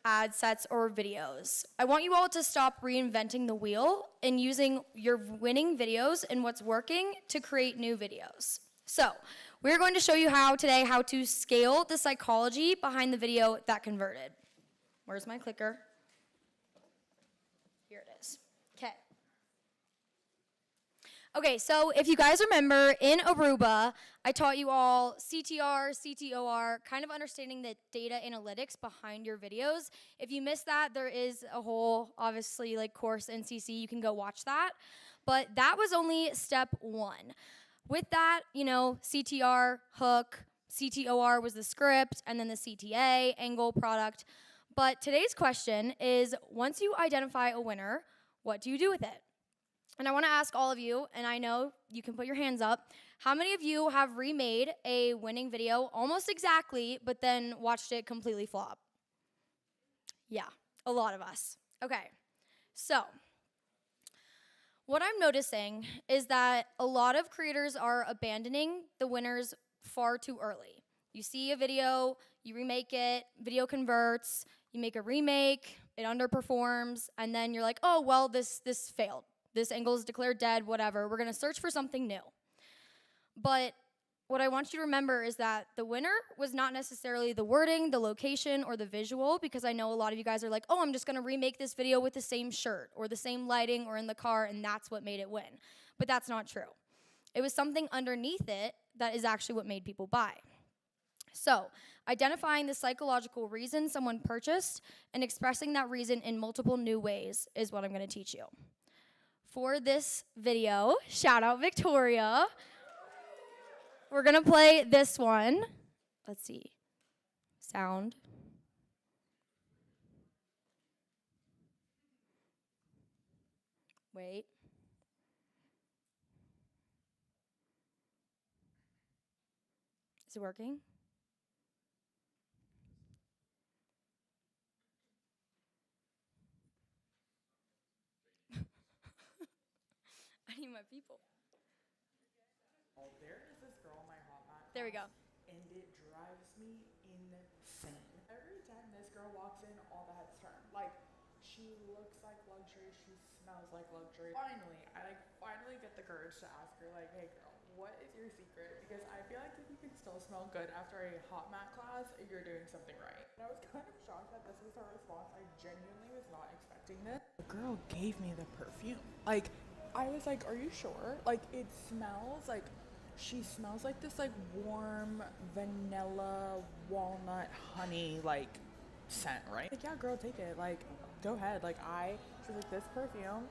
ad sets or videos. I want you all to stop reinventing the wheel and using your winning videos and what's working to create new videos. So we're going to show you how to scale the psychology behind the video that converted. Where's my clicker? Here it is. Okay, so if you guys remember, in Aruba, I taught you all CTR, CTOR, kind of understanding the data analytics behind your videos. If you missed that, there is a whole, obviously, course in CC. You can go watch that. But that was only step one. With that, CTR, hook, CTOR was the script, and then the CTA, angle, product. But today's question is, once you identify a winner, what do you do with it? And I want to ask all of you, and I know you can put your hands up, how many of you have remade a winning video almost exactly, but then watched it completely flop? Yeah, a lot of us. Okay, so what I'm noticing is that a lot of creators are abandoning the winners far too early. You see a video, you remake it, video converts, you make a remake, it underperforms, and then you're like, oh, well, this failed. This angle is declared dead, whatever. We're going to search for something new. But what I want you to remember is that the winner was not necessarily the wording, the location, or the visual, because I know a lot of you guys are like, oh, I'm just going to remake this video with the same shirt or the same lighting or in the car, and that's what made it win. But that's not true. It was something underneath it that is actually what made people buy. So, identifying the psychological reason someone purchased and expressing that reason in multiple new ways is what I'm going to teach you. For this video, shout out Victoria, we're going to play this one. Let's see. Sound. Wait. Is it working? I need my people.
There is this girl in my hot mat
There we go.
and it drives me insane. Every time this girl walks in, all the heads turn. She looks like luxury, she smells like luxury. I finally get the courage to ask her, hey girl, what is your secret? Because I feel like if you can still smell good after a hot mat class, you're doing something right. And I was kind of shocked that this was her response. I genuinely was not expecting this. The girl gave me the perfume. I was like, are you sure? It smells she smells like this warm vanilla walnut honey scent, right? Yeah, girl, take it. Go ahead. She was like, this perfume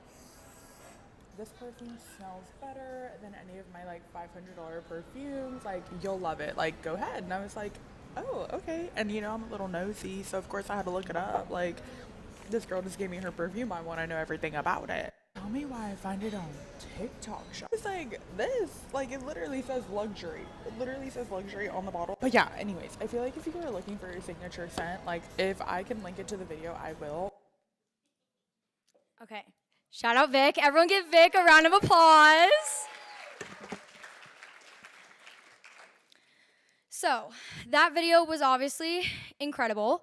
this perfume smells better than any of my like $500 perfumes. Like, you'll love it. Like, go ahead. And I was like, oh, okay. And you know, I'm a little nosy, so of course I had to look it up. Like, this girl just gave me her perfume. I want to know everything about it. Tell me why I find it on TikTok shop. It's like this. Like, it literally says luxury. It literally says luxury on the bottle. But yeah, anyways, I feel like if you are looking for your signature scent, like, if I can link it to the video, I will.
Okay. Shout out Vic. Everyone give Vic a round of applause. So, that video was obviously incredible,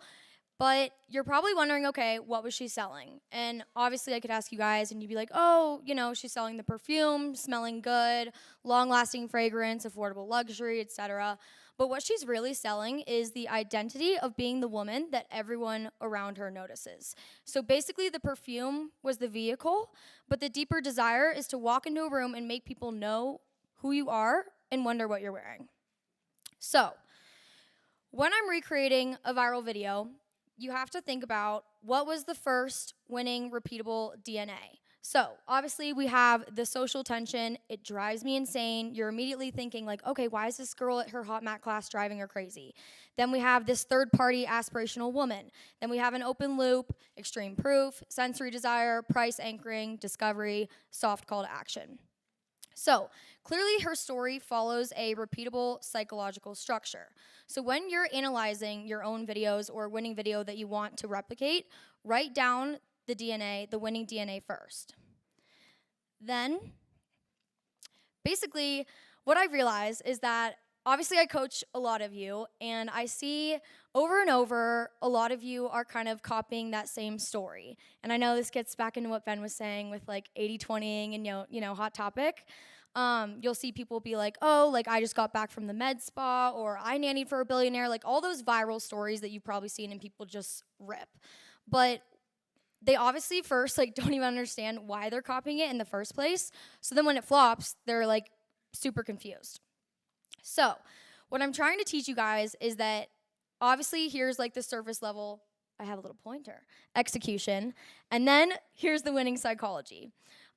but you're probably wondering, okay, what was she selling? And obviously I could ask you guys and you'd be like, oh, you know, she's selling the perfume, smelling good, long-lasting fragrance, affordable luxury, etc. But what she's really selling is the identity of being the woman that everyone around her notices. So basically the perfume was the vehicle, but the deeper desire is to walk into a room and make people know who you are and wonder what you're wearing. So when I'm recreating a viral video, you have to think about what was the first winning repeatable DNA. So obviously we have the social tension. It drives me insane. You're immediately thinking like, okay, why is this girl at her hot mat class driving her crazy? Then we have this third party aspirational woman. Then we have an open loop, extreme proof, sensory desire, price anchoring, discovery, soft call to action. So clearly her story follows a repeatable psychological structure. So when you're analyzing your own videos or winning video that you want to replicate, write down the DNA, the winning DNA first. Then, basically, what I've realized is that obviously I coach a lot of you, and I see over and over a lot of you are kind of copying that same story. And I know this gets back into what Ben was saying with like 80-20ing and you know, hot topic. You'll see people be like, oh, like I just got back from the med spa, or I nannied for a billionaire, like all those viral stories that you've probably seen and people just rip. But they obviously first like don't even understand why they're copying it in the first place. So then when it flops, they're like super confused. So what I'm trying to teach you guys is that obviously here's like the surface level, I have a little pointer, execution, and then here's the winning psychology.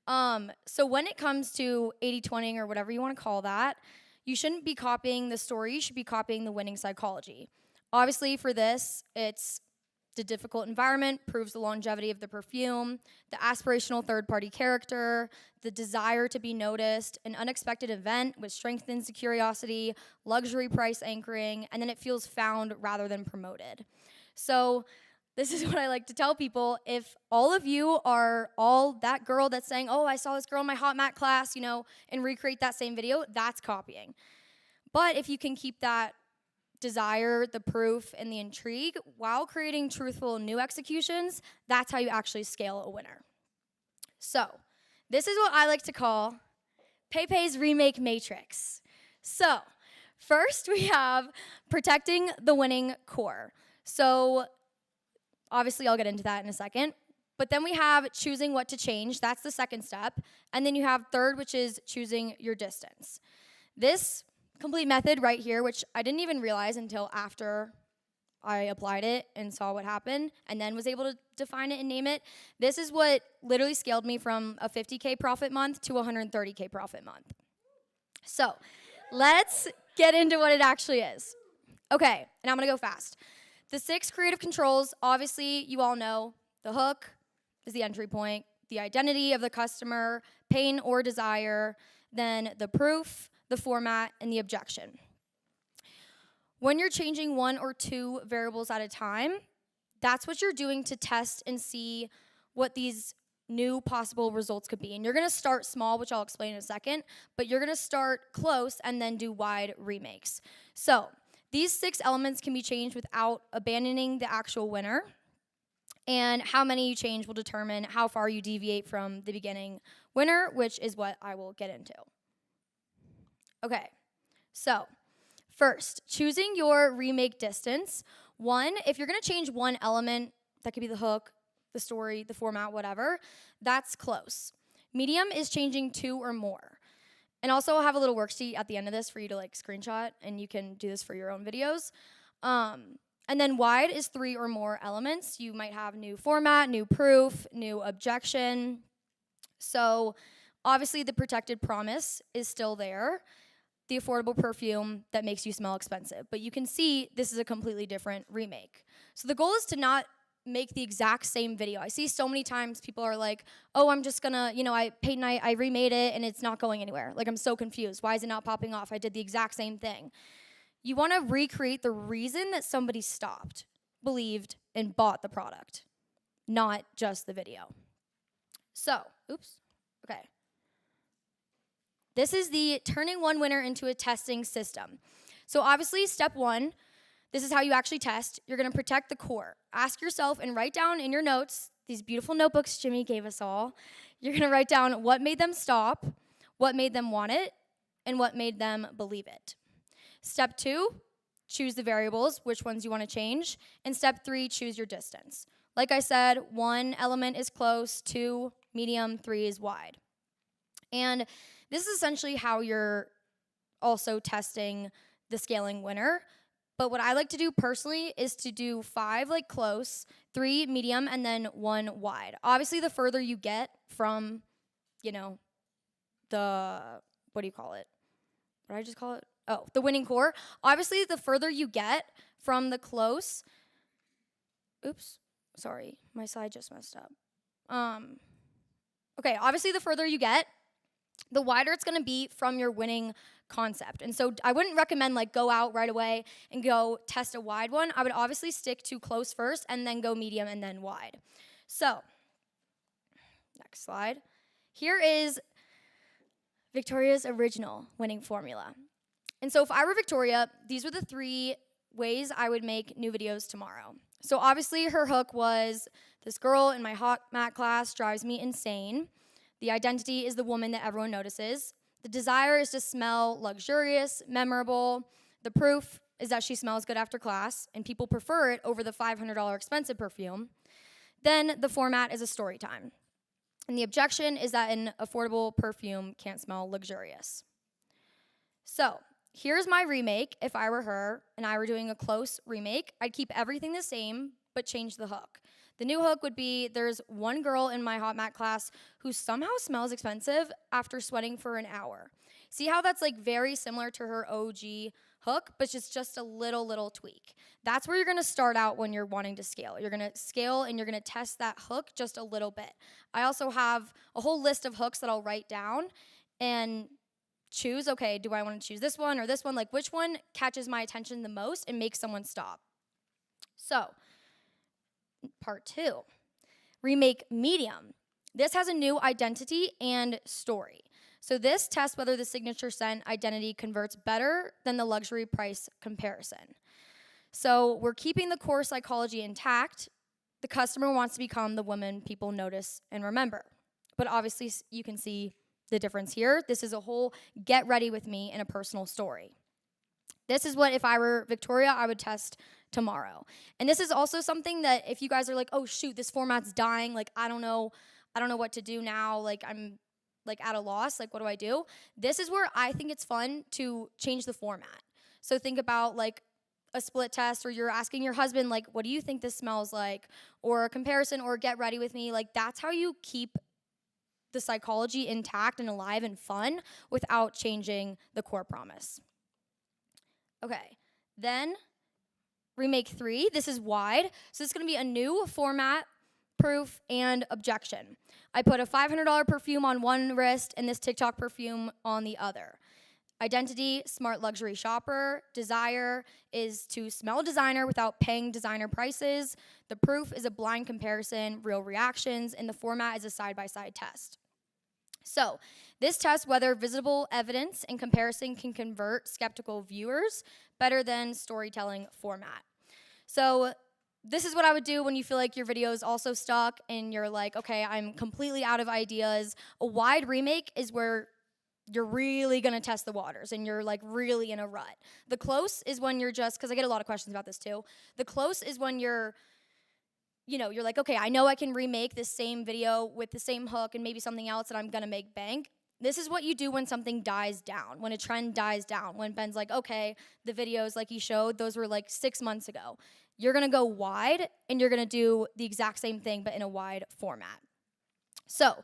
So when it comes to 80-20ing or whatever you want to call that, you shouldn't be copying the story, you should be copying the winning psychology. Obviously for this, it's the difficult environment proves the longevity of the perfume, the aspirational third-party character, the desire to be noticed, an unexpected event which strengthens the curiosity, luxury price anchoring, and then it feels found rather than promoted. So this is what I like to tell people. If all of you are all that girl that's saying, oh, I saw this girl in my hot mat class, you know, and recreate that same video, that's copying. But if you can keep that desire, the proof, and the intrigue while creating truthful new executions, that's how you actually scale a winner. So this is what I like to call Pepe's remake matrix. So first we have protecting the winning core. So obviously I'll get into that in a second. But then we have choosing what to change. That's the second step. And then you have third, which is choosing your distance. This complete method right here, which I didn't even realize until after I applied it and saw what happened and then was able to define it and name it. This is what literally scaled me from a 50K profit month to a 130K profit month. So let's get into what it actually is. Okay, and I'm gonna go fast. The 6 creative controls, obviously you all know, the hook is the entry point, the identity of the customer, pain or desire, then the proof, the format, and the objection. When you're changing 1 or 2 variables at a time, that's what you're doing to test and see what these new possible results could be. And you're gonna start small, which I'll explain in a second, but you're gonna start close and then do wide remakes. So these 6 elements can be changed without abandoning the actual winner, and how many you change will determine how far you deviate from the beginning winner, which is what I will get into. Okay, so first, choosing your remake distance. 1, if you're gonna change 1 element, that could be the hook, the story, the format, whatever, that's close. Medium is changing 2 or more. And also I'll have a little worksheet at the end of this for you to like screenshot, and you can do this for your own videos. And then wide is 3 or more elements. You might have new format, new proof, new objection. So Obviously, the protected promise is still there, the affordable perfume that makes you smell expensive. But you can see this is a completely different remake. So the goal is to not make the exact same video. I see so many times people are like, oh, I'm just gonna, I remade it and it's not going anywhere. Like, I'm so confused. Why is it not popping off? I did the exact same thing. You wanna recreate the reason that somebody stopped, believed, and bought the product, not just the video. So, okay. This is the turning one winner into a testing system. So obviously, step one, this is how you actually test. You're gonna protect the core. Ask yourself and write down in your notes, these beautiful notebooks Jimmy gave us all. You're gonna write down what made them stop, what made them want it, and what made them believe it. Step two, choose the variables, which ones you wanna change. And step three, choose your distance. Like I said, 1 element is close, 2, medium, 3 is wide. And this is essentially how you're also testing the scaling winner. But what I like to do personally is to do 5 like close, 3 medium, and then 1 wide. Obviously, the further you get from, the, what do you call it? What did I just call it? Oh, the winning core. Obviously, the further you get from the close, sorry, my slide just messed up. Okay, obviously the further you get, the wider it's gonna be from your winning concept. And so I wouldn't recommend like go out right away and go test a wide one. I would obviously stick to close first and then go medium and then wide. So, next slide. Here is Victoria's original winning formula. And so if I were Victoria, these were the 3 ways I would make new videos tomorrow. So obviously her hook was, this girl in my hot mat class drives me insane. The identity is the woman that everyone notices. The desire is to smell luxurious, memorable. The proof is that she smells good after class, and people prefer it over the $500 expensive perfume. Then the format is a story time. And the objection is that an affordable perfume can't smell luxurious. So here's my remake if I were her and I were doing a close remake. I'd keep everything the same, but change the hook. The new hook would be, there's one girl in my hot mat class who somehow smells expensive after sweating for an hour. See how that's like very similar to her OG hook, but just a little tweak. That's where you're gonna start out when you're wanting to scale. You're gonna scale and you're gonna test that hook just a little bit. I also have a whole list of hooks that I'll write down and choose, okay, do I wanna choose this one or this one? Like which one catches my attention the most and makes someone stop? So, part 2, remake medium. This has a new identity and story. So this tests whether the signature scent identity converts better than the luxury price comparison. So we're keeping the core psychology intact. The customer wants to become the woman people notice and remember. But obviously you can see the difference here. This is a whole get ready with me in a personal story. This is what, if I were Victoria, I would test tomorrow. And this is also something that if you guys are like, oh shoot, this format's dying, like I don't know what to do now, like I'm like at a loss, like what do I do? This is where I think it's fun to change the format. So think about like a split test, or you're asking your husband, like, what do you think this smells like? Or a comparison, or get ready with me. Like that's how you keep the psychology intact and alive and fun without changing the core promise. Okay, then remake 3, this is wide. So this is gonna be a new format, proof, and objection. I put a $500 perfume on one wrist and this TikTok perfume on the other. Identity, smart luxury shopper. Desire is to smell designer without paying designer prices. The proof is a blind comparison, real reactions, and the format is a side-by-side test. So this tests whether visible evidence and comparison can convert skeptical viewers better than storytelling format. So this is what I would do when you feel like your video is also stuck and you're like, okay, I'm completely out of ideas. A wide remake is where you're really gonna test the waters and you're like really in a rut. The close is when you're just, because I get a lot of questions about this too. The close is when you're like, okay, I know I can remake this same video with the same hook and maybe something else that I'm gonna make bank. This is what you do when something dies down, when a trend dies down, when Ben's like, okay, the videos like he showed, those were like 6 months ago. You're gonna go wide and you're gonna do the exact same thing but in a wide format. So,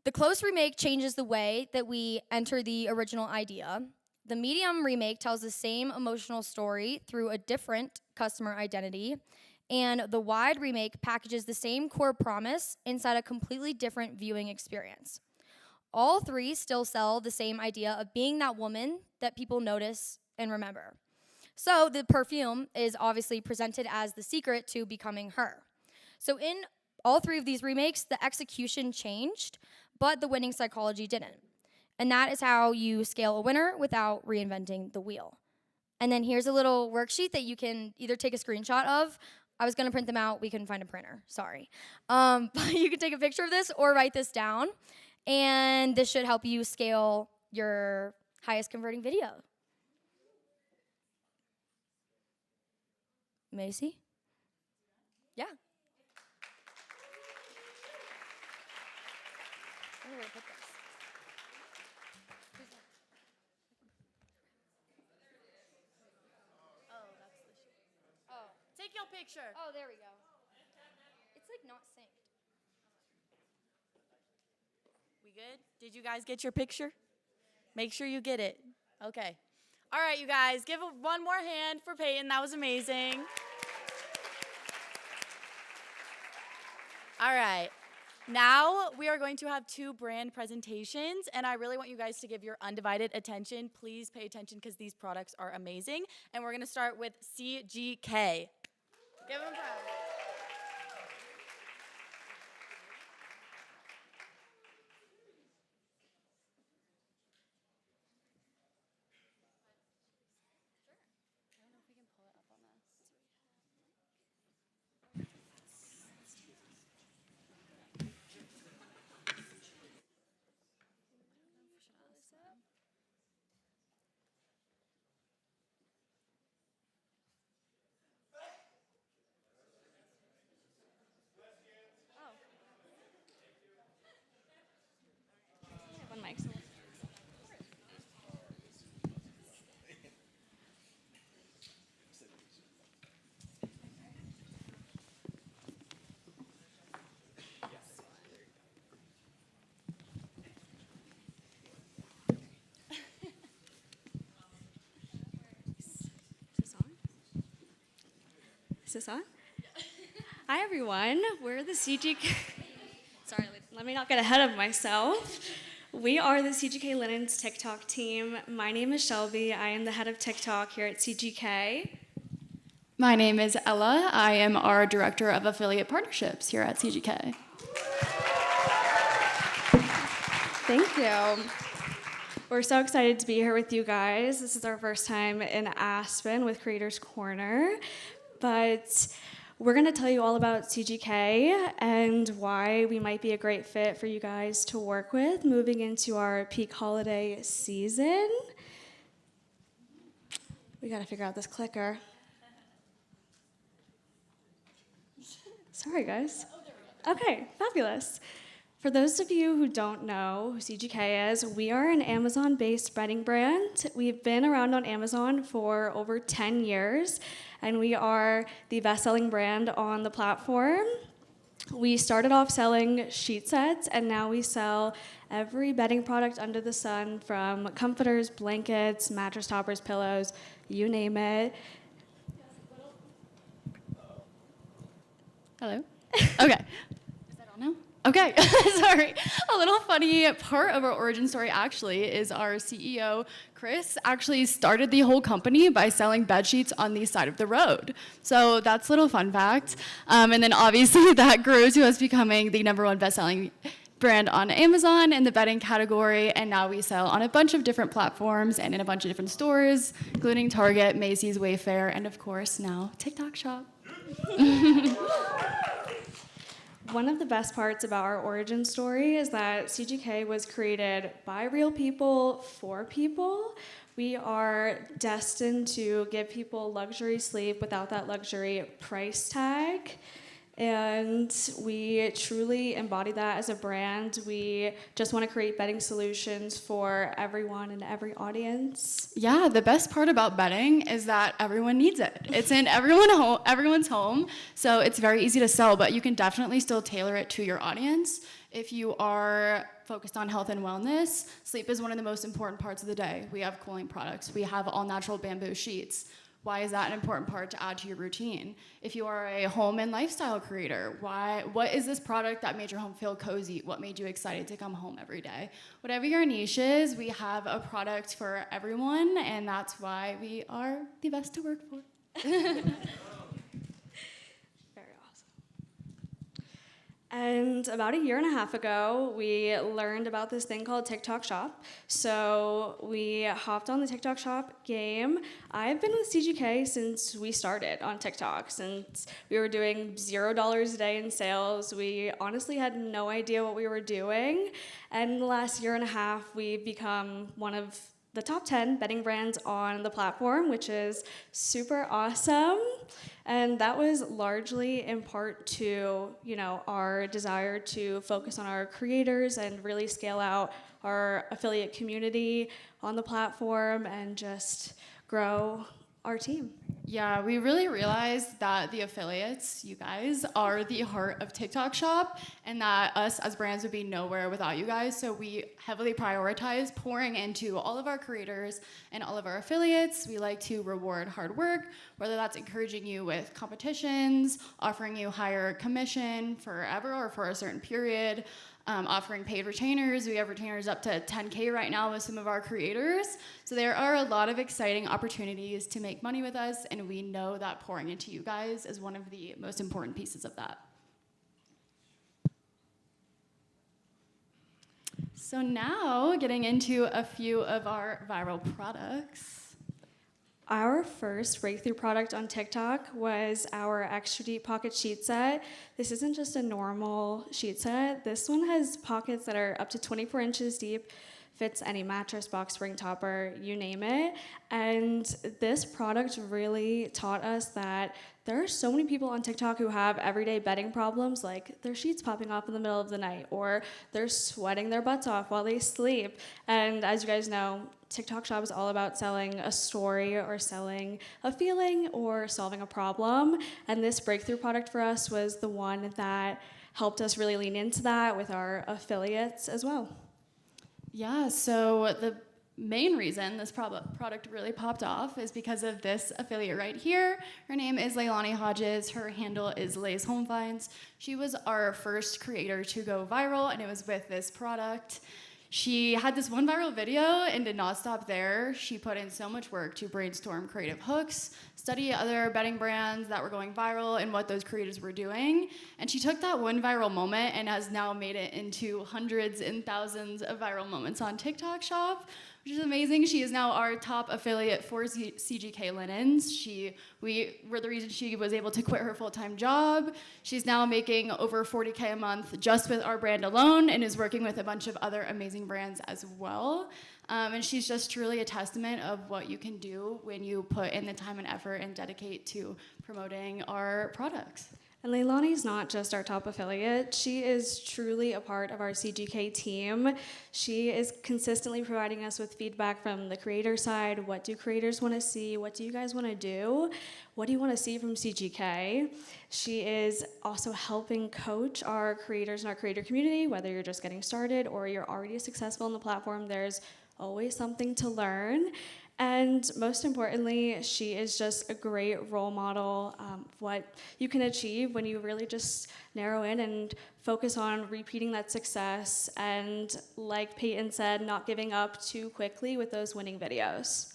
The close remake changes the way that we enter the original idea. The medium remake tells the same emotional story through a different customer identity. And the wide remake packages the same core promise inside a completely different viewing experience. All three still sell the same idea of being that woman that people notice and remember. So the perfume is obviously presented as the secret to becoming her. So in all three of these remakes, the execution changed, but the winning psychology didn't. And that is how you scale a winner without reinventing the wheel. And then here's a little worksheet that you can either take a screenshot of. I was gonna print them out, we couldn't find a printer, sorry. But you can take a picture of this or write this down, and this should help you scale your highest converting video. Macy? Yeah. I don't know where to put this.
Take your picture.
Oh, there we go. It's like not synced.
We good? Did you guys get your picture? Make sure you get it. Okay. All right, you guys, give one more hand for Peyton. That was amazing. All right. Now we are going to have 2 brand presentations, and I really want you guys to give your undivided attention. Please pay attention because these products are amazing. And we're going to start with CGK. Give them a round.
One mic. Is this on? Hi, everyone. We're the CGK. Sorry, let me not get ahead of myself. We are the CGK Linens TikTok team. My name is Shelby. I am the head of TikTok here at CGK.
My name is Ella. I am our Director of Affiliate Partnerships here at CGK.
Thank you. We're so excited to be here with you guys. This is our first time in Aspen with Creators Corner, but we're going to tell you all about CGK and why we might be a great fit for you guys to work with moving into our peak holiday season. We got to figure out this clicker. Sorry, guys. Okay, fabulous. For those of you who don't know who CGK is, we are an Amazon-based bedding brand. We've been around on Amazon for over 10 years, and we are the best-selling brand on the platform. We started off selling sheet sets, and now we sell every bedding product under the sun, from comforters, blankets, mattress toppers, pillows, you name it.
Hello? Okay. Is that on now? Okay, sorry. A little funny part of our origin story actually is our CEO, Chris, actually started the whole company by selling bed sheets on the side of the road. So that's a little fun fact. And then obviously that grew to us becoming the #1 best-selling brand on Amazon in the bedding category, and now we sell on a bunch of different platforms and in a bunch of different stores, including Target, Macy's, Wayfair, and of course now TikTok Shop.
One of the best parts about our origin story is that CGK was created by real people for people. We are destined to give people luxury sleep without that luxury price tag. And we truly embody that as a brand. We just want to create bedding solutions for everyone and every audience.
Yeah, the best part about bedding is that everyone needs it. It's in everyone's home, so it's very easy to sell, but you can definitely still tailor it to your audience
If you are focused on health and wellness, sleep is one of the most important parts of the day. We have cooling products. We have all natural bamboo sheets. Why is that an important part to add to your routine? If you are a home and lifestyle creator, what is this product that made your home feel cozy? What made you excited to come home every day? Whatever your niche is, we have a product for everyone, and that's why we are the best to work for.
And about a year and a half ago, we learned about this thing called TikTok Shop. So we hopped on the TikTok Shop game. I've been with CGK since we started on TikTok, since we were doing $0 a day in sales. We honestly had no idea what we were doing. And in the last year and a half, we've become one of the top 10 bedding brands on the platform, which is super awesome. And that was largely in part to, our desire to focus on our creators and really scale out our affiliate community on the platform and just grow our team.
Yeah, we really realized that the affiliates, you guys, are the heart of TikTok Shop, and that us as brands would be nowhere without you guys. So we heavily prioritize pouring into all of our creators and all of our affiliates. We like to reward hard work, whether that's encouraging you with competitions, offering you higher commission forever or for a certain period, offering paid retainers. We have retainers up to 10K right now with some of our creators. So there are a lot of exciting opportunities to make money with us, and we know that pouring into you guys is one of the most important pieces of that. So now getting into a few of our viral products.
Our first breakthrough product on TikTok was our extra deep pocket sheet set. This isn't just a normal sheet set. This one has pockets that are up to 24 inches deep, fits any mattress, box spring topper, you name it. And this product really taught us that there are so many people on TikTok who have everyday bedding problems, like their sheets popping off in the middle of the night, or they're sweating their butts off while they sleep. And as you guys know, TikTok Shop is all about selling a story or selling a feeling or solving a problem. And this breakthrough product for us was the one that helped us really lean into that with our affiliates as well.
Yeah, so the main reason this product really popped off is because of this affiliate right here. Her name is Leilani Hodges. Her handle is Lay's Home Finds. She was our first creator to go viral, and it was with this product. She had this one viral video and did not stop there. She put in so much work to brainstorm creative hooks, study other bedding brands that were going viral and what those creators were doing. And she took that one viral moment and has now made it into hundreds and thousands of viral moments on TikTok Shop, which is amazing. She is now our top affiliate for CGK Linens. We were the reason she was able to quit her full-time job. She's now making over 40K a month just with our brand alone and is working with a bunch of other amazing brands as well. And she's just truly a testament of what you can do when you put in the time and effort and dedicate to promoting our products.
And Leilani is not just our top affiliate. She is truly a part of our CGK team. She is consistently providing us with feedback from the creator side. What do creators want to see? What do you guys want to do? What do you want to see from CGK? She is also helping coach our creators in our creator community, whether you're just getting started or you're already successful on the platform. There's always something to learn. And most importantly, she is just a great role model of what you can achieve when you really just narrow in and focus on repeating that success and, like Peyton said, not giving up too quickly with those winning videos.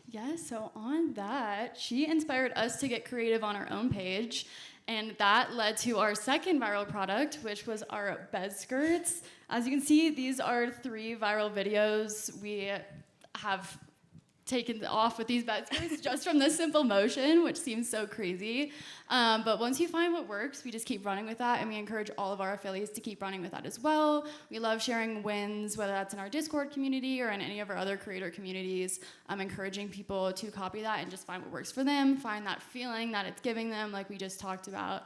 Yeah, so on that, she inspired us to get creative on our own page, and that led to our second viral product, which was our bed skirts. As you can see, these are 3 viral videos we have taken off with these bed skirts just from this simple motion, which seems so crazy. But once you find what works, we just keep running with that, and we encourage all of our affiliates to keep running with that as well. We love sharing wins, whether that's in our Discord community or in any of our other creator communities. I'm encouraging people to copy that and just find what works for them, find that feeling that it's giving them, like we just talked about.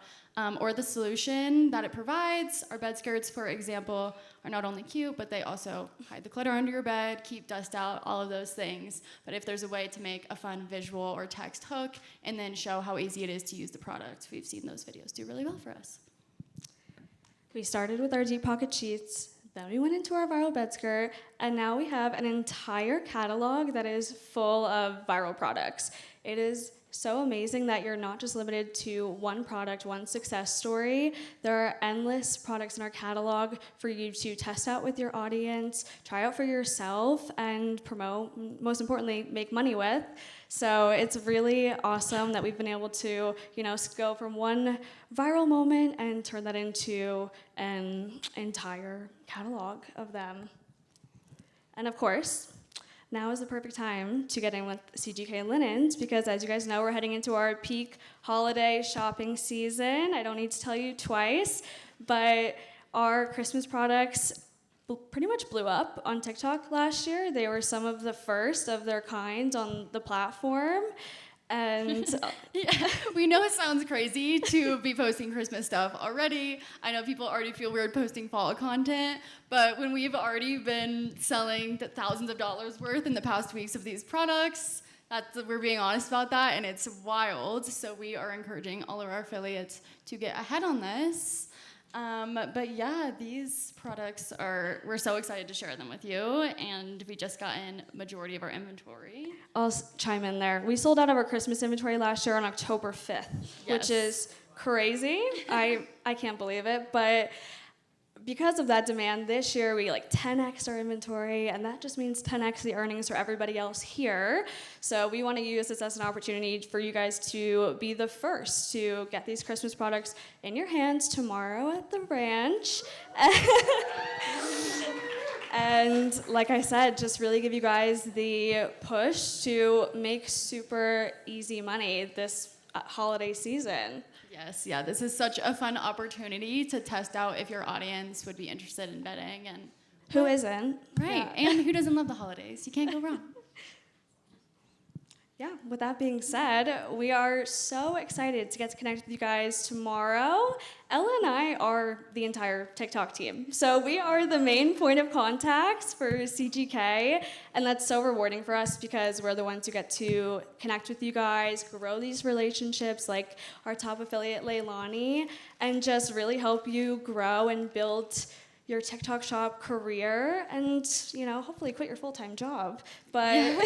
Or the solution that it provides. Our bed skirts, for example, are not only cute, but they also hide the clutter under your bed, keep dust out, all of those things. But if there's a way to make a fun visual or text hook and then show how easy it is to use the product, we've seen those videos do really well for us.
We started with our deep pocket sheets, then we went into our viral bed skirt, and now we have an entire catalog that is full of viral products. It is so amazing that you're not just limited to one product, one success story. There are endless products in our catalog for you to test out with your audience, try out for yourself, and promote, most importantly, make money with. So it's really awesome that we've been able to, go from one viral moment and turn that into an entire catalog of them. And of course, now is the perfect time to get in with CGK Linens because, as you guys know, we're heading into our peak holiday shopping season. I don't need to tell you twice, but our Christmas products pretty much blew up on TikTok last year. They were some of the first of their kind on the platform. And
yeah, we know it sounds crazy to be posting Christmas stuff already. I know people already feel weird posting fall content, but when we've already been selling thousands of dollars worth in the past weeks of these products, we're being honest about that, and it's wild. So we are encouraging all of our affiliates to get ahead on this. But yeah, these products we're so excited to share them with you, and we just got in majority of our inventory.
I'll chime in there. We sold out of our Christmas inventory last year on October 5th, which is crazy. I can't believe it, but because of that demand, this year we 10x our inventory, and that just means 10x the earnings for everybody else here. So we want to use this as an opportunity for you guys to be the first to get these Christmas products in your hands tomorrow at the ranch. And like I said, just really give you guys the push to make super easy money this holiday season.
Yes, yeah, this is such a fun opportunity to test out if your audience would be interested in betting and
who isn't.
Right, yeah. And who doesn't love the holidays? You can't go wrong.
Yeah, with that being said, we are so excited to get to connect with you guys tomorrow. Ella and I are the entire TikTok team. So we are the main point of contacts for CGK, and that's so rewarding for us because we're the ones who get to connect with you guys, grow these relationships like our top affiliate, Leilani, and just really help you grow and build your TikTok shop career and, hopefully quit your full-time job. But,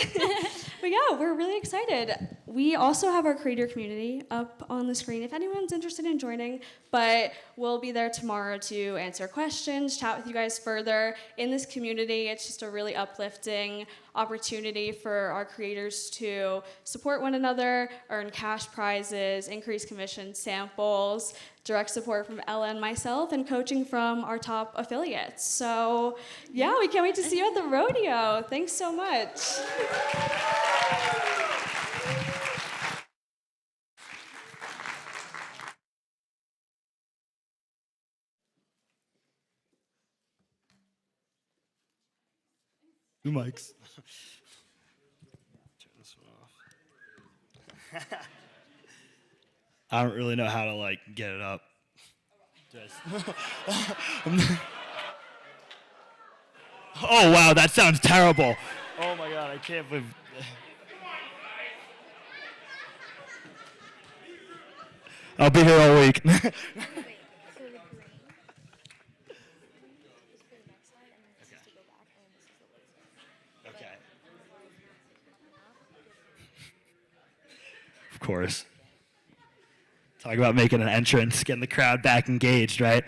but yeah, we're really excited. We also have our creator community up on the screen if anyone's interested in joining, but we'll be there tomorrow to answer questions, chat with you guys further. In this community, it's just a really uplifting opportunity for our creators to support one another, earn cash prizes, increase commission samples, direct support from Ella and myself, and coaching from our top affiliates. So yeah, we can't wait to see you at the rodeo. Thanks so much.
Two mics. Turn this one off. I don't really know how to get it up. Oh wow, that sounds terrible. Oh my god, I can't believe. I'll be here all week. Of course. Talk about making an entrance, getting the crowd back engaged, right?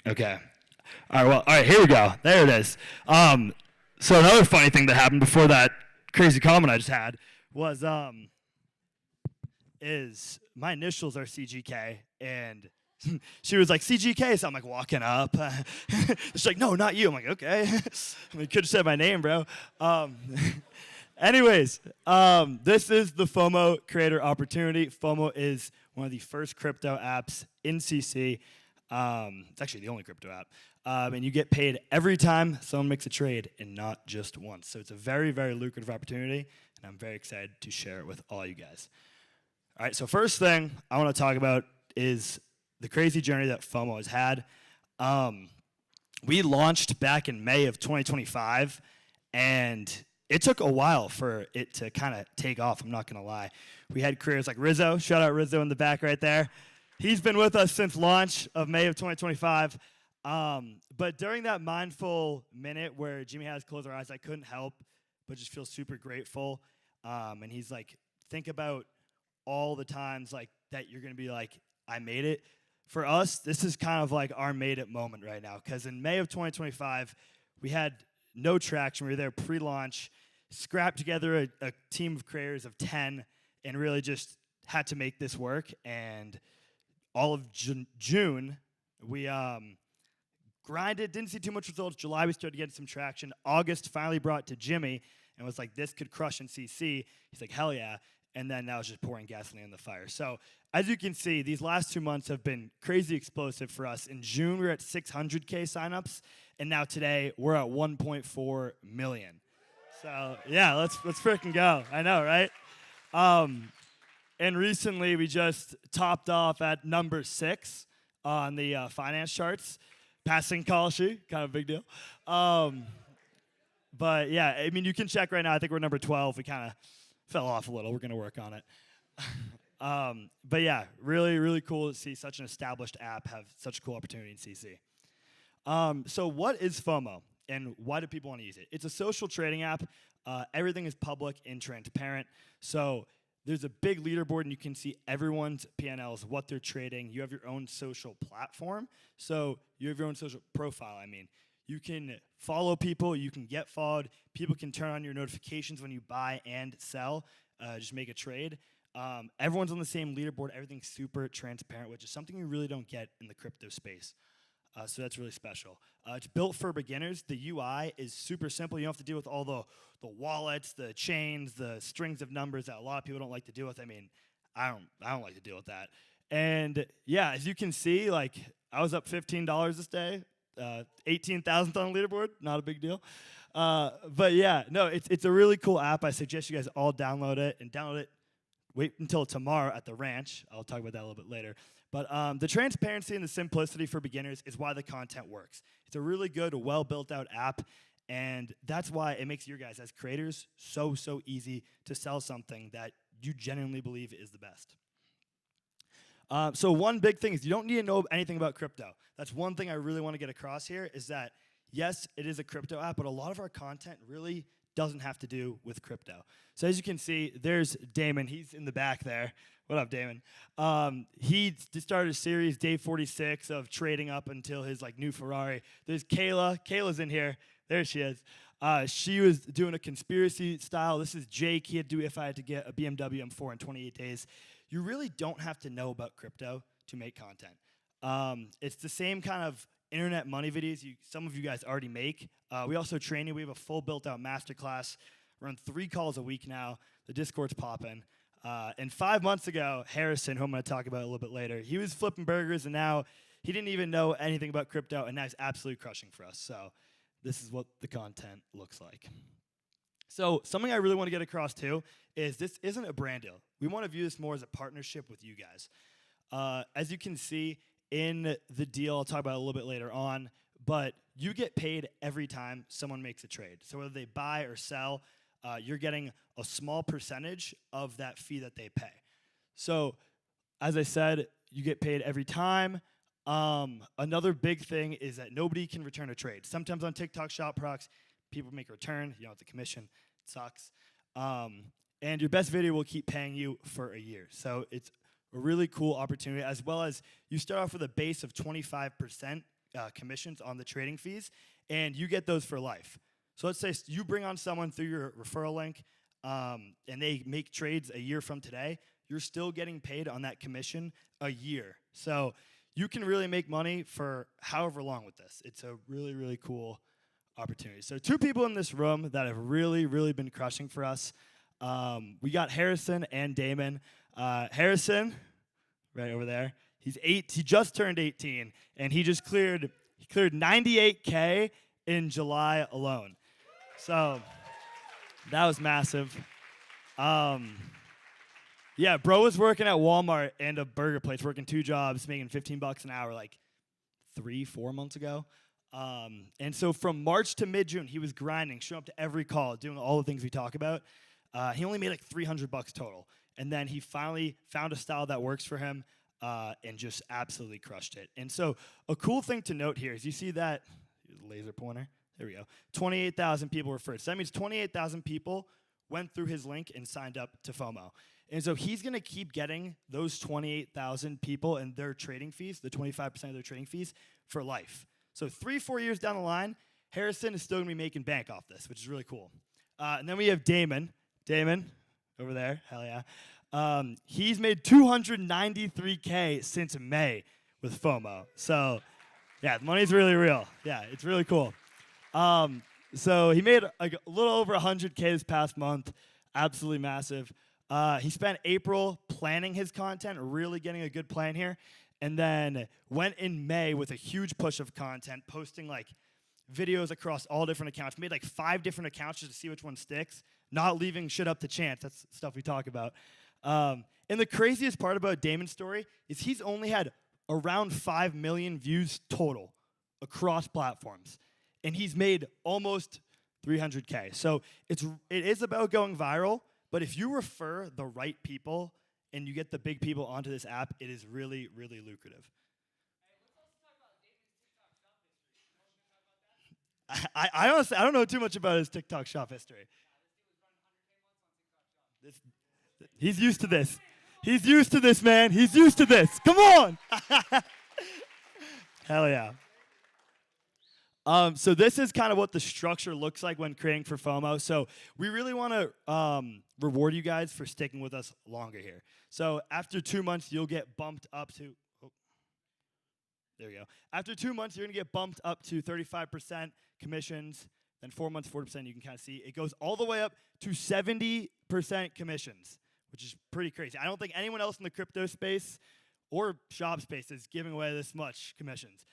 Okay. All right, here we go. There it is. So another funny thing that happened before that crazy comment I just had was is my initials are CGK, and she was like, CGK, so I'm like walking up. She's like, no, not you. I'm like, okay. I mean, could have said my name, bro. Anyways, this is the FOMO Creator Opportunity. FOMO is one of the first crypto apps in CC. It's actually the only crypto app. And you get paid every time someone makes a trade and not just once. So it's a very, very lucrative opportunity, and I'm very excited to share it with all you guys. All right, so first thing I want to talk about is the crazy journey that FOMO has had. We launched back in May of 2025, and it took a while for it to kind of take off, I'm not going to lie. We had careers like Rizzo. Shout out Rizzo in the back right there. He's been with us since launch of May of 2025. But during that mindful minute where Jimmy has closed our eyes, I couldn't help but just feel super grateful. And he's like, think about all the times like that you're going to be like, I made it. For us, this is kind of like our made it moment right now. Because in May of 2025, we had no traction. We were there pre-launch, scrapped together a team of creators of 10, and really just had to make this work. And all of June, we grinded, didn't see too much results. July, we started getting some traction. August finally brought it to Jimmy and was like, this could crush in CC. He's like, hell yeah. And then now it's just pouring gasoline on the fire. So as you can see, these last 2 months have been crazy explosive for us. In June, we were at 600K signups, and now today we're at 1.4 million. So yeah, let's freaking go. I know, right? And recently we just topped off at number 6 on the finance charts, passing Kalshi, kind of a big deal. But yeah, I mean, you can check right now. I think we're number 12. We kind of fell off a little. We're going to work on it. But yeah, really, really cool to see such an established app have such a cool opportunity in CC. So what is FOMO and why do people want to use it? It's a social trading app. Everything is public and transparent. So there's a big leaderboard and you can see everyone's P&Ls, what they're trading. You have your own social platform. So you have your own social profile, I mean. You can follow people, you can get followed, people can turn on your notifications when you buy and sell, just make a trade. Everyone's on the same leaderboard, everything's super transparent, which is something you really don't get in the crypto space. So that's really special. It's built for beginners. The UI is super simple. You don't have to deal with all the wallets, the chains, the strings of numbers that a lot of people don't like to deal with. I mean, I don't like to deal with that. And yeah, as you can see, like I was up $15 this day. 18,000th on the leaderboard, not a big deal. But yeah, no, it's a really cool app. I suggest you guys all download it and download it. Wait until tomorrow at the ranch. I'll talk about that a little bit later. But the transparency and the simplicity for beginners is why the content works. It's a really good, well-built out app, and that's why it makes your guys as creators so easy to sell something that you genuinely believe is the best. So one big thing is you don't need to know anything about crypto. That's one thing I really want to get across here is that, yes, it is a crypto app, but a lot of our content really doesn't have to do with crypto. So as you can see, there's Damon. He's in the back there. What up, Damon? He started a series, day 46, of trading up until his new Ferrari. There's Kayla. Kayla's in here. There she is. She was doing a conspiracy style. This is Jake. He had to do if I had to get a BMW M4 in 28 days. You really don't have to know about crypto to make content. It's the same kind of internet money videos some of you guys already make. We also train you. We have a full built-out masterclass. We're on 3 calls a week now. The Discord's popping. And 5 months ago, Harrison, who I'm going to talk about a little bit later, he was flipping burgers, and now he didn't even know anything about crypto, and now he's absolutely crushing for us. So this is what the content looks like. So something I really want to get across, too, is this isn't a brand deal. We want to view this more as a partnership with you guys. As you can see in the deal, I'll talk about it a little bit later on, but you get paid every time someone makes a trade. So whether they buy or sell, you're getting a small percentage of that fee that they pay. So as I said, you get paid every time. Another big thing is that nobody can return a trade. Sometimes on TikTok Shop Procs, people make a return, you know, it's a commission, it sucks. And your best video will keep paying you for a year. So it's a really cool opportunity, as well as you start off with a base of 25% commissions on the trading fees, and you get those for life. So let's say you bring on someone through your referral link, and they make trades a year from today, you're still getting paid on that commission a year. So you can really make money for however long with this. It's a really, really cool opportunity. So 2 people in this room that have really, really been crushing for us. We got Harrison and Damon. Harrison, right over there, he just turned 18, and he cleared 98K in July alone. So that was massive. Yeah, bro was working at Walmart and a burger place, working 2 jobs, making $15 an hour 3-4 months ago. And so from March to mid-June, he was grinding, showing up to every call, doing all the things we talk about. He only made $300 total. and then he finally found a style that works for him and just absolutely crushed it. And so a cool thing to note here is you see that laser pointer. There we go. 28,000 people referred. So that means 28,000 people went through his link and signed up to FOMO. And so he's going to keep getting those 28,000 people and their trading fees, the 25% of their trading fees, for life. So 3-4 years down the line, Harrison is still going to be making bank off this, which is really cool. And then we have Damon. Damon, over there. Hell yeah. He's made $293K since May with FOMO. So, yeah, the money's really real. Yeah, it's really cool. So he made a little over 100K this past month. Absolutely massive. He spent April planning his content, really getting a good plan here, and then went in May with a huge push of content, posting like videos across all different accounts. Made like 5 different accounts just to see which one sticks, not leaving shit up to chance. That's stuff we talk about. And the craziest part about Damon's story is he's only had around 5 million views total across platforms. And he's made almost 300K. So it is about going viral, but if you refer the right people and you get the big people onto this app, it is really, really lucrative. I honestly, I don't know too much about his TikTok shop history. He's used to this. He's used to this, man. He's used to this. Come on. Hell yeah. So this is kind of what the structure looks like when creating for FOMO. So we really want to reward you guys for sticking with us longer here. So after 2 months, you'll get bumped up to, there we go. After 2 months, you're going to get bumped up to 35% commissions. Then 4 months, 40%, you can kind of see. It goes all the way up to 70% commissions, which is pretty crazy. I don't think anyone else in the crypto space or shop space is giving away this much commissions.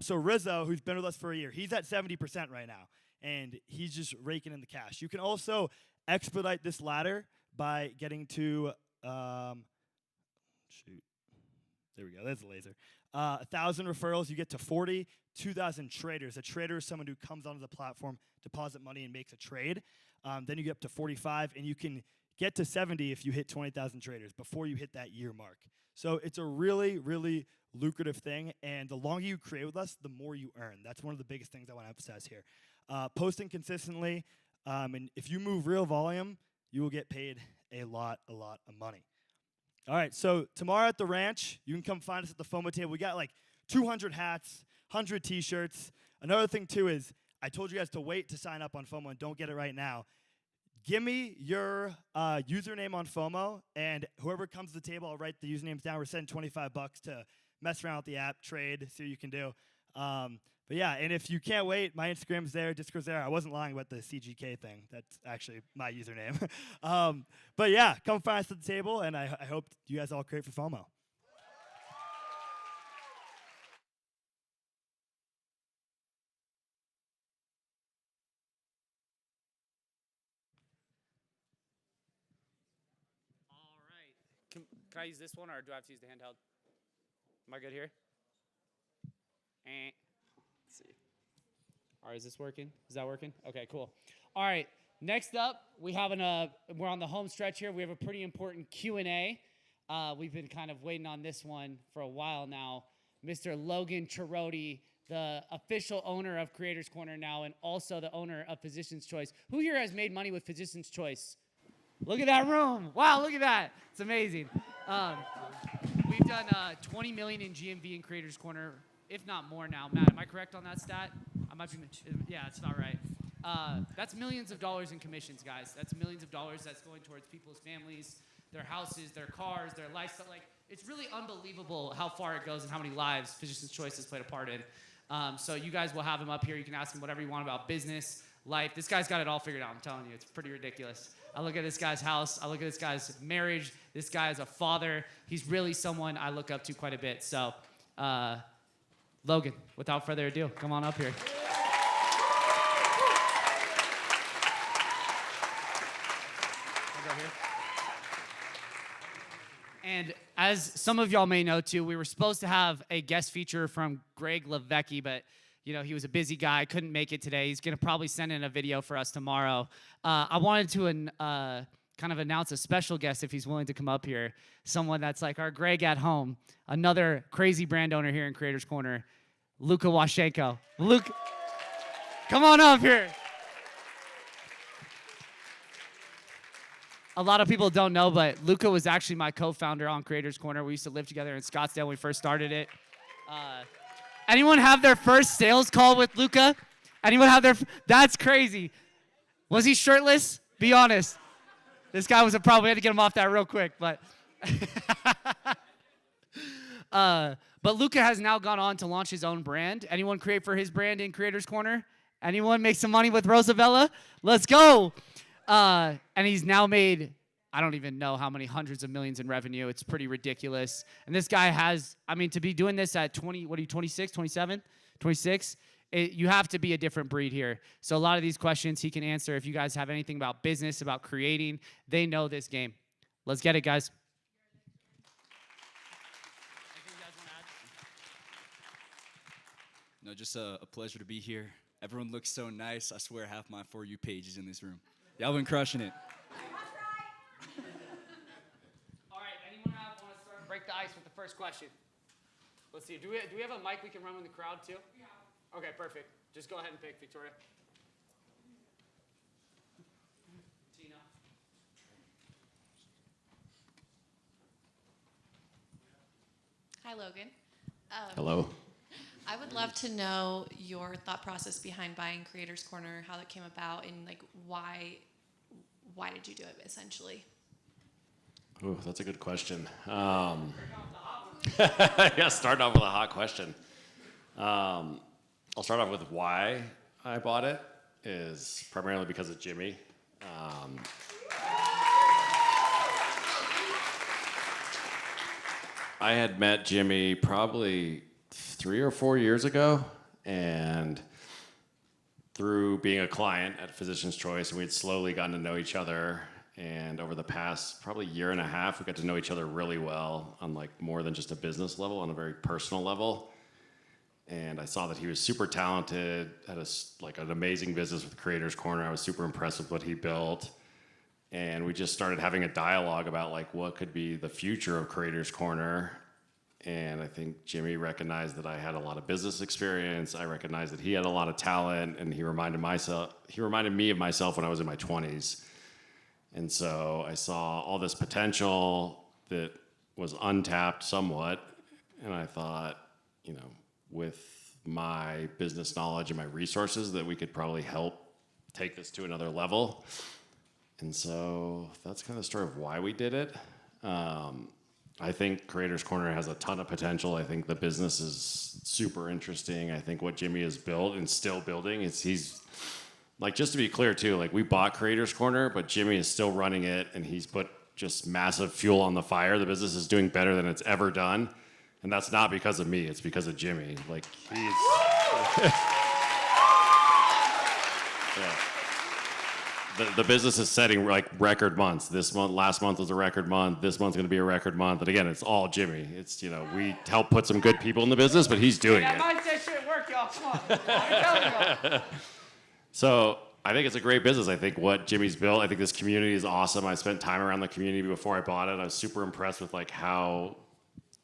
So Rizzo, who's been with us for a year, he's at 70% right now, and he's just raking in the cash. You can also expedite this ladder by getting to, there we go, there's a laser. 1,000 referrals, you get to 40, 2,000 traders. A trader is someone who comes onto the platform, deposit money, and makes a trade. Then you get up to 45, and you can get to 70 if you hit 20,000 traders before you hit that year mark. So it's a really, really lucrative thing, and the longer you create with us, the more you earn. That's one of the biggest things I want to emphasize here. Posting consistently, and if you move real volume, you will get paid a lot of money. All right, so tomorrow at the ranch, you can come find us at the FOMO table. We got like 200 hats, 100 t-shirts. Another thing too is, I told you guys to wait to sign up on FOMO and don't get it right now. Give me your username on FOMO, and whoever comes to the table, I'll write the usernames down. We're sending $25 to mess around with the app, trade, see what you can do. But yeah, and if you can't wait, my Instagram's there, Discord's there. I wasn't lying about the CGK thing. That's actually my username. But yeah, come find us at the table, and I hope you guys all create for FOMO.
Can I use this one, or do I have to use the handheld? Am I good here? Let's see. All right, is this working? Is that working? Okay, cool. All right, next up, we're on the home stretch here. We have a pretty important Q&A. We've been kind of waiting on this one for a while now. Mr. Logan Chiroti, the official owner of Creators Corner now, and also the owner of Physician's Choice. Who here has made money with Physician's Choice? Look at that room. Wow, look at that. It's amazing. We've done 20 million in GMV in Creators Corner, if not more now. Matt, am I correct on that stat? I might be, yeah, it's not right. That's millions of dollars in commissions, guys. That's millions of dollars that's going towards people's families, their houses, their cars, their lifestyle. Like, it's really unbelievable how far it goes and how many lives Physician's Choice has played a part in. So you guys will have him up here. You can ask him whatever you want about business, life. This guy's got it all figured out. I'm telling you, it's pretty ridiculous. I look at this guy's house. I look at this guy's marriage. This guy is a father. He's really someone I look up to quite a bit. So, Logan, without further ado, come on up here. And as some of y'all may know too, we were supposed to have a guest feature from Greg Levecki, but he was a busy guy, couldn't make it today. He's gonna probably send in a video for us tomorrow. I wanted to
kind of announce a special guest if he's willing to come up here. Someone that's like our Greg at home, another crazy brand owner here in Creators Corner, Luka Washenko. Luke, come on up here. A lot of people don't know, but Luka was actually my co-founder on Creators Corner. We used to live together in Scottsdale when we first started it. Anyone have their first sales call with Luka? Anyone have their? That's crazy. Was he shirtless? Be honest. This guy was a problem. We had to get him off that real quick, but Luka has now gone on to launch his own brand. Anyone create for his brand in Creators Corner? Anyone make some money with Rosabella? Let's go. And he's now made, I don't even know how many hundreds of millions in revenue. It's pretty ridiculous. And this guy has, I mean, to be doing this at 20, what are you, 26, 27, 26? You have to be a different breed here. So a lot of these questions he can answer. If you guys have anything about business, about creating, they know this game. Let's get it, guys.
No, just a pleasure to be here. Everyone looks so nice. I swear half my For You page is in this room. Y'all been crushing it.
All right, anyone want to start break the ice with the first question? Let's see. Do we have a mic we can run in the crowd too? Yeah. Okay, perfect. Just go ahead and pick, Victoria. Tina.
Hi, Logan.
Hello.
I would love to know your thought process behind buying Creators Corner, how that came about, and like why did you do it essentially?
Ooh, that's a good question. Yeah, starting off with a hot question. I'll start off with why I bought it is primarily because of Jimmy. I had met Jimmy probably 3 or 4 years ago, and through being a client at Physician's Choice, we'd slowly gotten to know each other. And over the past probably year and a half, we got to know each other really well on like more than just a business level, on a very personal level. And I saw that he was super talented, had an amazing business with Creators Corner. I was super impressed with what he built. And we just started having a dialogue about like what could be the future of Creators Corner. And I think Jimmy recognized that I had a lot of business experience. I recognized that he had a lot of talent, and he reminded me of myself when I was in my 20s. And so I saw all this potential that was untapped somewhat, and I thought, with my business knowledge and my resources, that we could probably help take this to another level. And so that's kind of the story of why we did it. I think Creators Corner has a ton of potential. I think the business is super interesting. I think what Jimmy has built and still building he's like, just to be clear too, like we bought Creators Corner, but Jimmy is still running it, and he's put just massive fuel on the fire. The business is doing better than it's ever done. And that's not because of me, it's because of Jimmy. Like he's yeah. The business is setting like record months. This month, last month was a record month. This month's going to be a record month. And again, it's all Jimmy. It's we help put some good people in the business, but he's doing it.
That mindset shit work, y'all. Come on. I'm telling y'all.
So I think it's a great business. I think what Jimmy's built. I think this community is awesome. I spent time around the community before I bought it. I was super impressed with like how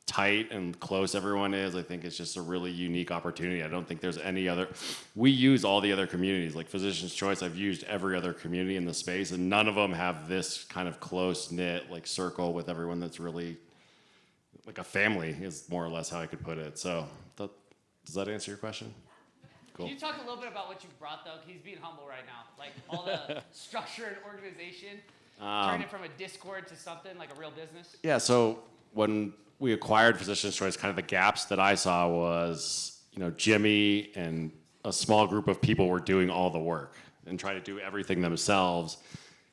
tight and close everyone is. I think it's just a really unique opportunity. I don't think there's any other. We use all the other communities, like Physician's Choice. I've used every other community in the space, and none of them have this kind of close knit like circle with everyone that's really like a family. Is more or less how I could put it. So does that answer your question? Cool.
Can you talk a little bit about what you've brought though? He's being humble right now. Like all the structure and organization, turn it from a Discord to something like a real business.
Yeah. So when we acquired Physician's Choice, kind of the gaps that I saw was, Jimmy and a small group of people were doing all the work and trying to do everything themselves.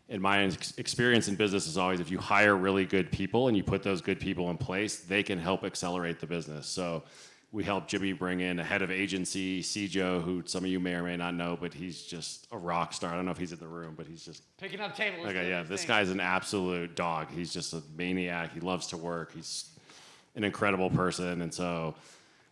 And my experience in business is always if you hire really good people and you put those good people in place, they can help accelerate the business. So we helped Jimmy bring in a head of agency, Cjo, who some of you may or may not know, but he's just a rock star. I don't know if he's in the room, but he's just
picking up tables.
Okay, yeah, this guy's an absolute dog. He's just a maniac. He loves to work. He's an incredible person. And so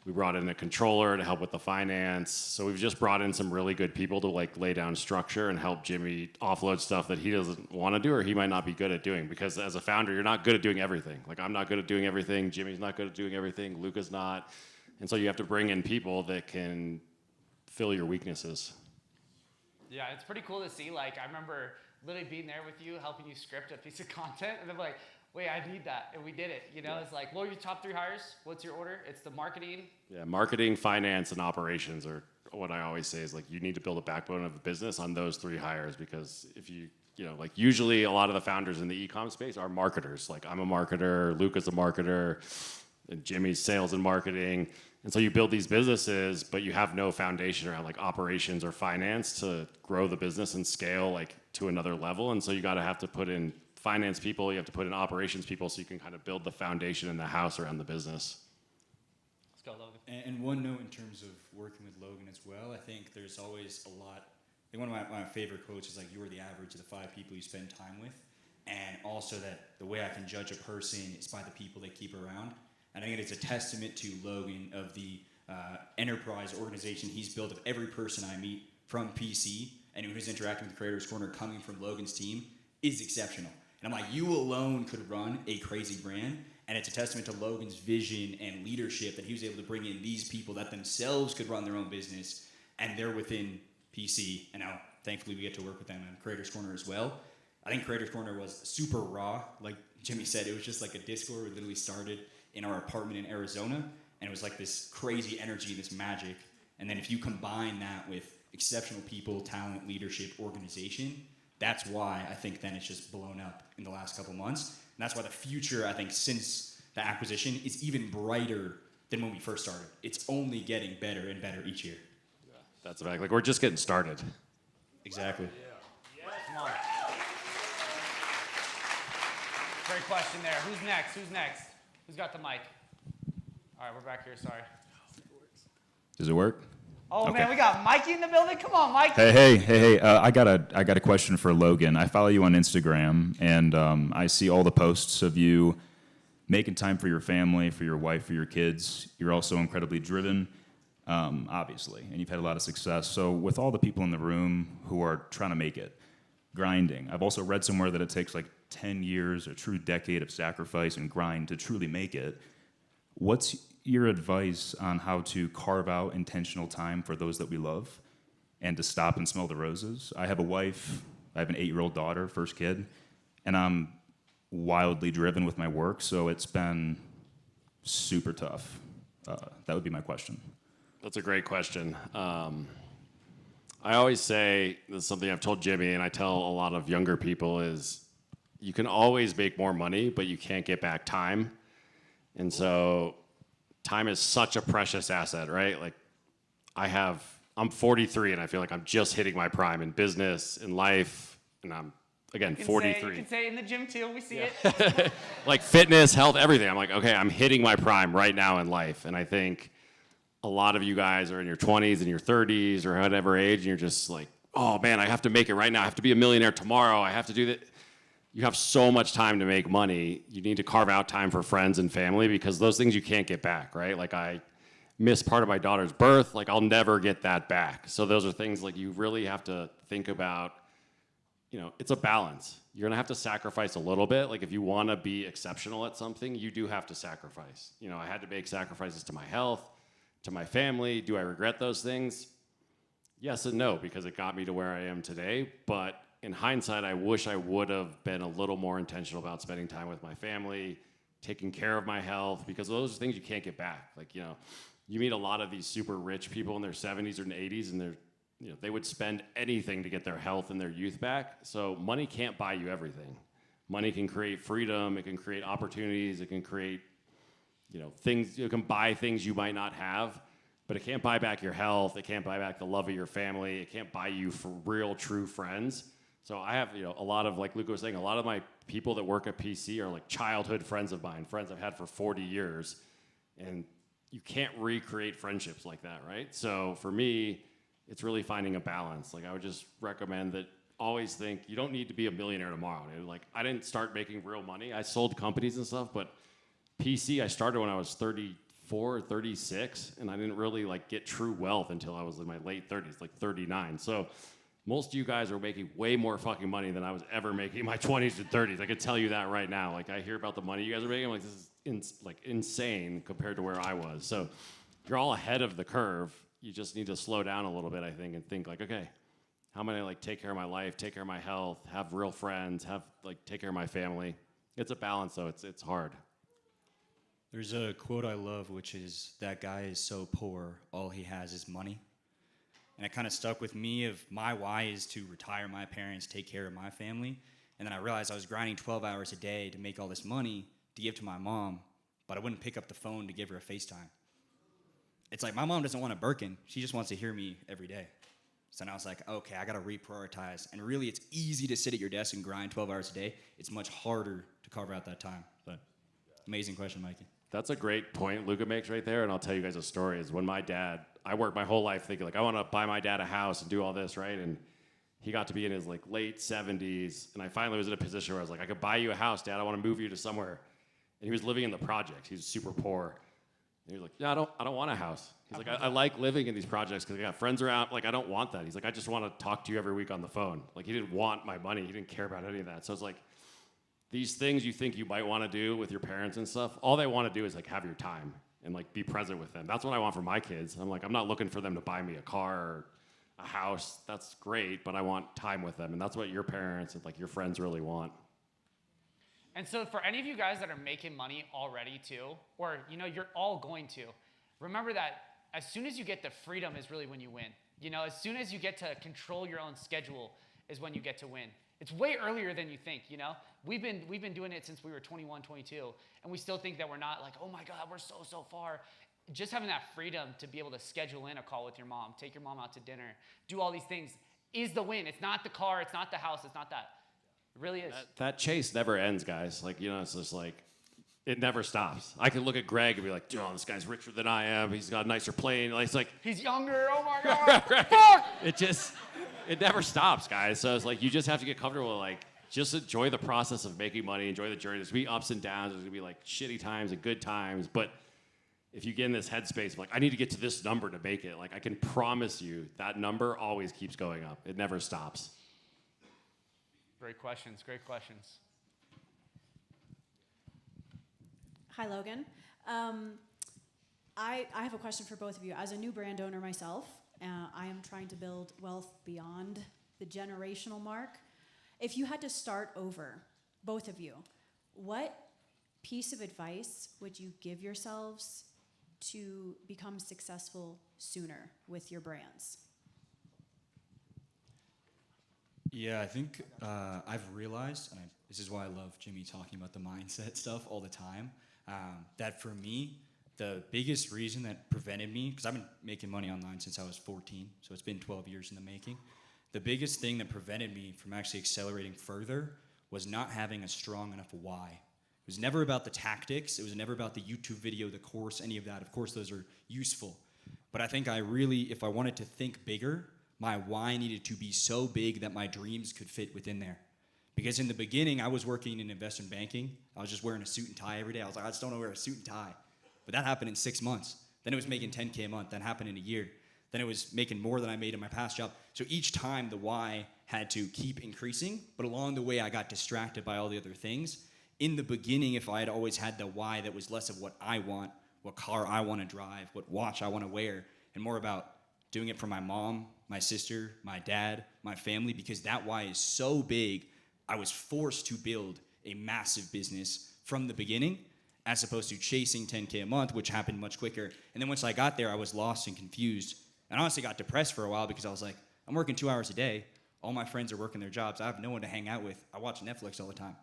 We brought in a controller to help with the finance. So we've just brought in some really good people to like lay down structure and help Jimmy offload stuff that he doesn't want to do or he might not be good at doing. Because as a founder, you're not good at doing everything. Like I'm not good at doing everything. Jimmy's not good at doing everything. Luca's not. And so you have to bring in people that can fill your weaknesses.
Yeah, it's pretty cool to see. Like, I remember literally being there with you, helping you script a piece of content, and I'm like, wait, I need that, and we did it. You know, it's like, what are your top 3 hires? What's your order? It's the marketing.
Yeah, marketing, finance, and operations are what I always say is like you need to build a backbone of a business on those 3 hires because if you know, like usually a lot of the founders in the e-com space are marketers. Like I'm a marketer, Luca's a marketer, and Jimmy's sales and marketing. And so you build these businesses, but you have no foundation around like operations or finance to grow the business and scale like to another level. And so you gotta have to put in finance people, you have to put in operations people so you can kind of build the foundation in the house around the business.
Let's go, Logan.
And one note in terms of working with Logan as well, I think there's always a lot, I think one of my favorite quotes is like, you are the average of the 5 people you spend time with. And also that the way I can judge a person is by the people they keep around. And I think it's a testament to Logan of the enterprise organization he's built of every person I meet from PC and who's interacting with the Creators Corner coming from Logan's team is exceptional. And I'm like, you alone could run a crazy brand. And it's a testament to Logan's vision and leadership that he was able to bring in these people that themselves could run their own business. And they're within PC. And now, thankfully, we get to work with them in Creators Corner as well. I think Creators Corner was super raw. Like Jimmy said, it was just like a Discord. We literally started in our apartment in Arizona, and it was like this crazy energy, this magic. And then if you combine that with exceptional people, talent, leadership, organization, that's why I think then it's just blown up in the last couple months. And that's why the future, I think, since the acquisition is even brighter than when we first started. It's only getting better and better each year.
Yeah, that's a fact. Like we're just getting started.
Exactly.
Yeah. Come on. Great question there. Who's next? Who's next? Who's got the mic? All right, we're back here. Sorry.
Does it work?
Oh
Okay.
man, we got Mikey in the building. Come on, Mikey.
Hey. I got a question for Logan. I follow you on Instagram, and I see all the posts of you making time for your family, for your wife, for your kids. You're also incredibly driven, obviously, and you've had a lot of success. So with all the people in the room who are trying to make it, grinding, I've also read somewhere that it takes like 10 years, a true decade of sacrifice and grind to truly make it. What's your advice on how to carve out intentional time for those that we love and to stop and smell the roses? I have a wife, I have an 8-year-old daughter, first kid, and I'm wildly driven with my work, so it's been super tough. That would be my question.
That's a great question. I always say, this is something I've told Jimmy and I tell a lot of younger people is, you can always make more money, but you can't get back time. And so time is such a precious asset, right? Like I'm 43 and I feel like I'm just hitting my prime in business, in life, and I'm, again, 43.
You can say in the gym too, we see it.
Like fitness, health, everything. I'm like, okay, I'm hitting my prime right now in life. And I think a lot of you guys are in your 20s and your 30s or whatever age, and you're just like, oh man, I have to make it right now. I have to be a millionaire tomorrow. I have to do that. You have so much time to make money. You need to carve out time for friends and family because those things you can't get back, right? Like I missed part of my daughter's birth. Like I'll never get that back. So those are things like you really have to think about, you know, it's a balance. You're gonna have to sacrifice a little bit. Like if you wanna be exceptional at something, you do have to sacrifice. You know, I had to make sacrifices to my health, to my family. Do I regret those things? Yes and no, because it got me to where I am today. But in hindsight, I wish I would have been a little more intentional about spending time with my family, taking care of my health, because those are things you can't get back. Like, you know, you meet a lot of these super rich people in their 70s or 80s, and they would spend anything to get their health and their youth back. So money can't buy you everything. Money can create freedom, it can create opportunities, it can create, things, you can buy things you might not have, but it can't buy back your health, it can't buy back the love of your family, it can't buy you for real, true friends. So I have, a lot of, like Luca was saying, a lot of my people that work at PC are like childhood friends of mine, friends I've had for 40 years, and you can't recreate friendships like that, right? So for me, it's really finding a balance. Like I would just recommend that always think you don't need to be a millionaire tomorrow, dude. Like I didn't start making real money. I sold companies and stuff, but PC, I started when I was 35 34 or 36, and I didn't really like get true wealth until I was in my late 30s, like 39. So most of you guys are making way more fucking money than I was ever making in my 20s and 30s. I can tell you that right now. Like I hear about the money you guys are making, I'm like, this is insane compared to where I was. So you're all ahead of the curve. You just need to slow down a little bit, I think, and think like, okay, how am I gonna like take care of my life, take care of my health, have real friends, take care of my family. It's a balance though, it's hard.
There's a quote I love, which is, that guy is so poor, all he has is money. And it kind of stuck with me of my why is to retire my parents, take care of my family. And then I realized I was grinding 12 hours a day to make all this money to give to my mom, but I wouldn't pick up the phone to give her a FaceTime. It's like my mom doesn't want a Birkin. She just wants to hear me every day. So now I was like, okay, I got to reprioritize. And really, it's easy to sit at your desk and grind 12 hours a day. It's much harder to carve out that time. But amazing question, Mikey.
That's a great point Luca makes right there, and I'll tell you guys a story. Is when my dad, I worked my whole life thinking like I want to buy my dad a house and do all this, right? And he got to be in his like late 70s, and I finally was in a position where I was like, I could buy you a house, Dad. I want to move you to somewhere. And he was living in the projects. He was super poor. And he was like, yeah, I don't want a house. He's like, I like living in these projects because I got friends around. Like, I don't want that. He's like, I just want to talk to you every week on the phone. Like, he didn't want my money. He didn't care about any of that. So it's like, these things you think you might want to do with your parents and stuff, all they want to do is like have your time and like be present with them. That's what I want for my kids. I'm like, I'm not looking for them to buy me a car or a house. That's great, but I want time with them. And that's what your parents and like your friends really want.
And so for any of you guys that are making money already too, or you're all going to, remember that as soon as you get the freedom is really when you win. As soon as you get to control your own schedule is when you get to win. It's way earlier than you think, We've been doing it since we were 21, 22, and we still think that we're not like, oh my God, we're so far. Just having that freedom to be able to schedule in a call with your mom, take your mom out to dinner, do all these things is the win. It's not the car, it's not the house, it's not that. It really is.
That chase never ends, guys. Like, it's just like, it never stops. I can look at Greg and be like, oh, this guy's richer than I am. He's got a nicer plane. Like, it's like,
he's younger. Oh my God. Fuck!
It never stops, guys. So it's like, you just have to get comfortable with like, just enjoy the process of making money, enjoy the journey. There's gonna be ups and downs. There's gonna be like shitty times and good times. But if you get in this headspace of like, I need to get to this number to make it, like I can promise you that number always keeps going up. It never stops.
Great questions.
Hi, Logan. I have a question for both of you. As a new brand owner myself, I am trying to build wealth beyond the generational mark. If you had to start over, both of you, what piece of advice would you give yourselves to become successful sooner with your brands?
Yeah, I think I've realized, and this is why I love Jimmy talking about the mindset stuff all the time, that for me, the biggest reason that prevented me, because I've been making money online since I was 14, so it's been 12 years in the making. The biggest thing that prevented me from actually accelerating further was not having a strong enough why. It was never about the tactics. It was never about the YouTube video, the course, any of that. Of course, those are useful. But I think if I wanted to think bigger, my why needed to be so big that my dreams could fit within there. Because in the beginning, I was working in investment banking. I was just wearing a suit and tie every day. I was like, I just don't want to wear a suit and tie. But that happened in 6 months. Then it was making $10K a month. That happened in a year. Then it was making more than I made in my past job. So each time the why had to keep increasing, but along the way I got distracted by all the other things. In the beginning, if I had always had the why that was less of what I want, what car I want to drive, what watch I want to wear, and more about doing it for my mom, my sister, my dad, my family, because that why is so big, I was forced to build a massive business from the beginning, as opposed to chasing 10K a month, which happened much quicker. And then once I got there, I was lost and confused. And honestly got depressed for a while because I was like, I'm working 2 hours a day. All my friends are working their jobs. I have no one to hang out with. I watch Netflix all the time.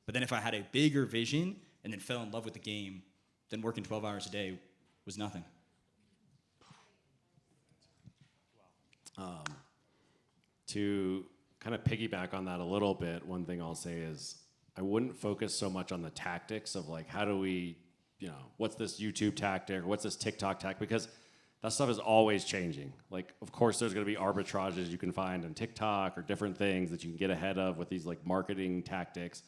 But then if I had a bigger vision and then fell in love with the game, then working 12 hours a day was nothing.
To kind of piggyback on that a little bit, one thing I'll say is I wouldn't focus so much on the tactics of like, how do we, what's this YouTube tactic or what's this TikTok tactic? Because that stuff is always changing. Like, of course, there's going to be arbitrages you can find on TikTok or different things that you can get ahead of with these like marketing tactics.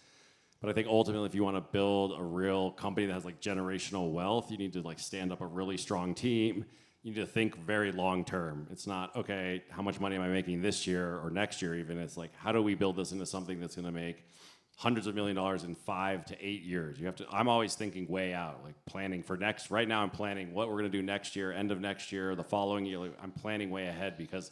But I think ultimately, if you want to build a real company that has like generational wealth, you need to like stand up a really strong team. You need to think very long term. It's not, okay, how much money am I making this year or next year even? It's like, how do we build this into something that's going to make hundreds of $1 million in 5 to 8 years? You have to, I'm always thinking way out, like planning for next, right now I'm planning what we're going to do next year, end of next year, the following year. Like, I'm planning way ahead because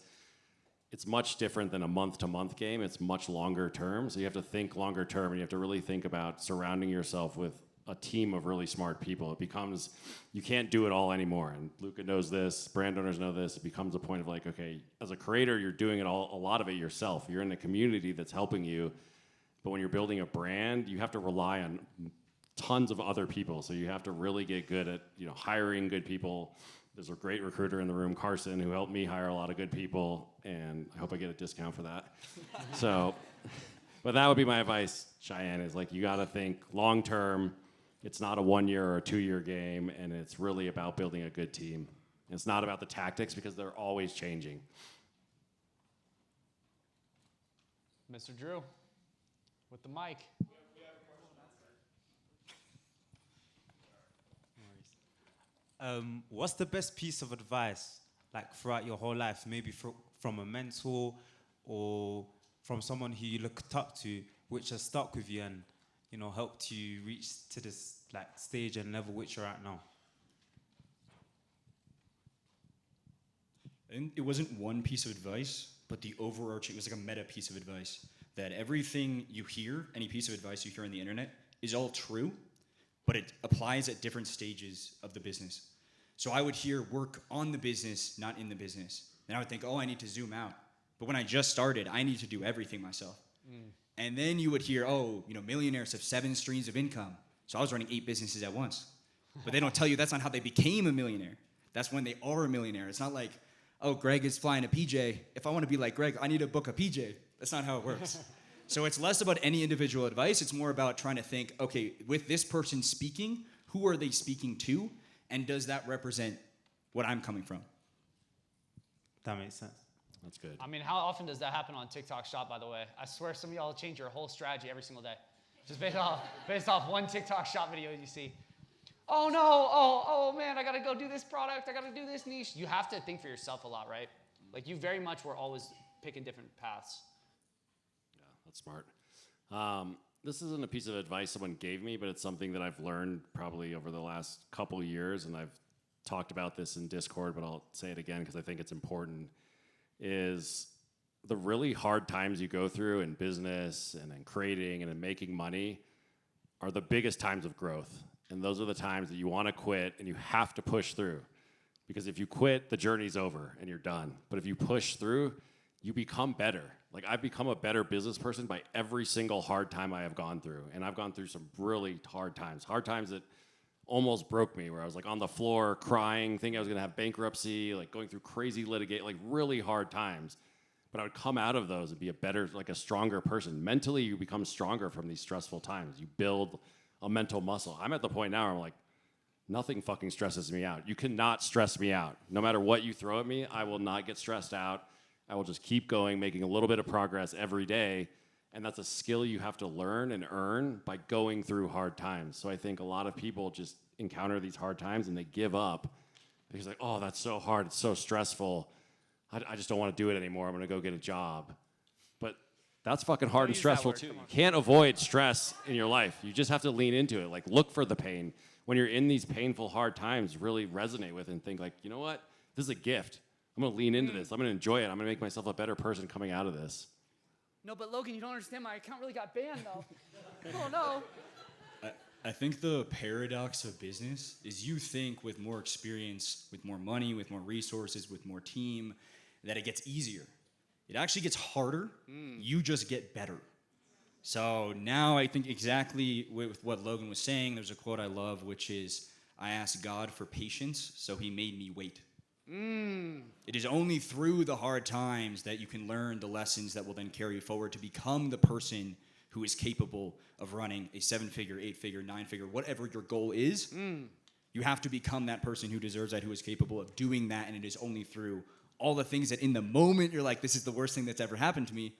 it's much different than a month-to-month game. It's much longer term. So you have to think longer term, and you have to really think about surrounding yourself with a team of really smart people. It becomes, you can't do it all anymore. And Luca knows this, brand owners know this. It becomes a point of like, okay, as a creator, you're doing it all, a lot of it yourself. You're in a community that's helping you. But when you're building a brand, you have to rely on tons of other people. So you have to really get good at, hiring good people. There's a great recruiter in the room, Carson, who helped me hire a lot of good people, and I hope I get a discount for that. So, but that would be my advice, Cheyenne, is like, you gotta think long term. It's not a 1 year or a 2 year game, and it's really about building a good team. It's not about the tactics because they're always changing.
Mr. Drew, with the mic.
What's the best piece of advice, like throughout your whole life, maybe from a mentor or from someone who you looked up to, which has stuck with you and helped you reach to this like stage and level which you're at now?
And it wasn't one piece of advice, but the overarching, it was like a meta piece of advice, that everything you hear, any piece of advice you hear on the internet, is all true, but it applies at different stages of the business. So I would hear work on the business, not in the business. And I would think, oh, I need to zoom out. But when I just started, I need to do everything myself. And then you would hear, oh, millionaires have 7 streams of income. So I was running 8 businesses at once. But they don't tell you that's not how they became a millionaire. That's when they are a millionaire. It's not like, oh, Greg is flying a PJ. If I want to be like Greg, I need to book a PJ. That's not how it works. So it's less about any individual advice. It's more about trying to think, okay, with this person speaking, who are they speaking to? And does that represent what I'm coming from?
That makes sense.
That's good.
I mean, how often does that happen on TikTok Shop, by the way? I swear some of y'all change your whole strategy every single day. Just based off one TikTok Shop video you see. Oh no, oh man, I gotta go do this product, I gotta do this niche. You have to think for yourself a lot, right? Like, you very much were always picking different paths.
That's smart. This isn't a piece of advice someone gave me, but it's something that I've learned probably over the last couple years, and I've talked about this in Discord, but I'll say it again because I think it's important, is the really hard times you go through in business and in creating and in making money are the biggest times of growth. And those are the times that you want to quit and you have to push through. Because if you quit, the journey's over and you're done. But if you push through, you become better. Like, I've become a better business person by every single hard time I have gone through. And I've gone through some really hard times that almost broke me, where I was like on the floor crying, thinking I was gonna have bankruptcy, like going through crazy litigation, like really hard times. But I would come out of those and be a better, like a stronger person. Mentally, you become stronger from these stressful times. You build a mental muscle. I'm at the point now where I'm like, nothing fucking stresses me out. You cannot stress me out. No matter what you throw at me, I will not get stressed out. I will just keep going, making a little bit of progress every day. And that's a skill you have to learn and earn by going through hard times. So I think a lot of people just encounter these hard times and they give up because like, oh, that's so hard. It's so stressful. I just don't want to do it anymore. I'm going to go get a job. But that's fucking hard and stressful too. You can't avoid stress in your life. You just have to lean into it. Like, look for the pain. When you're in these painful, hard times, really resonate with and think like, you know what? This is a gift. I'm going to lean into this. I'm going to enjoy it. I'm going to make myself a better person coming out of this.
No, but Logan, you don't understand. My account really got banned, though. Oh, no.
I think the paradox of business is you think with more experience, with more money, with more resources, with more team, that it gets easier. It actually gets harder. You just get better. So now I think exactly with what Logan was saying, there's a quote I love, which is, I asked God for patience, so he made me wait. It is only through the hard times that you can learn the lessons that will then carry you forward to become the person who is capable of running a 7-figure, 8-figure, 9-figure, whatever your goal is. You have to become that person who deserves that, who is capable of doing that, and it is only through all the things that in the moment you're like, this is the worst thing that's ever happened to me,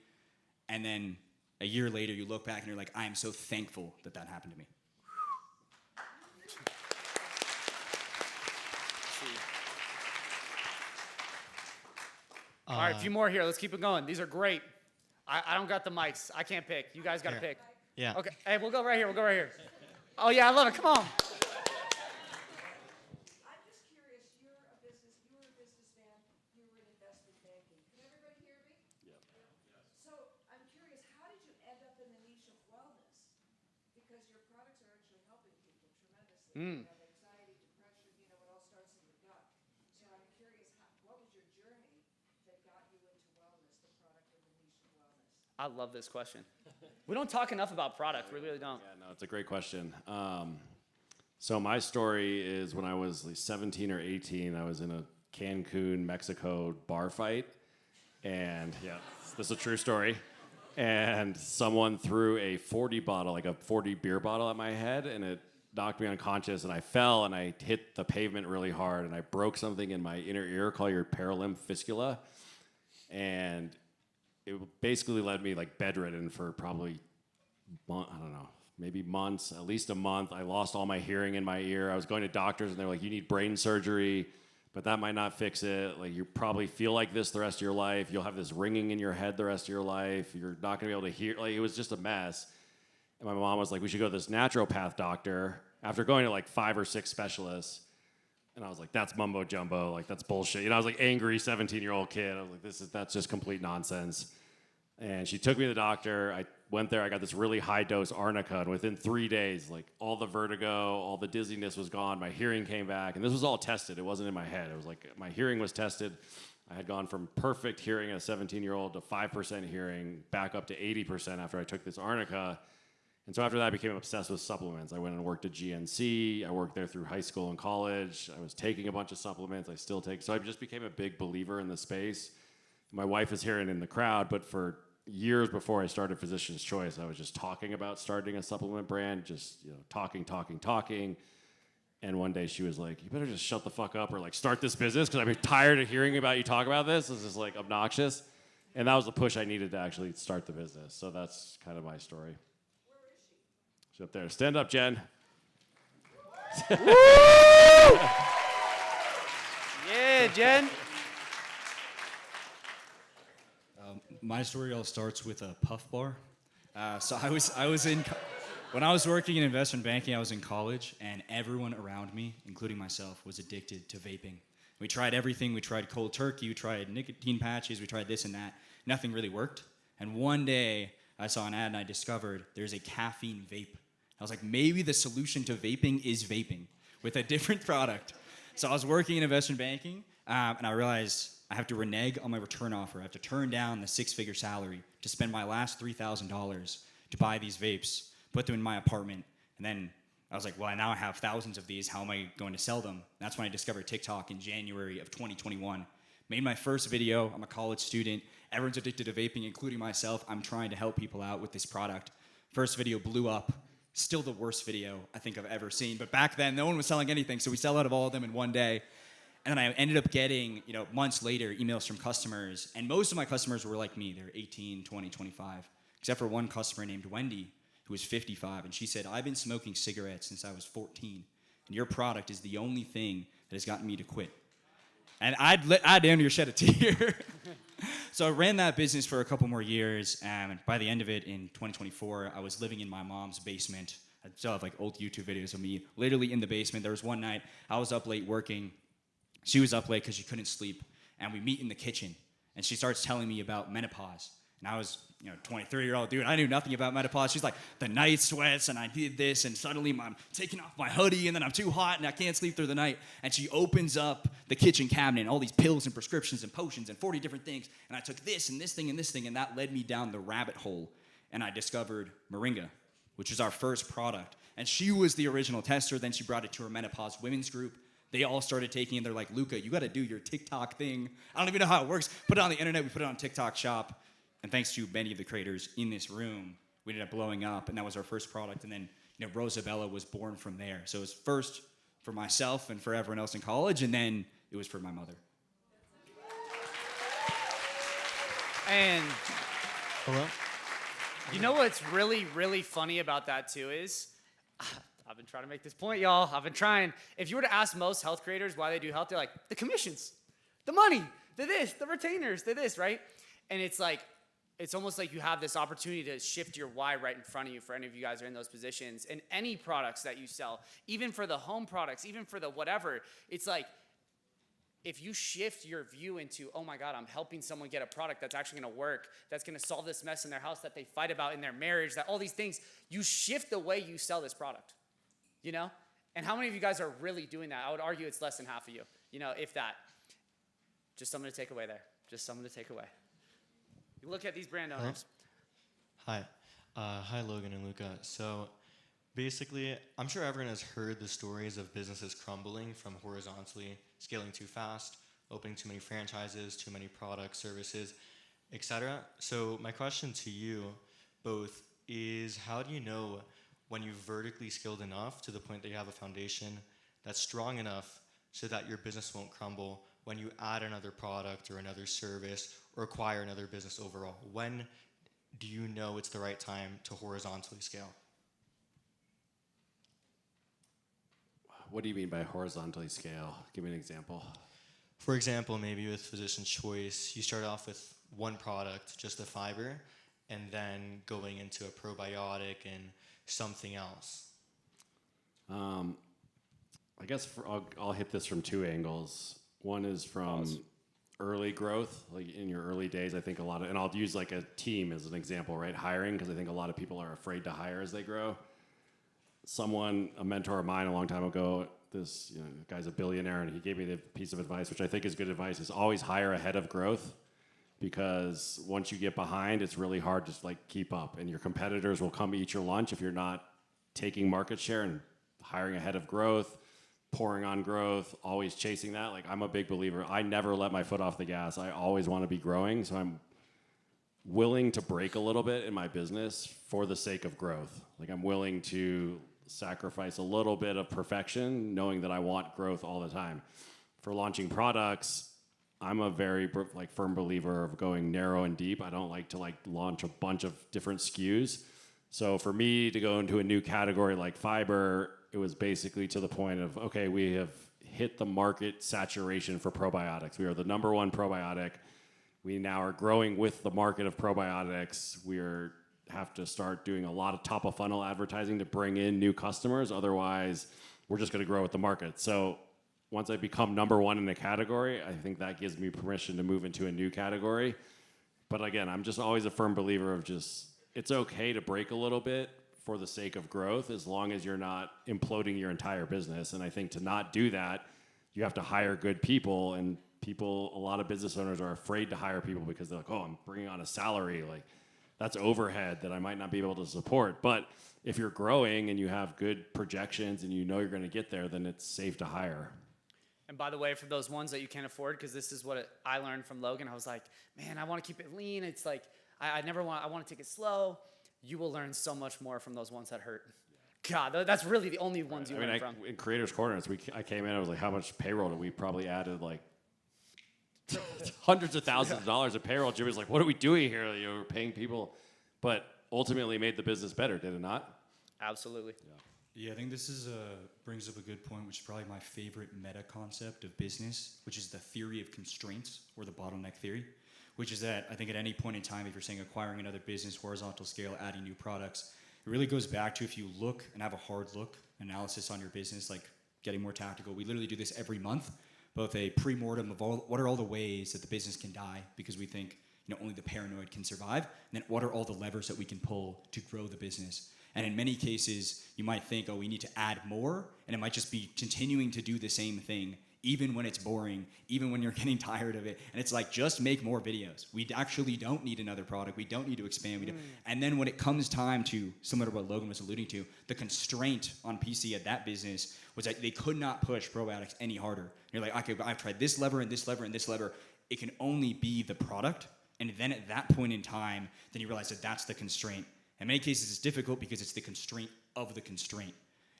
and then
a year later, you look back and you're like, I am so thankful that that happened to me.
All right, a few more here. Let's keep it going. These are great. I don't got the mics. I can't pick. You guys got to pick.
Yeah.
Okay. Hey, we'll go right here. We'll go right here. Oh, yeah, I love it. Come on. Mm.
Anxiety, depression, it all starts in the gut. So I'm curious, what was your journey that got you into wellness, the product or the niche of wellness?
I love this question. We don't talk enough about product. We really don't.
Yeah, no, it's a great question. So my story is when I was like 17 or 18, I was in a Cancun, Mexico bar fight. And yeah, this is a true story. And someone threw a 40 bottle, like a 40 beer bottle at my head, and it knocked me unconscious, and I fell, and I hit the pavement really hard, and I broke something in my inner ear called your paralimb fistula, and it basically led me like bedridden for probably, I don't know, maybe months, at least a month. I lost all my hearing in my ear. I was going to doctors, and they're like, you need brain surgery, but that might not fix it. Like, you probably feel like this the rest of your life. You'll have this ringing in your head the rest of your life. You're not gonna be able to hear. Like, it was just a mess. And my mom was like, we should go to this naturopath doctor, after going to like 5 or 6 specialists. And I was like, that's mumbo jumbo, like that's bullshit. I was like angry 17-year-old kid. I was like, that's just complete nonsense. And she took me to the doctor. I went there, I got this really high dose arnica, and within 3 days, like all the vertigo, all the dizziness was gone, my hearing came back, and this was all tested. It wasn't in my head. It was like my hearing was tested. I had gone from perfect hearing as a 17-year-old to 5% hearing, back up to 80% after I took this arnica. And so after that, I became obsessed with supplements. I went and worked at GNC. I worked there through high school and college. I was taking a bunch of supplements. I still take. So I just became a big believer in the space. My wife is here and in the crowd, but for years before I started Physician's Choice, I was just talking about starting a supplement brand, just talking. And one day she was like, you better just shut the fuck up or like start this business because I'm tired of hearing about you talk about this. This is like obnoxious. And that was the push I needed to actually start the business. So that's kind of my story. She's up there. Stand up, Jen.
Yeah, Jen.
My story all starts with a puff bar. So I was in, when I was working in investment banking, I was in college, and everyone around me, including myself, was addicted to vaping. We tried everything. We tried cold turkey. We tried nicotine patches. We tried this and that. Nothing really worked. And one day, I saw an ad, and I discovered there's a caffeine vape. I was like, maybe the solution to vaping is vaping with a different product. So I was working in investment banking, and I realized I have to renege on my return offer. I have to turn down the 6-figure salary to spend my last $3,000 to buy these vapes, put them in my apartment, and then I was like, well, now I have thousands of these. How am I going to sell them? And that's when I discovered TikTok in January of 2021. Made my first video. I'm a college student. Everyone's addicted to vaping, including myself. I'm trying to help people out with this product. First video blew up. Still the worst video I think I've ever seen. But back then, no one was selling anything, so we sell out of all of them in one day. And then I ended up getting, months later, emails from customers. And most of my customers were like me. They're 18, 20, 25. Except for one customer named Wendy, who was 55. And she said, I've been smoking cigarettes since I was 14. And your product is the only thing that has gotten me to quit. And I'd damn near shed a tear. So I ran that business for a couple more years. And by the end of it, in 2024, I was living in my mom's basement. I still have like old YouTube videos of me literally in the basement. There was one night I was up late working. She was up late because she couldn't sleep, and we meet in the kitchen, and she starts telling me about menopause. And I was, 23-year-old dude. I knew nothing about menopause. She's like, the night sweats, and I did this, and suddenly I'm taking off my hoodie, and then I'm too hot, and I can't sleep through the night. And she opens up the kitchen cabinet, and all these pills and prescriptions and potions and 40 different things. And I took this and this thing and this thing, and that led me down the rabbit hole. And I discovered Moringa, which was our first product. And she was the original tester. Then she brought it to her menopause women's group. They all started taking it. They're like, Luca, you got to do your TikTok thing. I don't even know how it works. Put it on the internet. We put it on TikTok Shop. And thanks to many of the creators in this room, we ended up blowing up. And that was our first product. And then, Rosabella was born from there. So it was first for myself and for everyone else in college. And then it was for my mother.
And
hello.
You know what's really, really funny about that too is, I've been trying to make this point, y'all. I've been trying. If you were to ask most health creators why they do health, they're like, the commissions, the money, the this, the retainers, the this, right? And it's like, it's almost like you have this opportunity to shift your why right in front of you for any of you guys who are in those positions. And any products that you sell, even for the home products, even for the whatever, it's like, if you shift your view into, oh my God, I'm helping someone get a product that's actually gonna work, that's gonna solve this mess in their house that they fight about in their marriage, that all these things, you shift the way you sell this product, you know? And how many of you guys are really doing that? I would argue it's less than half of you, you know, if that. Just something to take away there. Just something to take away. You look at these brand owners.
Hi. Hi, Logan and Luca. So basically, I'm sure everyone has heard the stories of businesses crumbling from horizontally scaling too fast, opening too many franchises, too many products, services, etc. So my question to you both is, how do you know when you've vertically scaled enough to the point that you have a foundation that's strong enough so that your business won't crumble when you add another product or another service or acquire another business overall? When do you know it's the right time to horizontally scale?
What do you mean by horizontally scale? Give me an example.
For example, maybe with Physician's Choice, you start off with one product, just a fiber, and then going into a probiotic and something else.
I guess I'll hit this from two angles. One is from early growth, like in your early days. I think a lot of, and I'll use like a team as an example, right? Hiring, because I think a lot of people are afraid to hire as they grow. A mentor of mine a long time ago, this guy's a billionaire, and he gave me the piece of advice, which I think is good advice, is always hire ahead of growth, because once you get behind, it's really hard to like keep up, and your competitors will come eat your lunch if you're not taking market share. And hiring ahead of growth, pouring on growth, always chasing that. Like, I'm a big believer. I never let my foot off the gas. I always want to be growing, so I'm willing to break a little bit in my business for the sake of growth. Like, I'm willing to sacrifice a little bit of perfection, knowing that I want growth all the time. For launching products, I'm a very firm believer of going narrow and deep. I don't like to launch a bunch of different SKUs. So for me to go into a new category like fiber, it was basically to the point of, okay, we have hit the market saturation for probiotics. We are the #1 probiotic. We now are growing with the market of probiotics. Have to start doing a lot of top of funnel advertising to bring in new customers. Otherwise, we're just going to grow with the market. So once I become #1 in a category, I think that gives me permission to move into a new category. But again, I'm just always a firm believer of it's okay to break a little bit for the sake of growth, as long as you're not imploding your entire business. And I think to not do that, you have to hire good people. And a lot of business owners are afraid to hire people because they're like, oh, I'm bringing on a salary. Like, that's overhead that I might not be able to support. But if you're growing and you have good projections and you know you're going to get there, then it's safe to hire.
And by the way, for those ones that you can't afford, because this is what I learned from Logan, I was like, man, I want to keep it lean. It's like, I want to take it slow. You will learn so much more from those ones that hurt. God, that's really the only ones you learn from.
In Creators Corner, I came in, I was like, how much payroll did we probably added like hundreds of thousands of dollars of payroll. Jimmy's like, what are we doing here? We're paying people. But ultimately made the business better, did it not?
Absolutely.
Yeah, I think this brings up a good point, which is probably my favorite meta concept of business, which is the theory of constraints, or the bottleneck theory, which is that I think at any point in time, if you're saying acquiring another business, horizontal scale, adding new products, it really goes back to, if you look and have a hard look analysis on your business, like getting more tactical. We literally do this every month, both a pre-mortem of what are all the ways that the business can die because we think only the paranoid can survive, and then what are all the levers that we can pull to grow the business. And in many cases, you might think, oh, we need to add more, and it might just be continuing to do the same thing, even when it's boring, even when you're getting tired of it. And it's like, just make more videos. We actually don't need another product. We don't need to expand. And then when it comes time to, similar to what Logan was alluding to, the constraint on PC at that business was that they could not push probiotics any harder. You're like, okay, I've tried this lever and this lever and this lever. It can only be the product. And then at that point in time, then you realize that that's the constraint. In many cases, it's difficult because it's the constraint of the constraint.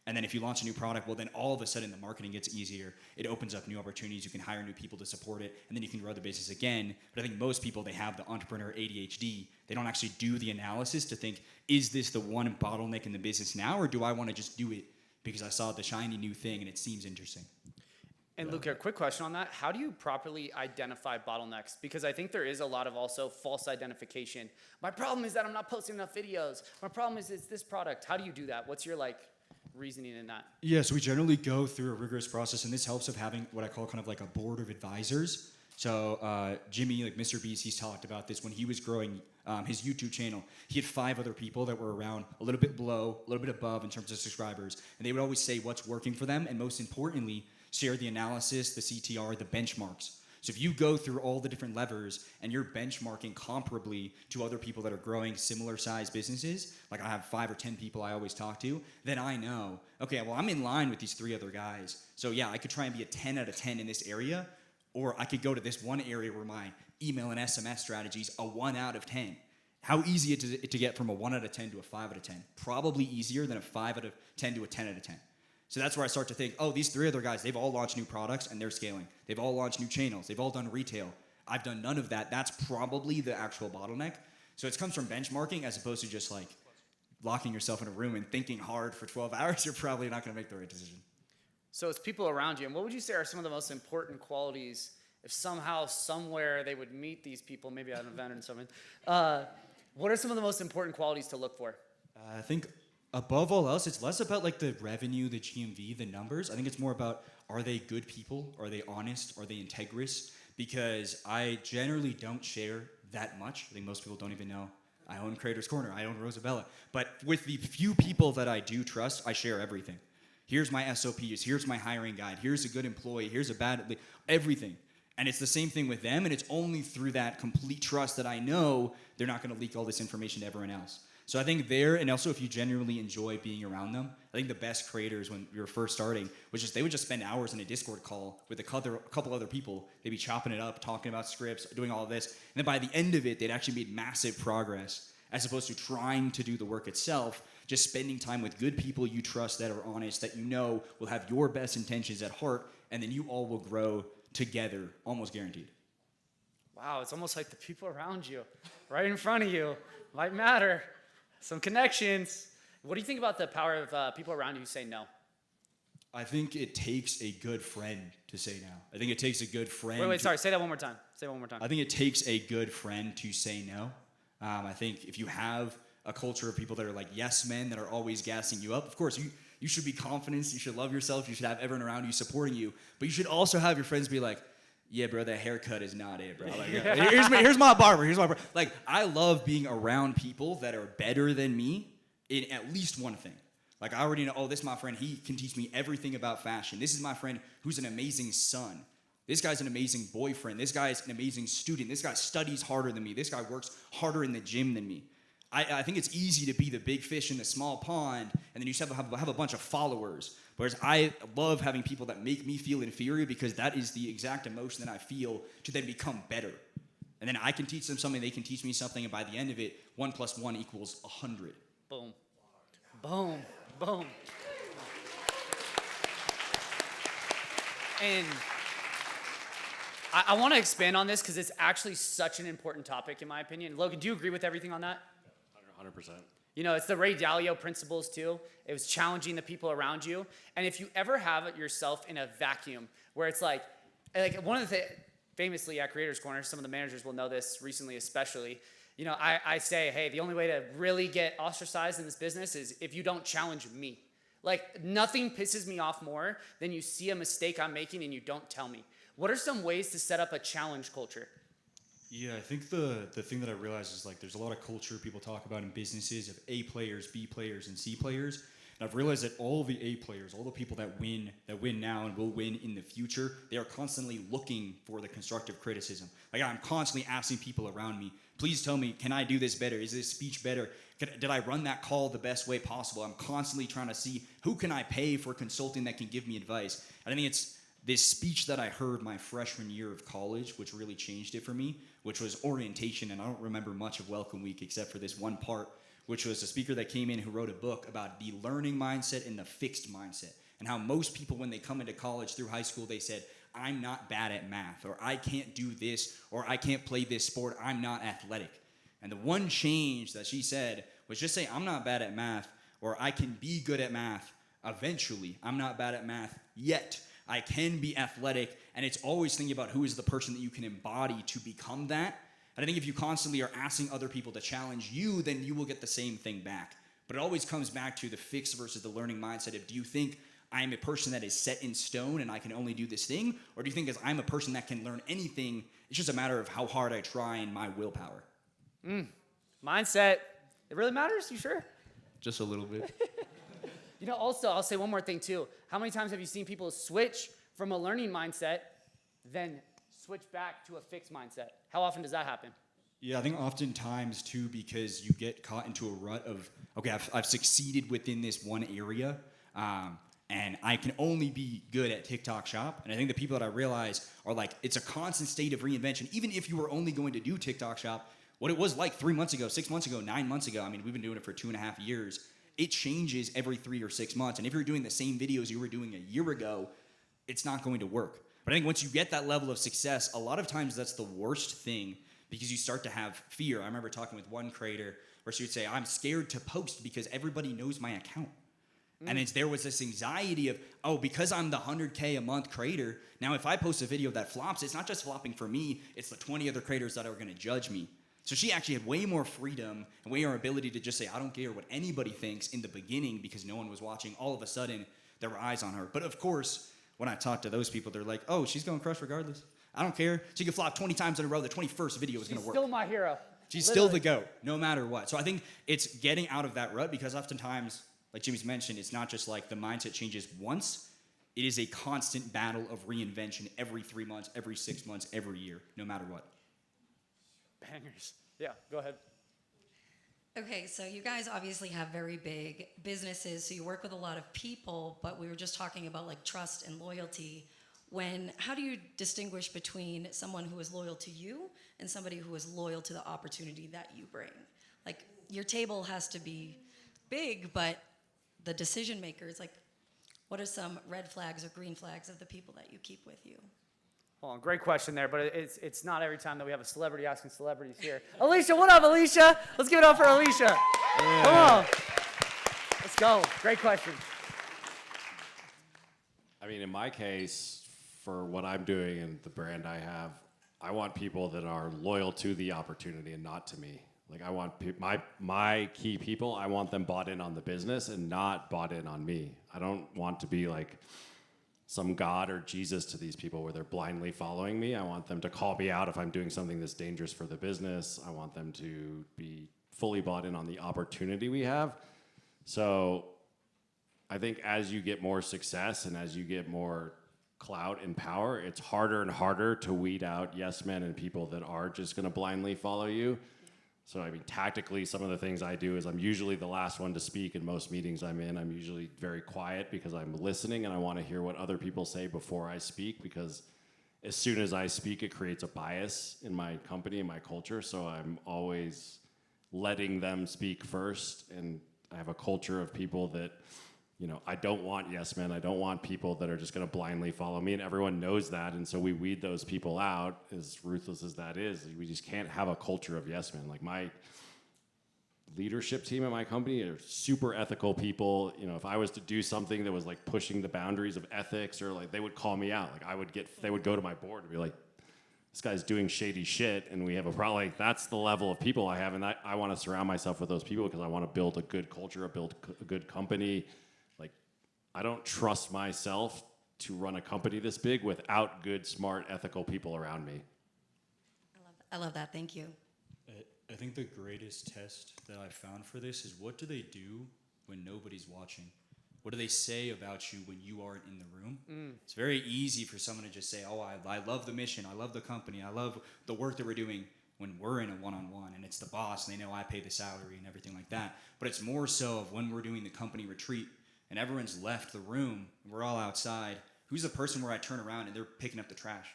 And then if you launch a new product, well, then all of a sudden the marketing gets easier. It opens up new opportunities. You can hire new people to support it, and then you can grow the business again. But I think most people, they have the entrepreneur ADHD. They don't actually do the analysis to think, is this the one bottleneck in the business now, or do I want to just do it because I saw the shiny new thing and it seems interesting?
And Luke, a quick question on that. How do you properly identify bottlenecks? Because I think there is a lot of also false identification. My problem is that I'm not posting enough videos. My problem is it's this product. How do you do that? What's your reasoning in that?
Yeah, so we generally go through a rigorous process, and this helps of having what I call kind of like a board of advisors. So Jimmy, like Mr. Beast, he's talked about this when he was growing his YouTube channel. He had 5 other people that were around a little bit below, a little bit above in terms of subscribers, and they would always say what's working for them, and most importantly, share the analysis, the CTR, the benchmarks. So if you go through all the different levers and you're benchmarking comparably to other people that are growing similar size businesses, like I have 5 or 10 people I always talk to, then I know, okay, well, I'm in line with these 3 other guys. So yeah, I could try and be a 10 out of 10 in this area, or I could go to this one area where my email and SMS strategy is a 1 out of 10. How easy is it to get from a 1 out of 10 to a 5 out of 10? Probably easier than a 5 out of 10 to a 10 out of 10. So that's where I start to think, oh, these 3 other guys, they've all launched new products and they're scaling. They've all launched new channels. They've all done retail. I've done none of that. That's probably the actual bottleneck. So it comes from benchmarking as opposed to just like locking yourself in a room and thinking hard for 12 hours. You're probably not going to make the right decision.
So it's people around you. And what would you say are some of the most important qualities if somehow, somewhere they would meet these people, maybe at an event or something? What are some of the most important qualities to look for?
I think above all else, it's less about like the revenue, the GMV, the numbers. I think it's more about, are they good people? Are they honest? Are they integrous? Because I generally don't share that much. I think most people don't even know I own Creator's Corner. I own Rosabella. But with the few people that I do trust, I share everything. Here's my SOPs. Here's my hiring guide. Here's a good employee. Here's a bad, everything. And it's the same thing with them. And it's only through that complete trust that I know they're not going to leak all this information to everyone else. So I think there, and also if you genuinely enjoy being around them, I think the best creators when we were first starting was just, they would just spend hours in a Discord call with a couple other people. They'd be chopping it up, talking about scripts, doing all of this. And then by the end of it, they'd actually made massive progress as opposed to trying to do the work itself, just spending time with good people you trust that are honest, that you know will have your best intentions at heart, and then you all will grow together, almost guaranteed.
Wow, it's almost like the people around you, right in front of you, might matter. Some connections. What do you think about the power of people around you who say no?
I think it takes a good friend to say no. I think it takes a good friend.
Wait, sorry. Say that one more time. Say it one more time.
I think it takes a good friend to say no. I think if you have a culture of people that are like yes men that are always gassing you up, of course you should be confident. You should love yourself. You should have everyone around you supporting you. But you should also have your friends be like, yeah, bro, that haircut is not it, bro. Like, here's my barber. Like, I love being around people that are better than me in at least one thing. Like, I already know, oh, this is my friend. He can teach me everything about fashion. This is my friend who's an amazing son. This guy's an amazing boyfriend. This guy's an amazing student. This guy studies harder than me. This guy works harder in the gym than me. I think it's easy to be the big fish in the small pond, and then you just have a bunch of followers. Whereas I love having people that make me feel inferior because that is the exact emotion that I feel to then become better. And then I can teach them something, they can teach me something, and by the end of it, 1 + 1 = 100.
Boom. Boom. Boom. And I want to expand on this because it's actually such an important topic in my opinion. Logan, do you agree with everything on that?
100%.
You know, it's the Ray Dalio principles too. It was challenging the people around you. And if you ever have yourself in a vacuum where it's like one of the things, famously at Creators Corner, some of the managers will know this recently especially, you know, I say, hey, the only way to really get ostracized in this business is if you don't challenge me. Like nothing pisses me off more than you see a mistake I'm making and you don't tell me. What are some ways to set up a challenge culture?
Yeah, I think the thing that I realized is like there's a lot of culture people talk about in businesses of A players, B players, and C players. And I've realized that all the A players, all the people that win now and will win in the future, they are constantly looking for the constructive criticism. Like I'm constantly asking people around me, please tell me, can I do this better? Is this speech better? Did I run that call the best way possible? I'm constantly trying to see who can I pay for consulting that can give me advice. And I think it's this speech that I heard my freshman year of college, which really changed it for me, which was orientation, and I don't remember much of Welcome Week except for this one part which was a speaker that came in who wrote a book about the learning mindset and the fixed mindset, and how most people, when they come into college through high school, they said, I'm not bad at math, or I can't do this, or I can't play this sport, I'm not athletic. And the one change that she said was just say, I'm not bad at math, or I can be good at math eventually. I'm not bad at math yet. I can be athletic. And it's always thinking about who is the person that you can embody to become that. And I think if you constantly are asking other people to challenge you, then you will get the same thing back. But it always comes back to the fixed versus the learning mindset of, do you think I am a person that is set in stone and I can only do this thing? Or do you think as I'm a person that can learn anything, it's just a matter of how hard I try and my willpower?
Mindset, it really matters? You sure?
Just a little bit.
You know, also, I'll say one more thing too. How many times have you seen people switch from a learning mindset, then switch back to a fixed mindset? How often does that happen?
Yeah, I think oftentimes too, because you get caught into a rut of, okay, I've succeeded within this one area, and I can only be good at TikTok Shop. And I think the people that I realize are like, it's a constant state of reinvention. Even if you were only going to do TikTok Shop, what it was like 3 months ago, 6 months ago, 9 months ago, I mean, we've been doing it for 2.5 years. It changes every 3 or 6 months. And if you're doing the same videos you were doing a year ago, it's not going to work. But I think once you get that level of success, a lot of times that's the worst thing, because you start to have fear. I remember talking with one creator where she would say, I'm scared to post because everybody knows my account. And there was this anxiety of, oh, because I'm the 100K a month creator, now if I post a video that flops, it's not just flopping for me, it's the 20 other creators that are going to judge me. So she actually had way more freedom and way more ability to just say, I don't care what anybody thinks in the beginning, because no one was watching. All of a sudden, there were eyes on her. But of course, when I talk to those people, they're like, oh, she's going to crush regardless. I don't care. She can flop 20 times in a row. The 21st video is going to work.
She's still my hero.
She's
Literally.
still the GOAT, no matter what. So I think it's getting out of that rut, because oftentimes, like Jimmy's mentioned, it's not just like the mindset changes once. It is a constant battle of reinvention every 3 months, every 6 months, every year, no matter what.
Bangers. Yeah, go ahead.
Okay, so you guys obviously have very big businesses, so you work with a lot of people, but we were just talking about like trust and loyalty. How do you distinguish between someone who is loyal to you and somebody who is loyal to the opportunity that you bring? Like, your table has to be big, but the decision makers, like, what are some red flags or green flags of the people that you keep with you?
Hold on, great question there, but it's not every time that we have a celebrity asking celebrities here. Alicia, what up, Alicia? Let's give it up for Alicia. Yeah. Come on. Let's go. Great question.
I mean, in my case, for what I'm doing and the brand I have, I want people that are loyal to the opportunity and not to me. Like, I want my key people, I want them bought in on the business and not bought in on me. I don't want to be like some God or Jesus to these people where they're blindly following me. I want them to call me out if I'm doing something that's dangerous for the business. I want them to be fully bought in on the opportunity we have. So I think as you get more success and as you get more clout and power, it's harder and harder to weed out yes men and people that are just going to blindly follow you. So, I mean, tactically, some of the things I do is I'm usually the last one to speak in most meetings I'm in. I'm usually very quiet because I'm listening and I want to hear what other people say before I speak, because as soon as I speak, it creates a bias in my company and my culture. So I'm always letting them speak first. And I have a culture of people that, you know, I don't want yes men. I don't want people that are just going to blindly follow me, and everyone knows that. And so we weed those people out, as ruthless as that is. We just can't have a culture of yes men. Like, my leadership team at my company are super ethical people. You know, if I was to do something that was like pushing the boundaries of ethics, or like, they would call me out. Like, they would go to my board and be like, this guy's doing shady shit and we have a problem. Like, that's the level of people I have. And I want to surround myself with those people because I want to build a good culture, build a good company. I don't trust myself to run a company this big without good, smart, ethical people around me.
I love that. Thank you.
I think the greatest test that I found for this is, what do they do when nobody's watching? What do they say about you when you aren't in the room? It's very easy for someone to just say, oh, I love the mission, I love the company, I love the work that we're doing, when we're in a one-on-one and it's the boss and they know I pay the salary and everything like that. But it's more so of when we're doing the company retreat and everyone's left the room, and we're all outside, who's the person where I turn around and they're picking up the trash?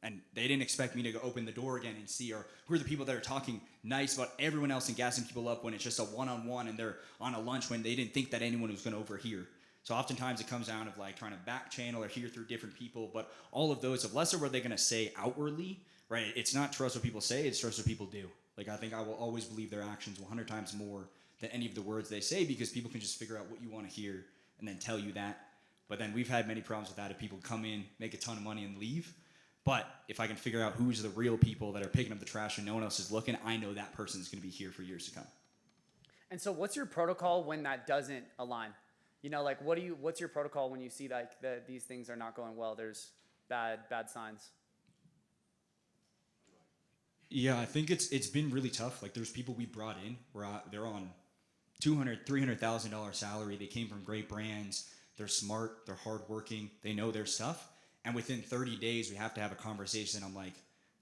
And they didn't expect me to go open the door again and see, or who are the people that are talking nice about everyone else and gassing people up when it's just a one-on-one and they're on a lunch when they didn't think that anyone was going to overhear. So oftentimes it comes down of like trying to back channel or hear through different people, but all of those of less of what they're going to say outwardly, right? It's not trust what people say, it's trust what people do. Like I think I will always believe their actions 100 times more than any of the words they say, because people can just figure out what you want to hear and then tell you that. But then we've had many problems with that if people come in, make a ton of money and leave. But if I can figure out who's the real people that are picking up the trash and no one else is looking, I know that person's going to be here for years to come.
And so what's your protocol when that doesn't align? You know, like what's your protocol when you see like these things are not going well, there's bad signs?
Yeah, I think it's been really tough. Like there's people we brought in where they're on $200,000, $300,000 salary. They came from great brands. They're smart, they're hardworking, they know their stuff. And within 30 days, we have to have a conversation. I'm like,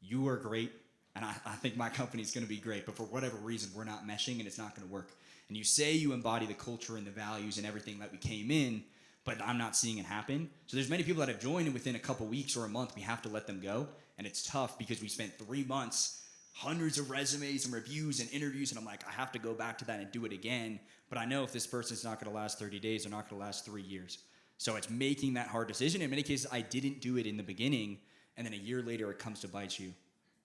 you are great, and I think my company's going to be great, but for whatever reason, we're not meshing, and it's not going to work. And you say you embody the culture and the values and everything that we came in, but I'm not seeing it happen. So there's many people that have joined, and within a couple weeks or a month, we have to let them go. And it's tough because we spent 3 months, hundreds of resumes and reviews and interviews, and I'm like, I have to go back to that and do it again. But I know if this person's not going to last 30 days, they're not going to last 3 years. So it's making that hard decision. In many cases, I didn't do it in the beginning, and then a year later, it comes to bite you.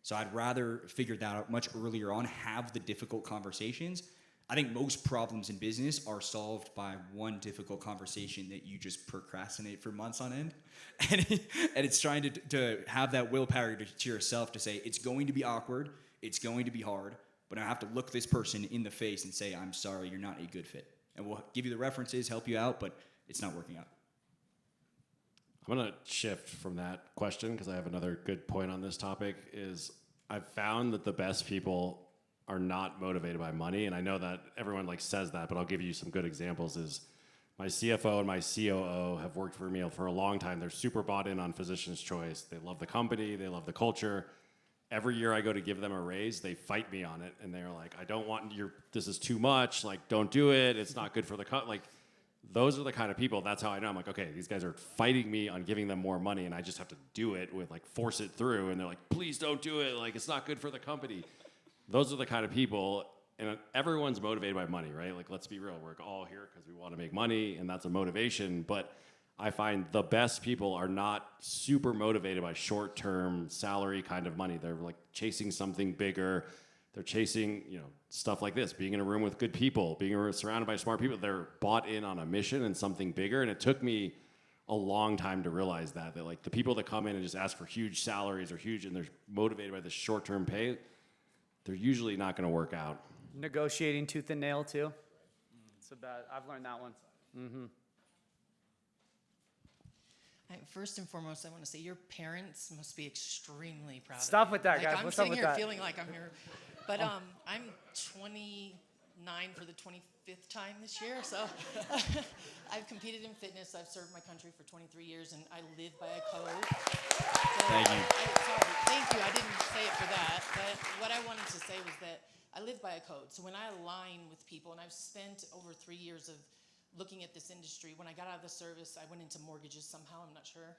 So I'd rather figure that out much earlier on, have the difficult conversations. I think most problems in business are solved by one difficult conversation that you just procrastinate for months on end. And it's trying to have that willpower to yourself to say, it's going to be awkward, it's going to be hard, but I have to look this person in the face and say, I'm sorry, you're not a good fit. And we'll give you the references, help you out, but it's not working out.
I'm going to shift from that question because I have another good point on this topic. Is I've found that the best people are not motivated by money, and I know that everyone like says that, but I'll give you some good examples. Is my CFO and my COO have worked for me for a long time. They're super bought in on Physician's Choice. They love the company. They love the culture. Every year I go to give them a raise, they fight me on it, and they're like, I don't want this is too much. Like, don't do it. It's not good for the company. Like, those are the kind of people, that's how I know. I'm like, okay, these guys are fighting me on giving them more money, and I just have to do it with, like, force it through. And they're like, please don't do it. Like, it's not good for the company. Those are the kind of people, and everyone's motivated by money, right? Like, let's be real. We're all here because we want to make money, and that's a motivation. But I find the best people are not super motivated by short-term salary kind of money. They're, like, chasing something bigger. They're chasing, stuff like this, being in a room with good people, being surrounded by smart people. They're bought in on a mission and something bigger. And it took me a long time to realize that like the people that come in and just ask for huge salaries or and they're motivated by the short-term pay, they're usually not going to work out.
Negotiating tooth and nail too. It's a bad, I've learned that one. Mm-hmm.
First and foremost, I want to say your parents must be extremely proud
Stop
of you.
with that,
Like,
guys.
I'm
What's up
sitting
with
here
that?
feeling like I'm here. But I'm 29 for the 25th time this year. So I've competed in fitness. I've served my country for 23 years, and I live by a code. So
Thank you.
Sorry. Thank you. I didn't say it for that. But what I wanted to say was that I live by a code. So when I align with people, and I've spent over 3 years of looking at this industry. When I got out of the service, I went into mortgages somehow, I'm not sure,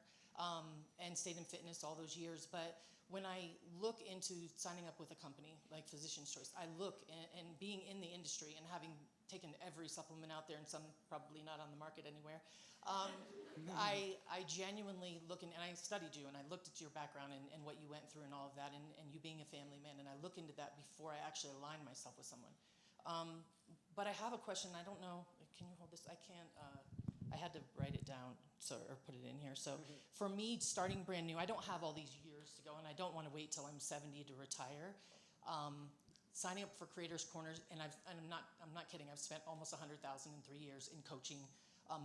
and stayed in fitness all those years. But when I look into signing up with a company like Physician's Choice, I look and being in the industry and having taken every supplement out there, and some probably not on the market anywhere, I genuinely look and I studied you, and I looked at your background and what you went through and all of that, and you being a family man, and I look into that before I actually align myself with someone. But I have a question. I don't know. Can you hold this? I can't. I had to write it down or put it in here. So for me, starting brand new, I don't have all these years to go, and I don't want to wait till I'm 70 to retire. Signing up for Creators Corners, and I'm not kidding. I've spent almost $100,000 in 3 years in coaching.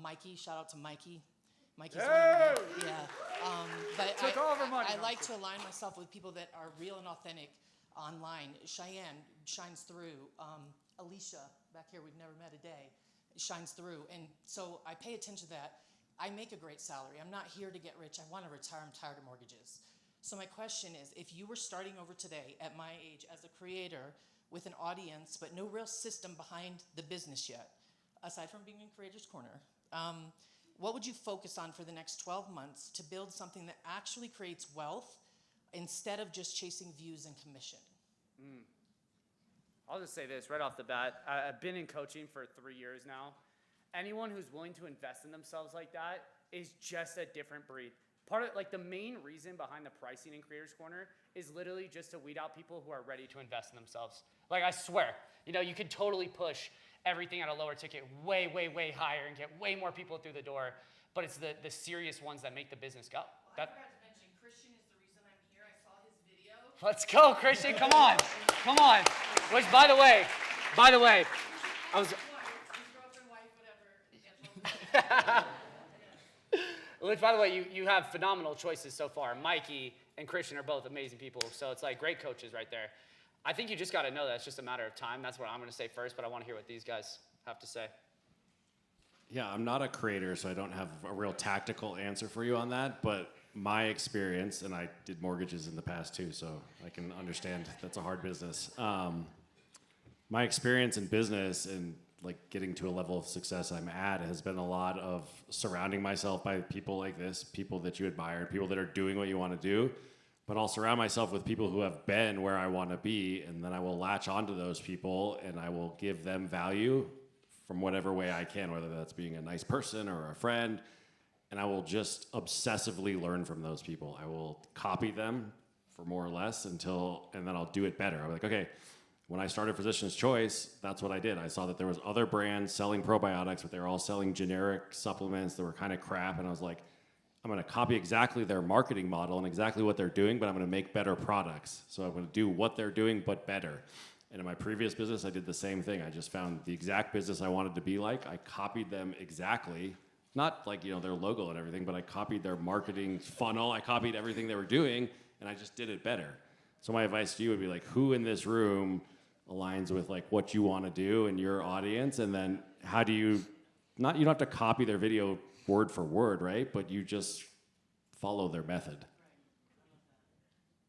Mikey, shout out to Mikey. Mikey's one of my, but
Took all of our money.
I like to align myself with people that are real and authentic online. Cheyenne shines through. Alicia, back here, we've never met a day, shines through. And so I pay attention to that. I make a great salary. I'm not here to get rich. I want to retire. I'm tired of mortgages. So my question is, if you were starting over today at my age as a creator with an audience, but no real system behind the business yet, aside from being in Creators Corner, what would you focus on for the next 12 months to build something that actually creates wealth instead of just chasing views and commission.
I'll just say this right off the bat. I've been in coaching for 3 years now. Anyone who's willing to invest in themselves like that is just a different breed. Part of, like, the main reason behind the pricing in Creators Corner is literally just to weed out people who are ready to invest in themselves. Like, I swear, you could totally push everything at a lower ticket way, way, way higher and get way more people through the door, but it's the serious ones that make the business go.
I forgot to mention, Christian is the reason I'm here. I saw his video.
Let's go, Christian. Come on. Come on. Which, by the way, I was... Which, by the way, you have phenomenal choices so far. Mikey and Christian are both amazing people, so it's like great coaches right there. I think you just got to know that it's just a matter of time. That's what I'm going to say first, but I want to hear what these guys have to say.
Yeah, I'm not a creator, so I don't have a real tactical answer for you on that, but my experience, and I did mortgages in the past too, so I can understand that's a hard business. My experience in business and like getting to a level of success I'm at has been a lot of surrounding myself by people like this, people that you admire, people that are doing what you want to do, but I'll surround myself with people who have been where I want to be, and then I will latch onto those people and I will give them value from whatever way I can, whether that's being a nice person or a friend, and I will just obsessively learn from those people. I will copy them for more or less and then I'll do it better. I'm like, okay, when I started Physician's Choice, that's what I did. I saw that there was other brands selling probiotics, but they were all selling generic supplements that were kind of crap, and I was like, I'm gonna copy exactly their marketing model and exactly what they're doing, but I'm gonna make better products. So I'm gonna do what they're doing, but better. And in my previous business, I did the same thing. I just found the exact business I wanted to be like. I copied them exactly. Not like, their logo and everything, but I copied their marketing funnel. I copied everything they were doing, and I just did it better. So my advice to you would be like, who in this room aligns with like what you want to do and your audience, and then how do you don't have to copy their video word for word, right? But you just follow their method.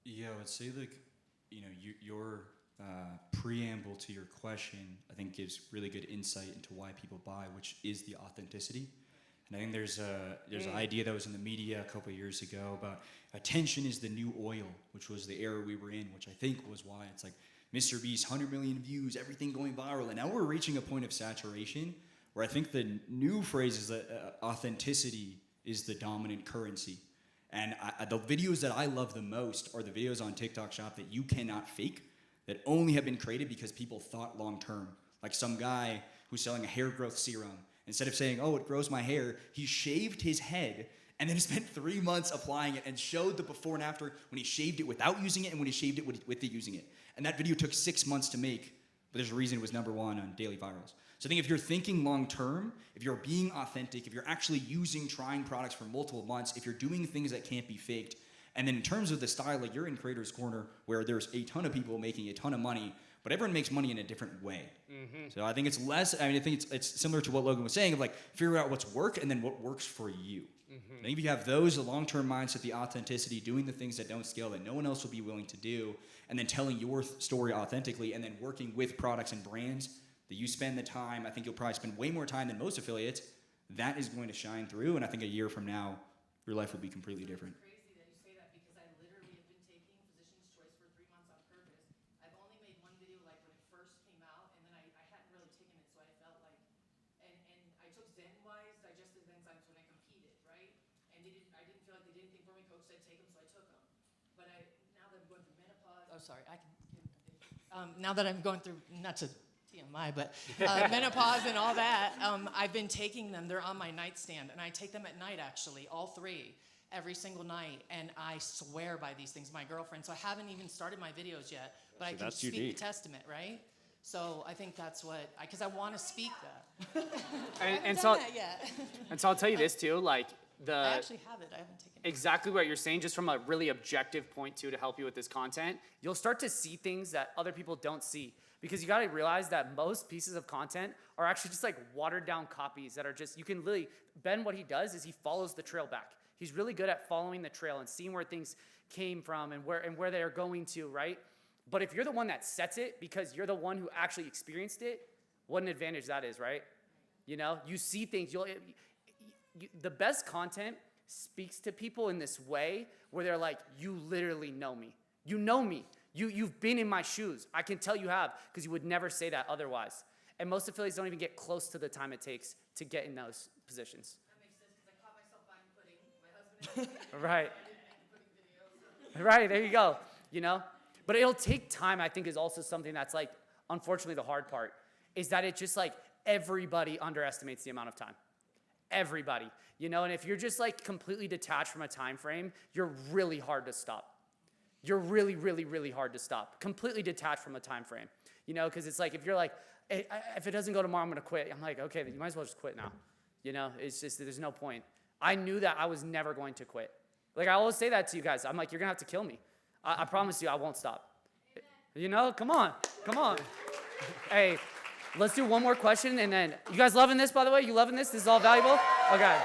Yeah, I would say like, your preamble to your question, I think gives really good insight into why people buy, which is the authenticity. And I think there's an idea that was in the media a couple of years ago about attention is the new oil, which was the era we were in, which I think was why it's like Mr. Beast, 100 million views, everything going viral. And now we're reaching a point of saturation where I think the new phrase is that authenticity is the dominant currency. And the videos that I love the most are the videos on TikTok Shop that you cannot fake, that only have been created because people thought long term. Like some guy who's selling a hair growth serum. Instead of saying, oh, it grows my hair, he shaved his head and then spent 3 months applying it and showed the before and after when he shaved it without using it and when he shaved it with using it. And that video took 6 months to make, but there's a reason it was #1 on daily virals. So I think if you're thinking long term, if you're being authentic, if you're actually trying products for multiple months, if you're doing things that can't be faked, and then in terms of the style, like you're in Creators Corner where there's a ton of people making a ton of money, but everyone makes money in a different way. Mm-hmm. So I think it's I think it's similar to what Logan was saying of like figure out what's work and then what works for you. Mm-hmm. I think if you have those, the long-term mindset, the authenticity, doing the things that don't scale that no one else will be willing to do, and then telling your story authentically, and then working with products and brands that you spend the time, I think you'll probably spend way more time than most affiliates, that is going to shine through, and I think a year from now, your life will be completely different.
It's crazy that you say that because I literally have been taking Physician's Choice for 3 months on purpose. I've only made one video like when it first came out, and then I hadn't really taken it, so I felt like, and I took Zen-wise, digestive enzymes when I competed, right? And I didn't feel like they did anything for me. Coach said take them, so I took them. But now that I'm going through menopause, now that I'm going through, not to TMI, but menopause and all that, I've been taking them. They're on my nightstand, and I take them at night, actually, all 3, every single night, and I swear by these things. My girlfriend, so I haven't even started my videos yet, but I can speak the testament, right? So I think that's what, because I want to speak that.
And
so
I'll tell you this too, like
I actually have it. I haven't taken it.
Exactly what you're saying, just from a really objective point too, to help you with this content, you'll start to see things that other people don't see. Because you gotta realize that most pieces of content are actually just like watered down copies that are just, you can really, Ben, what he does is he follows the trail back. He's really good at following the trail and seeing where things came from and where they are going to, right? But if you're the one that sets it because you're the one who actually experienced it, what an advantage that is, right? You know, you see things, the best content speaks to people in this way where they're like, you literally know me. You know me. You've been in my shoes. I can tell you have, because you would never say that otherwise. And most affiliates don't even get close to the time it takes to get in those positions.
That makes sense because I caught myself buying pudding. My husband
Right.
I didn't make the pudding videos.
Right, there you go, you know? But it'll take time, I think, is also something that's like, unfortunately, the hard part, is that it just like everybody underestimates the amount of time. Everybody, you know? And if you're just like completely detached from a time frame, you're really hard to stop. You're really, really, really hard to stop. Completely detached from a time frame, you know? Because it's like, if you're like, hey, if it doesn't go tomorrow, I'm gonna quit. I'm like, okay, then you might as well just quit now. You know, it's just, there's no point. I knew that I was never going to quit. Like, I always say that to you guys. I'm like, you're gonna have to kill me. I promise you, I won't stop. You know, come on, come on. Hey, let's do one more question, and then, you guys loving this, by the way? You loving this? This is all valuable? Okay.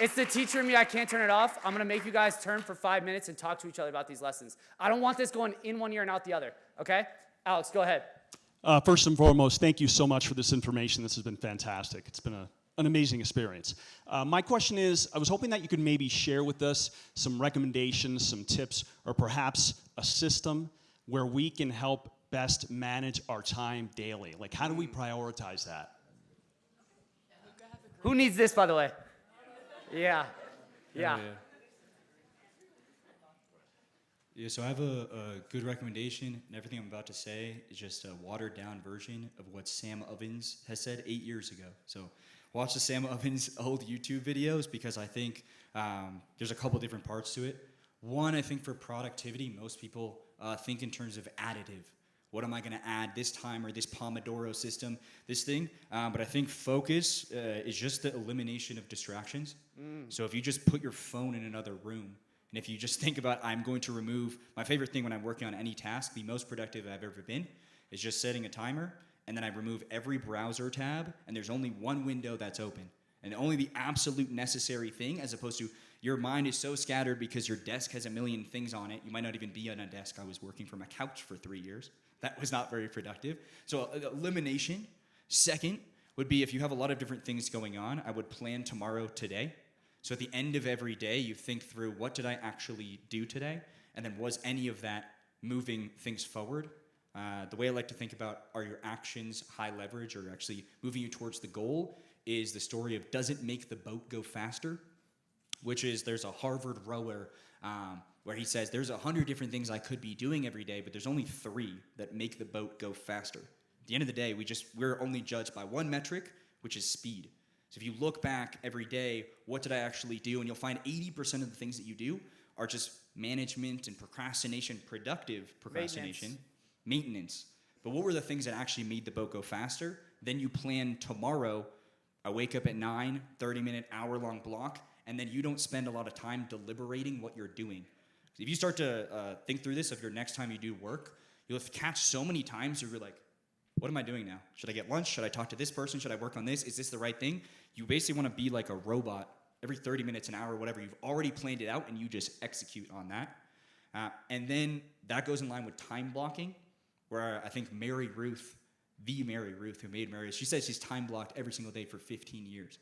It's the teacher in me. I can't turn it off. I'm gonna make you guys turn for 5 minutes and talk to each other about these lessons. I don't want this going in one ear and out the other, okay? Alex, go ahead.
First and foremost, thank you so much for this information. This has been fantastic. It's been an amazing experience. My question is, I was hoping that you could maybe share with us some recommendations, some tips, or perhaps a system where we can help best manage our time daily. Like, how do we prioritize that?
Who needs this, by the way? Yeah. Yeah.
Yeah, so I have a good recommendation, and everything I'm about to say is just a watered-down version of what Sam Ovens has said 8 years ago. So watch the Sam Ovens old YouTube videos, because I think there's a couple different parts to it. One, I think for productivity, most people think in terms of additive. What am I going to add this time, or this Pomodoro system, this thing? But I think focus is just the elimination of distractions. So if you just put your phone in another room, and if you just think about, I'm going to remove, my favorite thing when I'm working on any task, the most productive I've ever been, is just setting a timer, and then I remove every browser tab, and there's only one window that's open. And only the absolute necessary thing, as opposed to your mind is so scattered because your desk has a million things on it. You might not even be on a desk. I was working from a couch for 3 years. That was not very productive. So elimination. Second would be, if you have a lot of different things going on, I would plan tomorrow today. So at the end of every day, you think through, what did I actually do today? And then was any of that moving things forward? The way I like to think about, are your actions high leverage or actually moving you towards the goal, is the story of, does it make the boat go faster? Which is, there's a Harvard rower where he says, there's 100 different things I could be doing every day, but there's only 3 that make the boat go faster. At the end of the day, we're only judged by one metric, which is speed. So if you look back every day, what did I actually do? And you'll find 80% of the things that you do are just management and procrastination, productive procrastination, maintenance. But what were the things that actually made the boat go faster? Then you plan tomorrow. I wake up at 9, 30-minute, hour-long block, and then you don't spend a lot of time deliberating what you're doing. So if you start to think through this of your next time you do work, you'll catch so many times where you're like, what am I doing now? Should I get lunch? Should I talk to this person? Should I work on this? Is this the right thing? You basically want to be like a robot. Every 30 minutes, an hour, whatever, you've already planned it out, and you just execute on that. And then that goes in line with time blocking, where I think Mary Ruth, the Mary Ruth who made Mary, she says she's time blocked every single day for 15 years.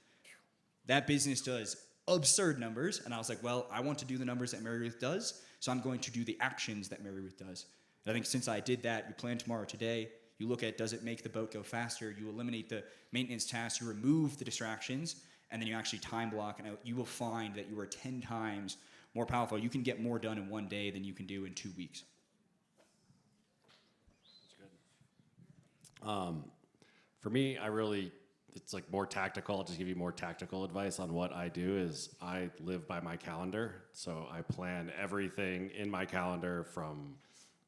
That business does absurd numbers, and I was like, well, I want to do the numbers that Mary Ruth does, so I'm going to do the actions that Mary Ruth does. And I think since I did that, you plan tomorrow today, you look at, does it make the boat go faster? You eliminate the maintenance tasks, you remove the distractions, and then you actually time block, and you will find that you are 10 times more powerful. You can get more done in one day than you can do in 2 weeks.
For me, it's like more tactical. I'll just give you more tactical advice on what I do. Is I live by my calendar. So I plan everything in my calendar, from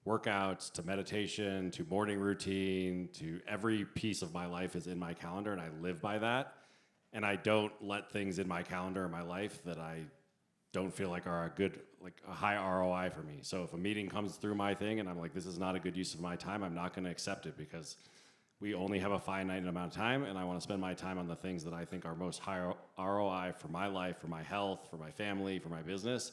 workouts to meditation to morning routine to every piece of my life is in my calendar, and I live by that. And I don't let things in my calendar in my life that I don't feel like are a high ROI for me. So if a meeting comes through my thing and I'm like, this is not a good use of my time, I'm not going to accept it, because we only have a finite amount of time, and I want to spend my time on the things that I think are most high ROI for my life, for my health, for my family, for my business.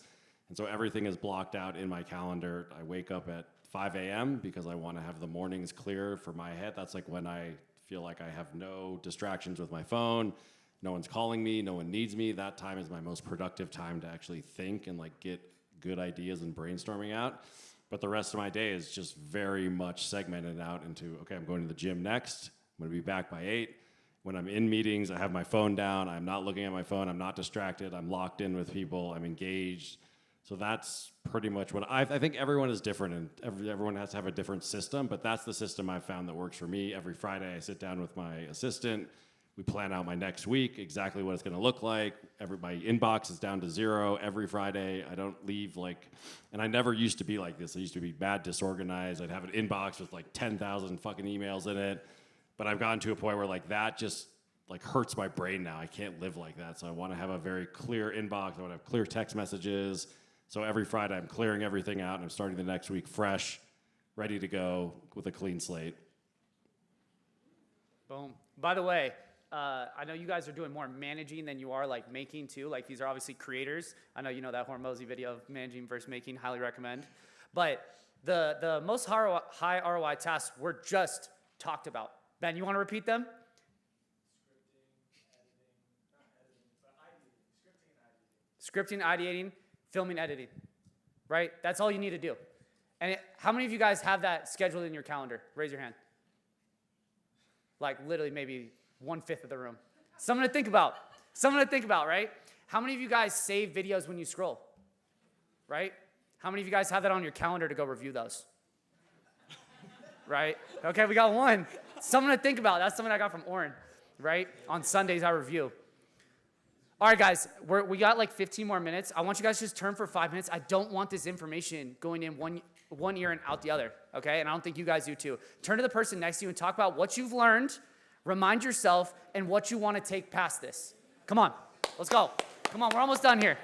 And so everything is blocked out in my calendar. I wake up at 5 a.m. because I want to have the mornings clear for my head. That's like when I feel like I have no distractions with my phone. no one's calling me, no one needs me, that time is my most productive time to actually think and like get good ideas and brainstorming out. But the rest of my day is just very much segmented out into, okay, I'm going to the gym next, I'm gonna be back by 8. When I'm in meetings, I have my phone down, I'm not looking at my phone, I'm not distracted, I'm locked in with people, I'm engaged. So that's pretty much what I think everyone is different, and everyone has to have a different system, but that's the system I've found that works for me. Every Friday I sit down with my assistant, we plan out my next week, exactly what it's gonna look like. My inbox is down to 0 every Friday. I don't leave and I never used to be like this. I used to be bad disorganized. I'd have an inbox with like 10,000 fucking emails in it. But I've gotten to a point where like that just like hurts my brain now. I can't live like that. So I wanna have a very clear inbox. I wanna have clear text messages. So every Friday I'm clearing everything out and I'm starting the next week fresh, ready to go with a clean slate.
Boom. By the way, I know you guys are doing more managing than you are like making too. Like these are obviously creators. I know you know that Hormozy video of managing versus making, highly recommend. But the most high ROI tasks were just talked about. Ben, you want to repeat them? Scripting, ideating, filming, editing, right? That's all you need to do. And how many of you guys have that scheduled in your calendar? Raise your hand. Like literally maybe 1/5 of the room. Something to think about. Something to think about, right? How many of you guys save videos when you scroll? Right? How many of you guys have that on your calendar to go review those? Right? Okay, we got one. Something to think about. That's something I got from Oren, right? On Sundays I review. All right, guys, we got like 15 more minutes. I want you guys to just turn for 5 minutes. I don't want this information going in one ear and out the other, okay? And I don't think you guys do too. Turn to the person next to you and talk about what you've learned, remind yourself, and what you want to take past this. Come on, let's go. Come on, we're almost done here.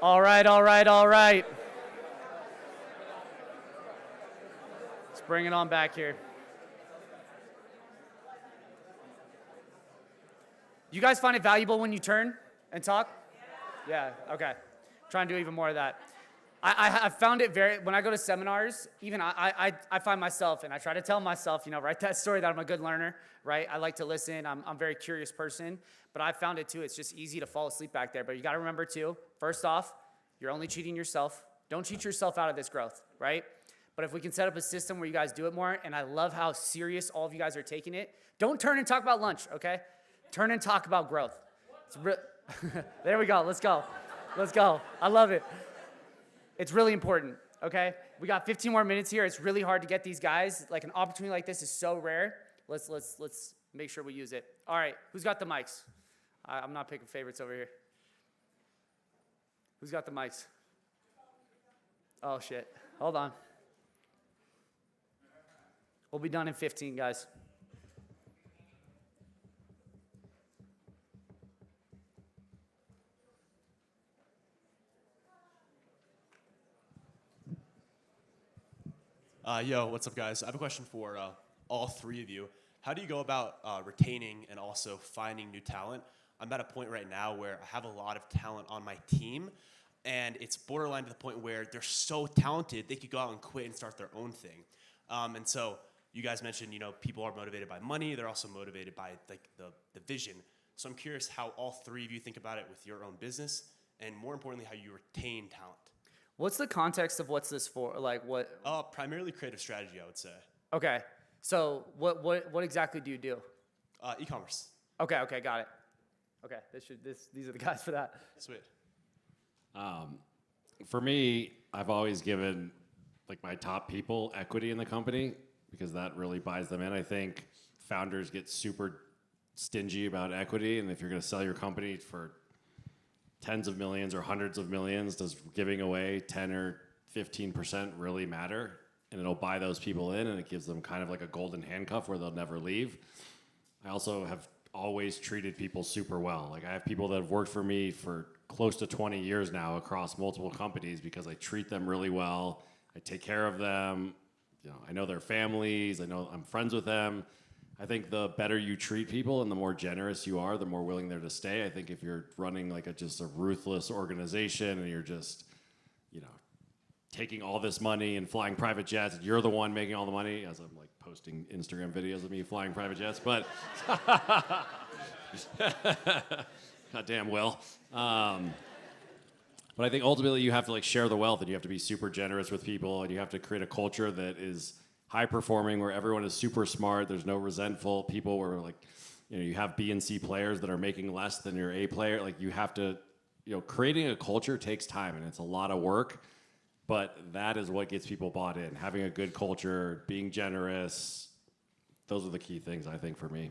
All right, all right, all right. Let's bring it on back here.
You guys find it valuable when you turn and talk? Yeah, okay. Try and do even more of that. I found it when I go to seminars, even I find myself, and I try to tell myself, write that story that I'm a good learner, right? I like to listen. I'm a very curious person, but I found it too. It's just easy to fall asleep back there. But you got to remember too, first off, you're only cheating yourself. Don't cheat yourself out of this growth, right? But if we can set up a system where you guys do it more, and I love how serious all of you guys are taking it, don't turn and talk about lunch, okay? Turn and talk about growth. There we go. Let's go. Let's go. I love it. It's really important, okay? We got 15 more minutes here. It's really hard to get these guys. Like, an opportunity like this is so rare. Let's make sure we use it. All right, who's got the mics? I'm not picking favorites over here. Who's got the mics? Oh, shit. Hold on. We'll be done in 15, guys.
Yo, what's up, guys? I have a question for all three of you. How do you go about retaining and also finding new talent? I'm at a point right now where I have a lot of talent on my team, and it's borderline to the point where they're so talented they could go out and quit and start their own thing. And so you guys mentioned, people are motivated by money. They're also motivated by the vision. So I'm curious how all three of you think about it with your own business, and more importantly, how you retain talent.
What's the context of what's this for? Like what?
Primarily creative strategy, I would say.
Okay. So what exactly do you do?
E-commerce.
Okay, got it. Okay, these are the guys for that.
Sweet.
For me, I've always given my top people equity in the company because that really buys them in. I think founders get super stingy about equity, and if you're going to sell your company for tens of millions or hundreds of millions, does giving away 10 or 15% really matter? And it'll buy those people in, and it gives them kind of like a golden handcuff where they'll never leave. I also have always treated people super well. I have people that have worked for me for close to 20 years now across multiple companies because I treat them really well. I take care of them. I know their families. I know I'm friends with them. I think the better you treat people and the more generous you are, the more willing they're to stay. I think if you're running just a ruthless organization and you're just, taking all this money and flying private jets, and you're the one making all the money, as I'm posting Instagram videos of me flying private jets, but goddamn Will. But I think ultimately you have to share the wealth, and you have to be super generous with people, and you have to create a culture that is high performing, where everyone is super smart. There's no resentful people where you have B and C players that are making less than your A player. You have to, creating a culture takes time, and it's a lot of work, but that is what gets people bought in. Having a good culture, being generous, those are the key things, I think, for me.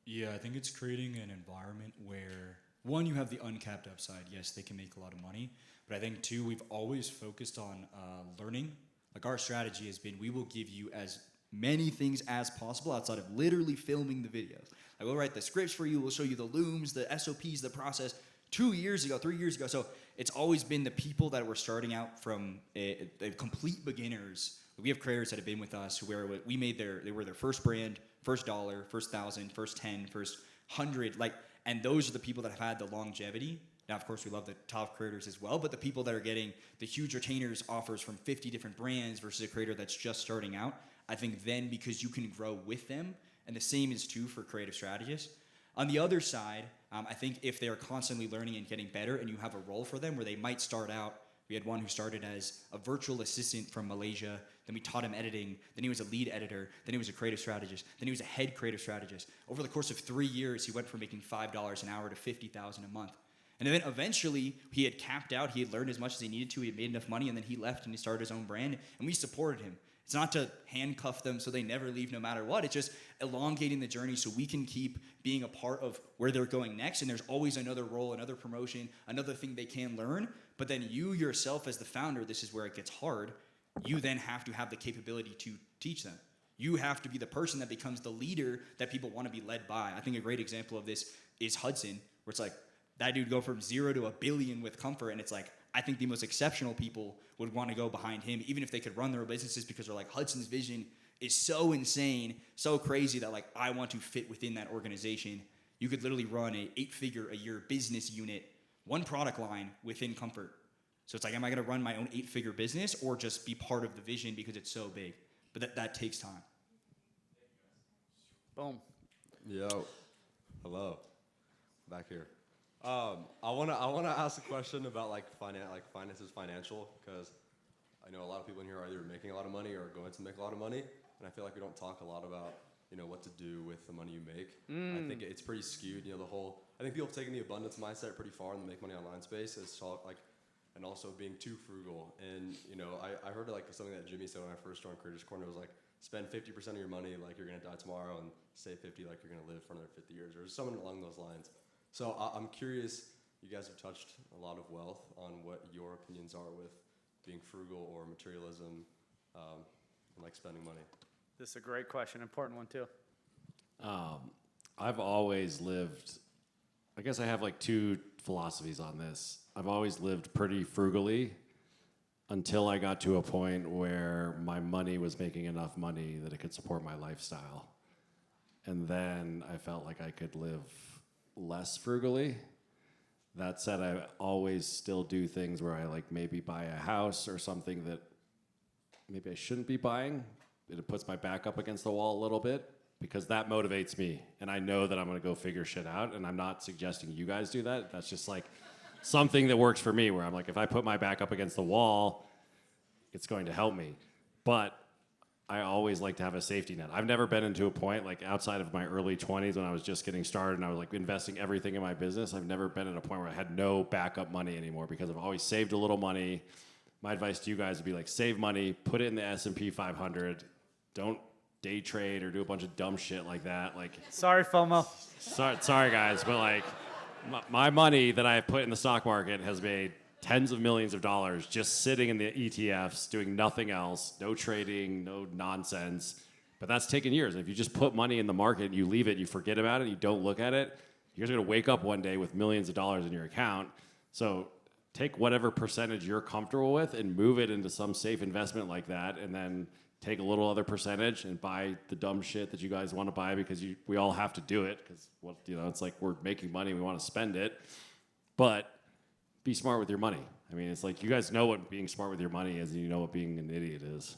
Yeah, I think it's creating an environment where, one, you have the uncapped upside. Yes, they can make a lot of money, but I think, two, we've always focused on learning. Our strategy has been, we will give you as many things as possible outside of literally filming the videos. We'll write the scripts for you, we'll show you the looms, the SOPs, the process. 2 years ago, 3 years ago, so it's always been the people that were starting out from a complete beginners. We have creators that have been with us where they were their first brand, first dollar, first 1,000, first 10, first 100, and those are the people that have had the longevity. Now, of course, we love the top creators as well, but the people that are getting the huge retainers offers from 50 different brands versus a creator that's just starting out, I think then, because you can grow with them, and the same is true for creative strategists. On the other side, I think if they are constantly learning and getting better, and you have a role for them where they might start out, we had one who started as a virtual assistant from Malaysia, then we taught him editing, then he was a lead editor, then he was a creative strategist, then he was a head creative strategist. Over the course of 3 years, he went from making $5 an hour to $50,000 a month. And then eventually, he had capped out, he had learned as much as he needed to, he had made enough money, and then he left and he started his own brand, and we supported him. It's not to handcuff them so they never leave no matter what. It's just elongating the journey so we can keep being a part of where they're going next, and there's always another role, another promotion, another thing they can learn. But then you yourself as the founder, this is where it gets hard, you then have to have the capability to teach them. You have to be the person that becomes the leader that people want to be led by. I think a great example of this is Hudson, where it's that dude go from 0 to $1 billion with comfort, and it's I think the most exceptional people would want to go behind him, even if they could run their businesses, because they're Hudson's vision is so insane, so crazy that I want to fit within that organization.
You could literally run a 8-figure a year business unit, one product line within Comfort. So it's like, am I going to run my own 8-figure business or just be part of the vision because it's so big? But that takes time.
Boom.
Yo, hello, back here. I wanna ask a question about finances, financial, because I know a lot of people in here are either making a lot of money or going to make a lot of money, and I feel like we don't talk a lot about what to do with the money you make. I think it's pretty skewed. I think people have taken the abundance mindset pretty far in the make money online space. And also being too frugal. And I heard something that Jimmy said when I first joined Creators Corner was spend 50% of your money like you're gonna die tomorrow, and save 50 like you're gonna live for another 50 years, or something along those lines. So I'm curious. You guys have touched a lot of wealth on what your opinions are with being frugal or materialism, and spending money.
This is a great question, important one too.
I've always lived, I guess I have two philosophies on this. I've always lived pretty frugally until I got to a point where my money was making enough money that it could support my lifestyle. And then I felt like I could live less frugally. That said, I always still do things where I maybe buy a house or something that maybe I shouldn't be buying. It puts my back up against the wall a little bit, because that motivates me. And I know that I'm gonna go figure shit out, and I'm not suggesting you guys do that. That's just something that works for me, where I'm if I put my back up against the wall, it's going to help me. But I always like to have a safety net. I've never been into a point outside of my early 20s when I was just getting started and I was investing everything in my business. I've never been at a point where I had no backup money anymore, because I've always saved a little money. My advice to you guys would be save money, put it in the S&P 500. Don't day trade or do a bunch of dumb shit like that.
Sorry, FOMO.
Sorry guys, but my money that I have put in the stock market has made tens of millions of dollars just sitting in the ETFs, doing nothing else, no trading, no nonsense. But that's taken years. If you just put money in the market and you leave it, you forget about it, you don't look at it, you're going to wake up one day with millions of dollars in your account. So take whatever percentage you're comfortable with and move it into some safe investment like that, and then take a little other percentage and buy the dumb shit that you guys want to buy, because we all have to do it, because it's we're making money, we want to spend it. But be smart with your money. I mean, it's you guys know what being smart with your money is, and you know what being an idiot is.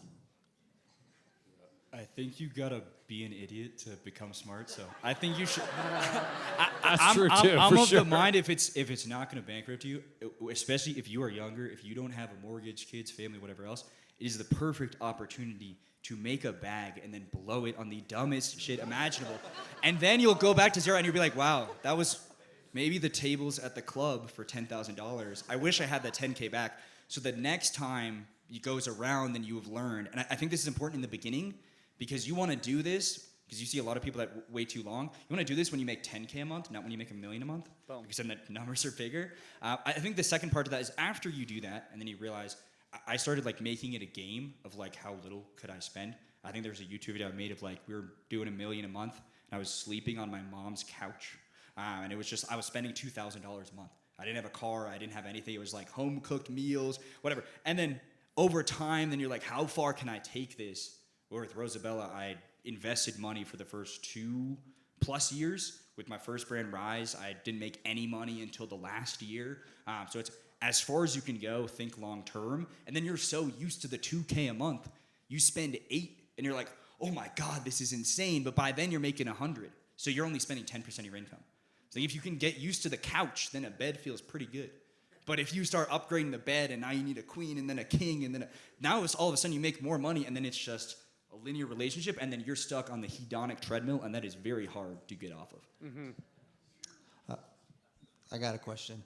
I think you gotta be an idiot to become smart. So I think you should.
That's true too.
I'm of the mind, if it's not gonna bankrupt you, especially if you are younger, if you don't have a mortgage, kids, family, whatever else, it is the perfect opportunity to make a bag and then blow it on the dumbest shit imaginable, and then you'll go back to zero and you'll be like, wow, that was maybe the tables at the club for $10,000. I wish I had that 10K back. So the next time it goes around, then you have learned. And I think this is important in the beginning, because you want to do this, because you see a lot of people that wait too long. You want to do this when you make 10K a month, not when you make $1 million a month, because then the numbers are bigger. I think the second part of that is after you do that, and then you realize, I started making it a game of how little could I spend. I think there's a YouTube video I made of we were doing $1 million a month, and I was sleeping on my mom's couch. And it was just, I was spending $2,000 a month. I didn't have a car, I didn't have anything. It was home cooked meals, whatever. And then over time, then you're how far can I take this? Well, with Rosabella, I invested money for the first 2+ years. With my first brand, Rise, I didn't make any money until the last year. So it's as far as you can go, think long term. And then you're so used to the 2K a month, you spend 8, and you're oh my God, this is insane. But by then you're making 100. So you're only spending 10% of your income. So if you can get used to the couch, then a bed feels pretty good. But if you start upgrading the bed, and now you need a queen and then a king, and then now it's all of a sudden you make more money, and then it's just a linear relationship, and then you're stuck on the hedonic treadmill, and that is very hard to get off of.
Mm-hmm. I got a question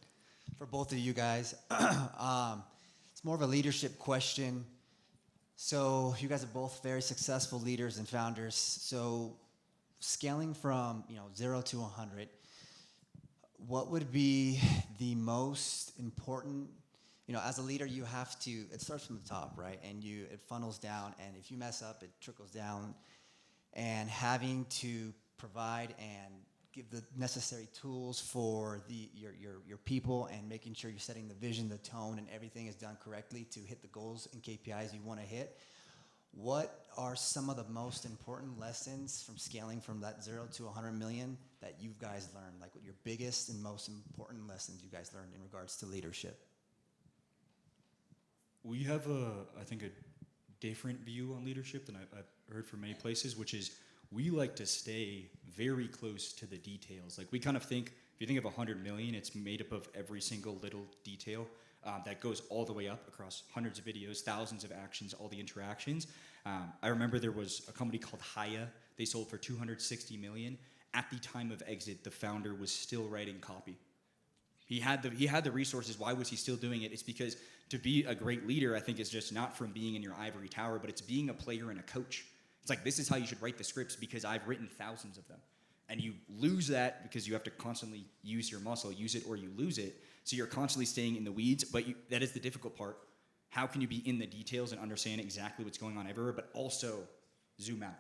for both of you guys. It's more of a leadership question. So you guys are both very successful leaders and founders. So scaling from 0 to 100, what would be the most important, as a leader, you have to, it starts from the top, right? And it funnels down, and if you mess up, it trickles down. And having to provide and give the necessary tools for your people, and making sure you're setting the vision, the tone, and everything is done correctly to hit the goals and KPIs you want to hit. what are some of the most important lessons from scaling from that 0 to 100 million that you guys learned? Like what your biggest and most important lessons you guys learned in regards to leadership?
We have I think, a different view on leadership than I've heard from many places, which is we like to stay very close to the details. Like we kind of think, if you think of 100 million, it's made up of every single little detail that goes all the way up across hundreds of videos, thousands of actions, all the interactions. I remember there was a company called Haya. They sold for 260 million. At the time of exit, the founder was still writing copy. He had the resources. Why was he still doing it? It's because to be a great leader, I think, is just not from being in your ivory tower, but it's being a player and a coach. It's like, this is how you should write the scripts because I've written thousands of them. And you lose that because you have to constantly use your muscle, use it or you lose it. So you're constantly staying in the weeds, but that is the difficult part. How can you be in the details and understand exactly what's going on everywhere, but also zoom out?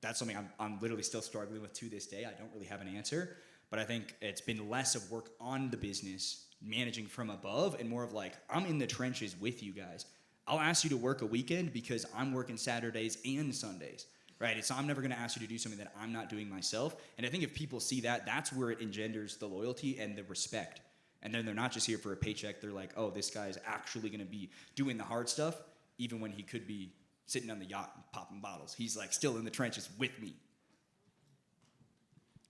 That's something I'm literally still struggling with to this day. I don't really have an answer, but I think it's been less of work on the business, managing from above, and more of like, I'm in the trenches with you guys. I'll ask you to work a weekend because I'm working Saturdays and Sundays, right? So I'm never gonna ask you to do something that I'm not doing myself. And I think if people see that, that's where it engenders the loyalty and the respect. And then they're not just here for a paycheck. They're like, oh, this guy's actually gonna be doing the hard stuff, even when he could be sitting on the yacht and popping bottles. He's like still in the trenches with me.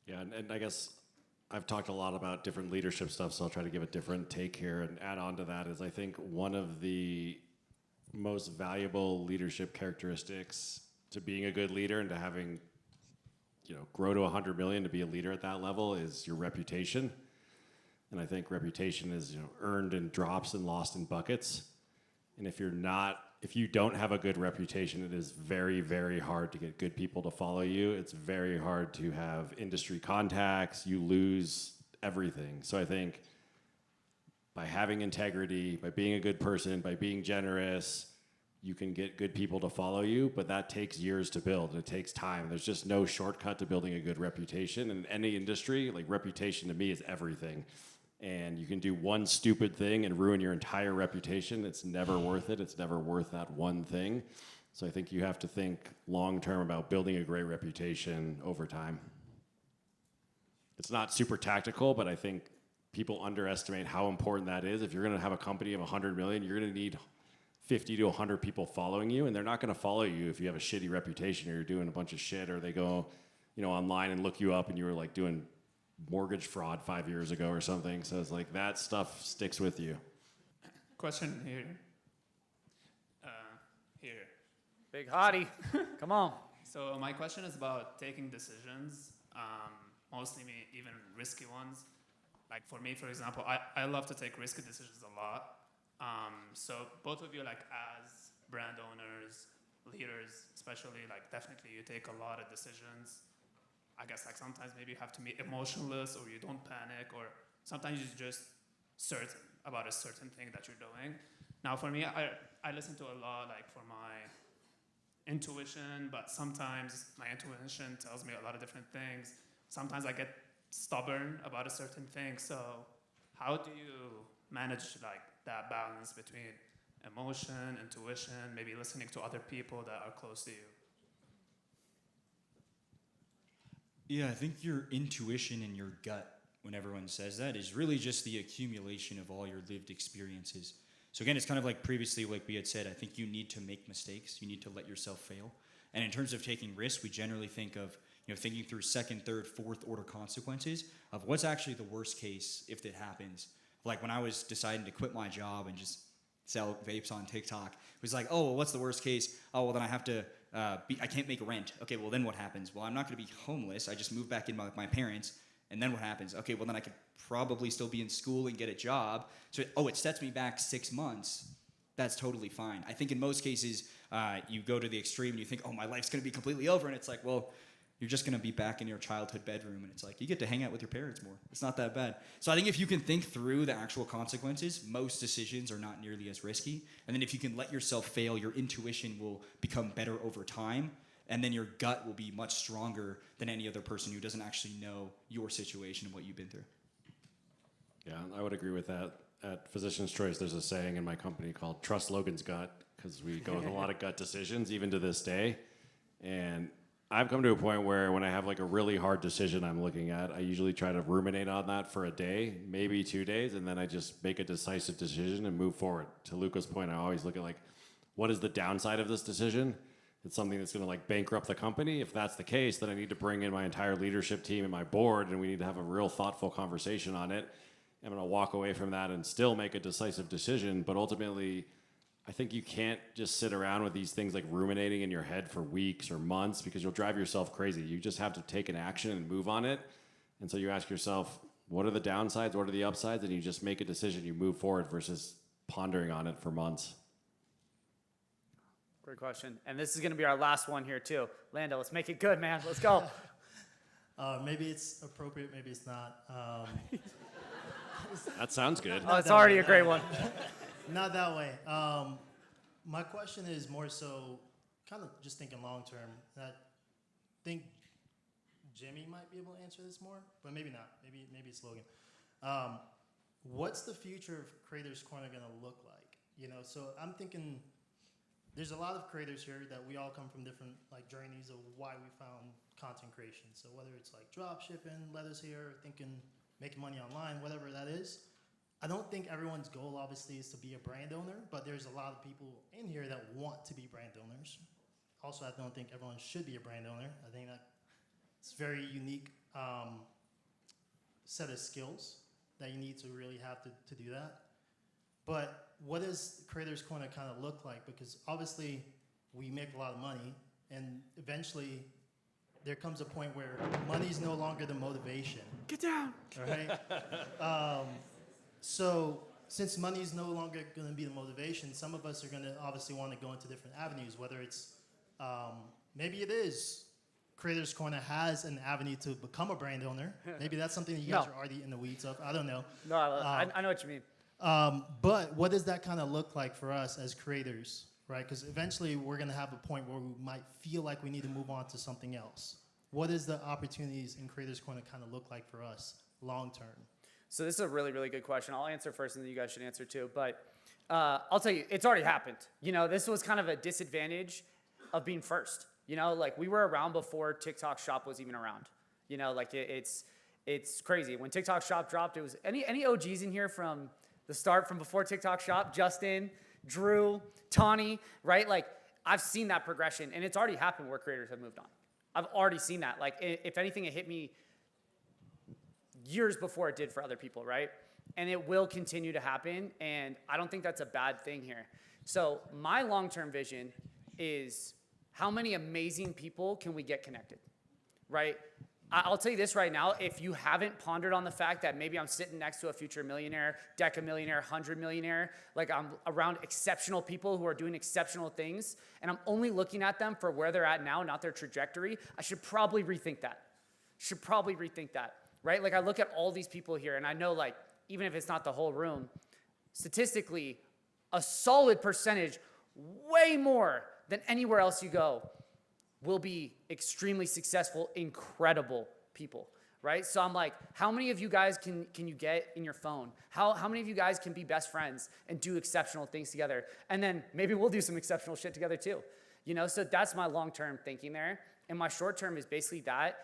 Yeah, and I guess I've talked a lot about different leadership stuff, so I'll try to give a different take here and add on to that is I think one of the most valuable leadership characteristics to being a good leader and to having, grow to 100 million to be a leader at that level is your reputation. And I think reputation is, earned in drops and lost in buckets. And if you don't have a good reputation, it is very, very hard to get good people to follow you. It's very hard to have industry contacts. You lose everything. So I think by having integrity, by being a good person, by being generous, you can get good people to follow you, but that takes years to build. It takes time. There's just no shortcut to building a good reputation. In any industry, like reputation to me is everything. And you can do one stupid thing and ruin your entire reputation. It's never worth it. It's never worth that one thing. So I think you have to think long-term about building a great reputation over time. It's not super tactical, but I think people underestimate how important that is. If you're gonna have a company of 100 million, you're gonna need 50 to 100 people following you, and they're not gonna follow you if you have a shitty reputation or you're doing a bunch of shit, or they go, online and look you up and you were like doing mortgage fraud 5 years ago or something. So it's like that stuff sticks with you.
Question here. Here.
Big hottie. Come on.
So my question is about taking decisions, mostly even risky ones. Like for me, for example, I love to take risky decisions a lot. So both of you, like as brand owners, leaders, especially, like definitely you take a lot of decisions. I guess like sometimes maybe you have to be emotionless or you don't panic, or sometimes you're just certain about a certain thing that you're doing. Now for me, I listen to a lot like for my intuition, but sometimes my intuition tells me a lot of different things. Sometimes I get stubborn about a certain thing. So how do you manage like that balance between emotion, intuition, maybe listening to other people that are close to you?
Yeah, I think your intuition and your gut, when everyone says that, is really just the accumulation of all your lived experiences. So again, it's kind of like previously, like we had said, I think you need to make mistakes. You need to let yourself fail. And in terms of taking risks, we generally think of, thinking through second, third, fourth order consequences of what's actually the worst case if it happens. Like when I was deciding to quit my job and just sell vapes on TikTok, it was like, oh, well, what's the worst case? Oh, well, then I have to, I can't make rent. Okay, well, then what happens? Well, I'm not gonna be homeless. I just move back in with my parents. And then what happens? Okay, well, then I could probably still be in school and get a job. So, it sets me back 6 months. That's totally fine. I think in most cases, you go to the extreme and you think, oh, my life's gonna be completely over. And it's like, well, you're just gonna be back in your childhood bedroom. And it's like, you get to hang out with your parents more. It's not that bad. So I think if you can think through the actual consequences, most decisions are not nearly as risky. And then if you can let yourself fail, your intuition will become better over time. And then your gut will be much stronger than any other person who doesn't actually know your situation and what you've been through.
Yeah, I would agree with that. At Physician's Choice, there's a saying in my company called trust Logan's gut, because we go with a lot of gut decisions, even to this day. And I've come to a point where when I have like a really hard decision I'm looking at, I usually try to ruminate on that for a day, maybe 2 days, and then I just make a decisive decision and move forward. To Luca's point, I always look at like, what is the downside of this decision? It's something that's going to like bankrupt the company. If that's the case, then I need to bring in my entire leadership team and my board, and we need to have a real thoughtful conversation on it. I'm going to walk away from that and still make a decisive decision. But ultimately, I think you can't just sit around with these things like ruminating in your head for weeks or months, because you'll drive yourself crazy. You just have to take an action and move on it. And so you ask yourself, what are the downsides? What are the upsides? And you just make a decision. You move forward versus pondering on it for months.
Great question. And this is going to be our last one here too. Lando, let's make it good, man. Let's go.
Maybe it's appropriate, maybe it's not.
That sounds good.
Oh, it's already a great one.
Not that way. My question is more so kind of just thinking long term. I think Jimmy might be able to answer this more, but maybe not. Maybe it's Logan. What's the future of Creators Corner going to look like? You know, so I'm thinking there's a lot of creators here that we all come from different like journeys of why we found content creation. So whether it's like drop shipping, let us here, thinking making money online, whatever that is. I don't think everyone's goal obviously is to be a brand owner, but there's a lot of people in here that want to be brand owners. Also, I don't think everyone should be a brand owner. I think that it's a very unique set of skills that you need to really have to do that. But what does Creators Corner kind of look like? Because obviously we make a lot of money, and eventually there comes a point where money is no longer the motivation.
Get down.
All right. So since money is no longer going to be the motivation, some of us are going to obviously want to go into different avenues, whether it's maybe it is Creators Corner has an avenue to become a brand owner. Maybe that's something that you guys are already in the weeds of. I don't know.
No, I know what you mean.
But what does that kind of look like for us as creators, right? Because eventually we're going to have a point where we might feel like we need to move on to something else. What does the opportunities in Creators Corner kind of look like for us long term?
So this is a really, really good question. I'll answer first, and then you guys should answer too. But I'll tell you, it's already happened. You know, this was kind of a disadvantage of being first. You know, like we were around before TikTok Shop was even around. You know, like it's crazy. When TikTok Shop dropped, it was any OGs in here from the start, from before TikTok Shop? Justin, Drew, Tawny, right? Like I've seen that progression, and it's already happened where creators have moved on. I've already seen that. Like if anything, it hit me years before it did for other people, right? And it will continue to happen, and I don't think that's a bad thing here. So my long-term vision is how many amazing people can we get connected, right? I'll tell you this right now, if you haven't pondered on the fact that maybe I'm sitting next to a future millionaire, decamillionaire, 100 millionaire, like I'm around exceptional people who are doing exceptional things, and I'm only looking at them for where they're at now, not their trajectory, I should probably rethink that. Right? Like I look at all these people here, and I know like, even if it's not the whole room, statistically, a solid percentage, way more than anywhere else you go, will be extremely successful, incredible people, right? So I'm like, how many of you guys can you get in your phone? How many of you guys can be best friends and do exceptional things together? And then maybe we'll do some exceptional shit together too. You know, so that's my long-term thinking there. And my short-term is basically that,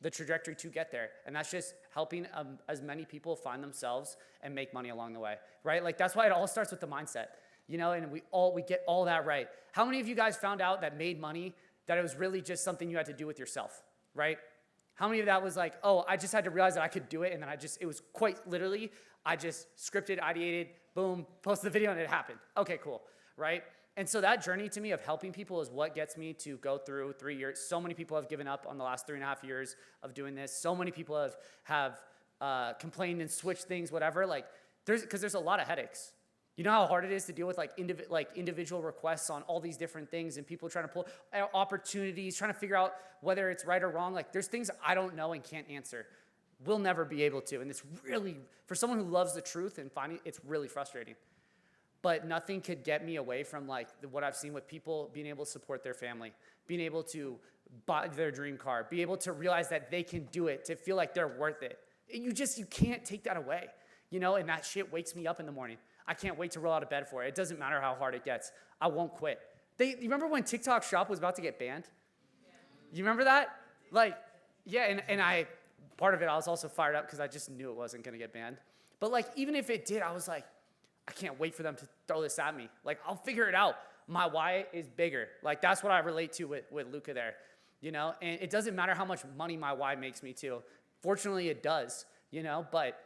the trajectory to get there. And that's just helping as many people find themselves and make money along the way, right? Like that's why it all starts with the mindset, you know, and we get all that right. How many of you guys found out that made money that it was really just something you had to do with yourself, right? How many of that was like, oh, I just had to realize that I could do it, and then it was quite literally, I just scripted, ideated, boom, posted the video, and it happened. Okay, cool, right? And so that journey to me of helping people is what gets me to go through 3 years. So many people have given up on the last 3.5 years of doing this. So many people have complained and switched things, whatever. Like, because there's a lot of headaches. You know how hard it is to deal with like individual requests on all these different things, and people trying to pull opportunities, trying to figure out whether it's right or wrong. Like there's things I don't know and can't answer. We'll never be able to. And it's really, for someone who loves the truth and finding, it's really frustrating. But nothing could get me away from like what I've seen with people being able to support their family, being able to buy their dream car, be able to realize that they can do it, to feel like they're worth it. You can't take that away, you know, and that shit wakes me up in the morning.
I can't wait to roll out of bed for it. It doesn't matter how hard it gets. I won't quit. You remember when TikTok Shop was about to get banned? You remember that? Like, yeah, and part of it, I was also fired up because I just knew it wasn't going to get banned. But like, even if it did, I was like, I can't wait for them to throw this at me. Like, I'll figure it out. My why is bigger. Like, that's what I relate to with Luca there, you know? And it doesn't matter how much money my why makes me too. Fortunately, it does, you know? But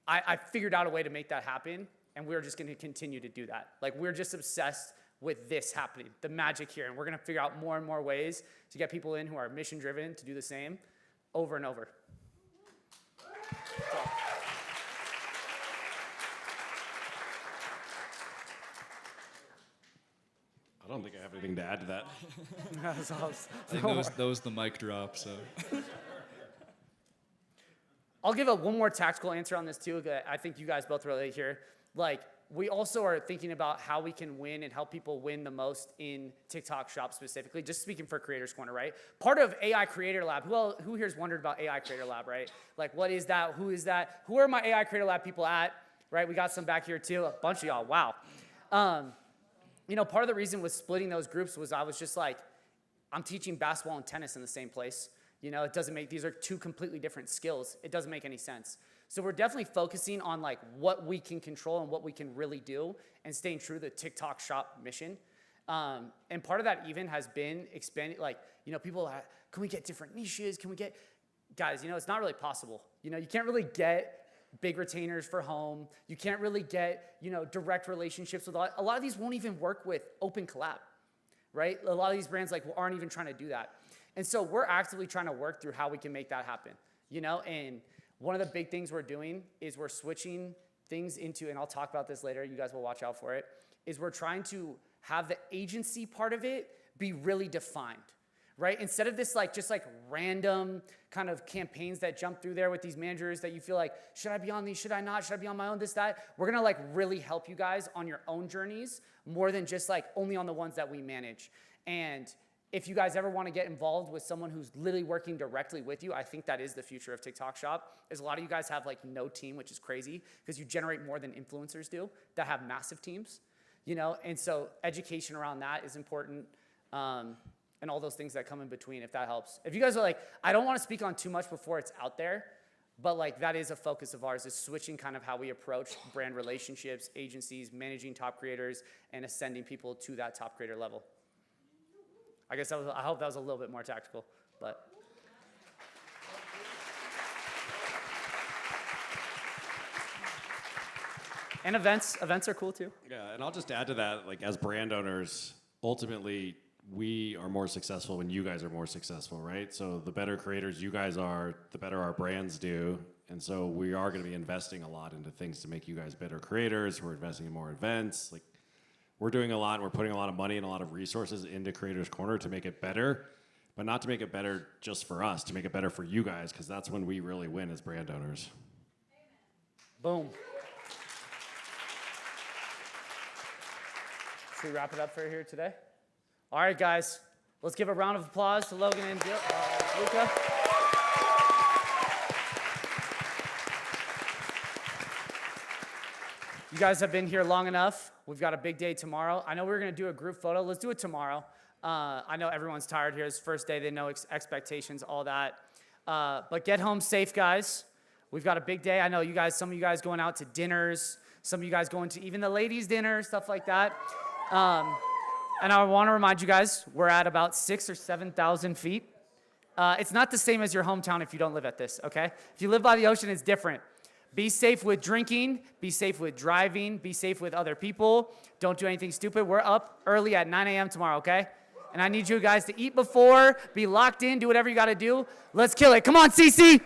I figured out a way to make that happen, and we're just going to continue to do that. Like, we're just obsessed with this happening, the magic here. And we're going to figure out more and more ways to get people in who are mission-driven to do the same over and over.
I don't think I have anything to add to that.
I think that was the mic drop, so.
I'll give one more tactical answer on this too. I think you guys both relate here. Like, we also are thinking about how we can win and help people win the most in TikTok Shop specifically, just speaking for Creators Corner, right? Part of AI Creator Lab, who here's wondered about AI Creator Lab, right? Like, what is that? Who is that? Who are my AI Creator Lab people at, right? We got some back here too, a bunch of y'all, wow. You know, part of the reason with splitting those groups was I was just like, I'm teaching basketball and tennis in the same place. You know, it doesn't make, these are two completely different skills. It doesn't make any sense. So we're definitely focusing on like what we can control and what we can really do and staying true to the TikTok Shop mission. And part of that even has been expanding, like, you know, people, can we get different niches? Can we get, guys, you know, it's not really possible. You know, you can't really get big retainers for home. You can't really get, you know, direct relationships with a lot of these won't even work with open collab, right? A lot of these brands like aren't even trying to do that. And so we're actively trying to work through how we can make that happen, you know? And one of the big things we're doing is we're switching things into, and I'll talk about this later, you guys will watch out for it, is we're trying to have the agency part of it be really defined, right? Instead of this like just like random kind of campaigns that jump through there with these managers that you feel like, should I be on these, should I not, should I be on my own, this, that? We're gonna like really help you guys on your own journeys more than just like only on the ones that we manage. And if you guys ever wanna get involved with someone who's literally working directly with you, I think that is the future of TikTok Shop, is a lot of you guys have like no team, which is crazy, because you generate more than influencers do that have massive teams, you know? And so education around that is important. And all those things that come in between, if that helps. If you guys are like, I don't want to speak on too much before it's out there, but like that is a focus of ours, is switching kind of how we approach brand relationships, agencies, managing top creators, and ascending people to that top creator level. I guess I hope that was a little bit more tactical, but. And events are cool too.
Yeah, and I'll just add to that, like as brand owners, ultimately, we are more successful when you guys are more successful, right? So the better creators you guys are, the better our brands do. And so we are going to be investing a lot into things to make you guys better creators. We're investing in more events. Like, we're doing a lot, and we're putting a lot of money and a lot of resources into Creators Corner to make it better, but not to make it better just for us, to make it better for you guys, because that's when we really win as brand owners.
Boom. Should we wrap it up for here today? All right, guys, let's give a round of applause to Logan and Luca. You guys have been here long enough. We've got a big day tomorrow. I know we were going to do a group photo. Let's do it tomorrow. I know everyone's tired here. It's the first day. They know expectations, all that. But get home safe, guys. We've got a big day. I know you guys, some of you guys going out to dinners, some of you guys going to even the ladies' dinner, stuff like that. And I want to remind you guys, we're at about 6,000 or 7,000 feet. It's not the same as your hometown if you don't live at this, okay? If you live by the ocean, it's different. Be safe with drinking. Be safe with driving. Be safe with other people. Don't do anything stupid. We're up early at 9 a.m. tomorrow, okay? And I need you guys to eat before, be locked in, do whatever you got to do. Let's kill it. Come on, CC.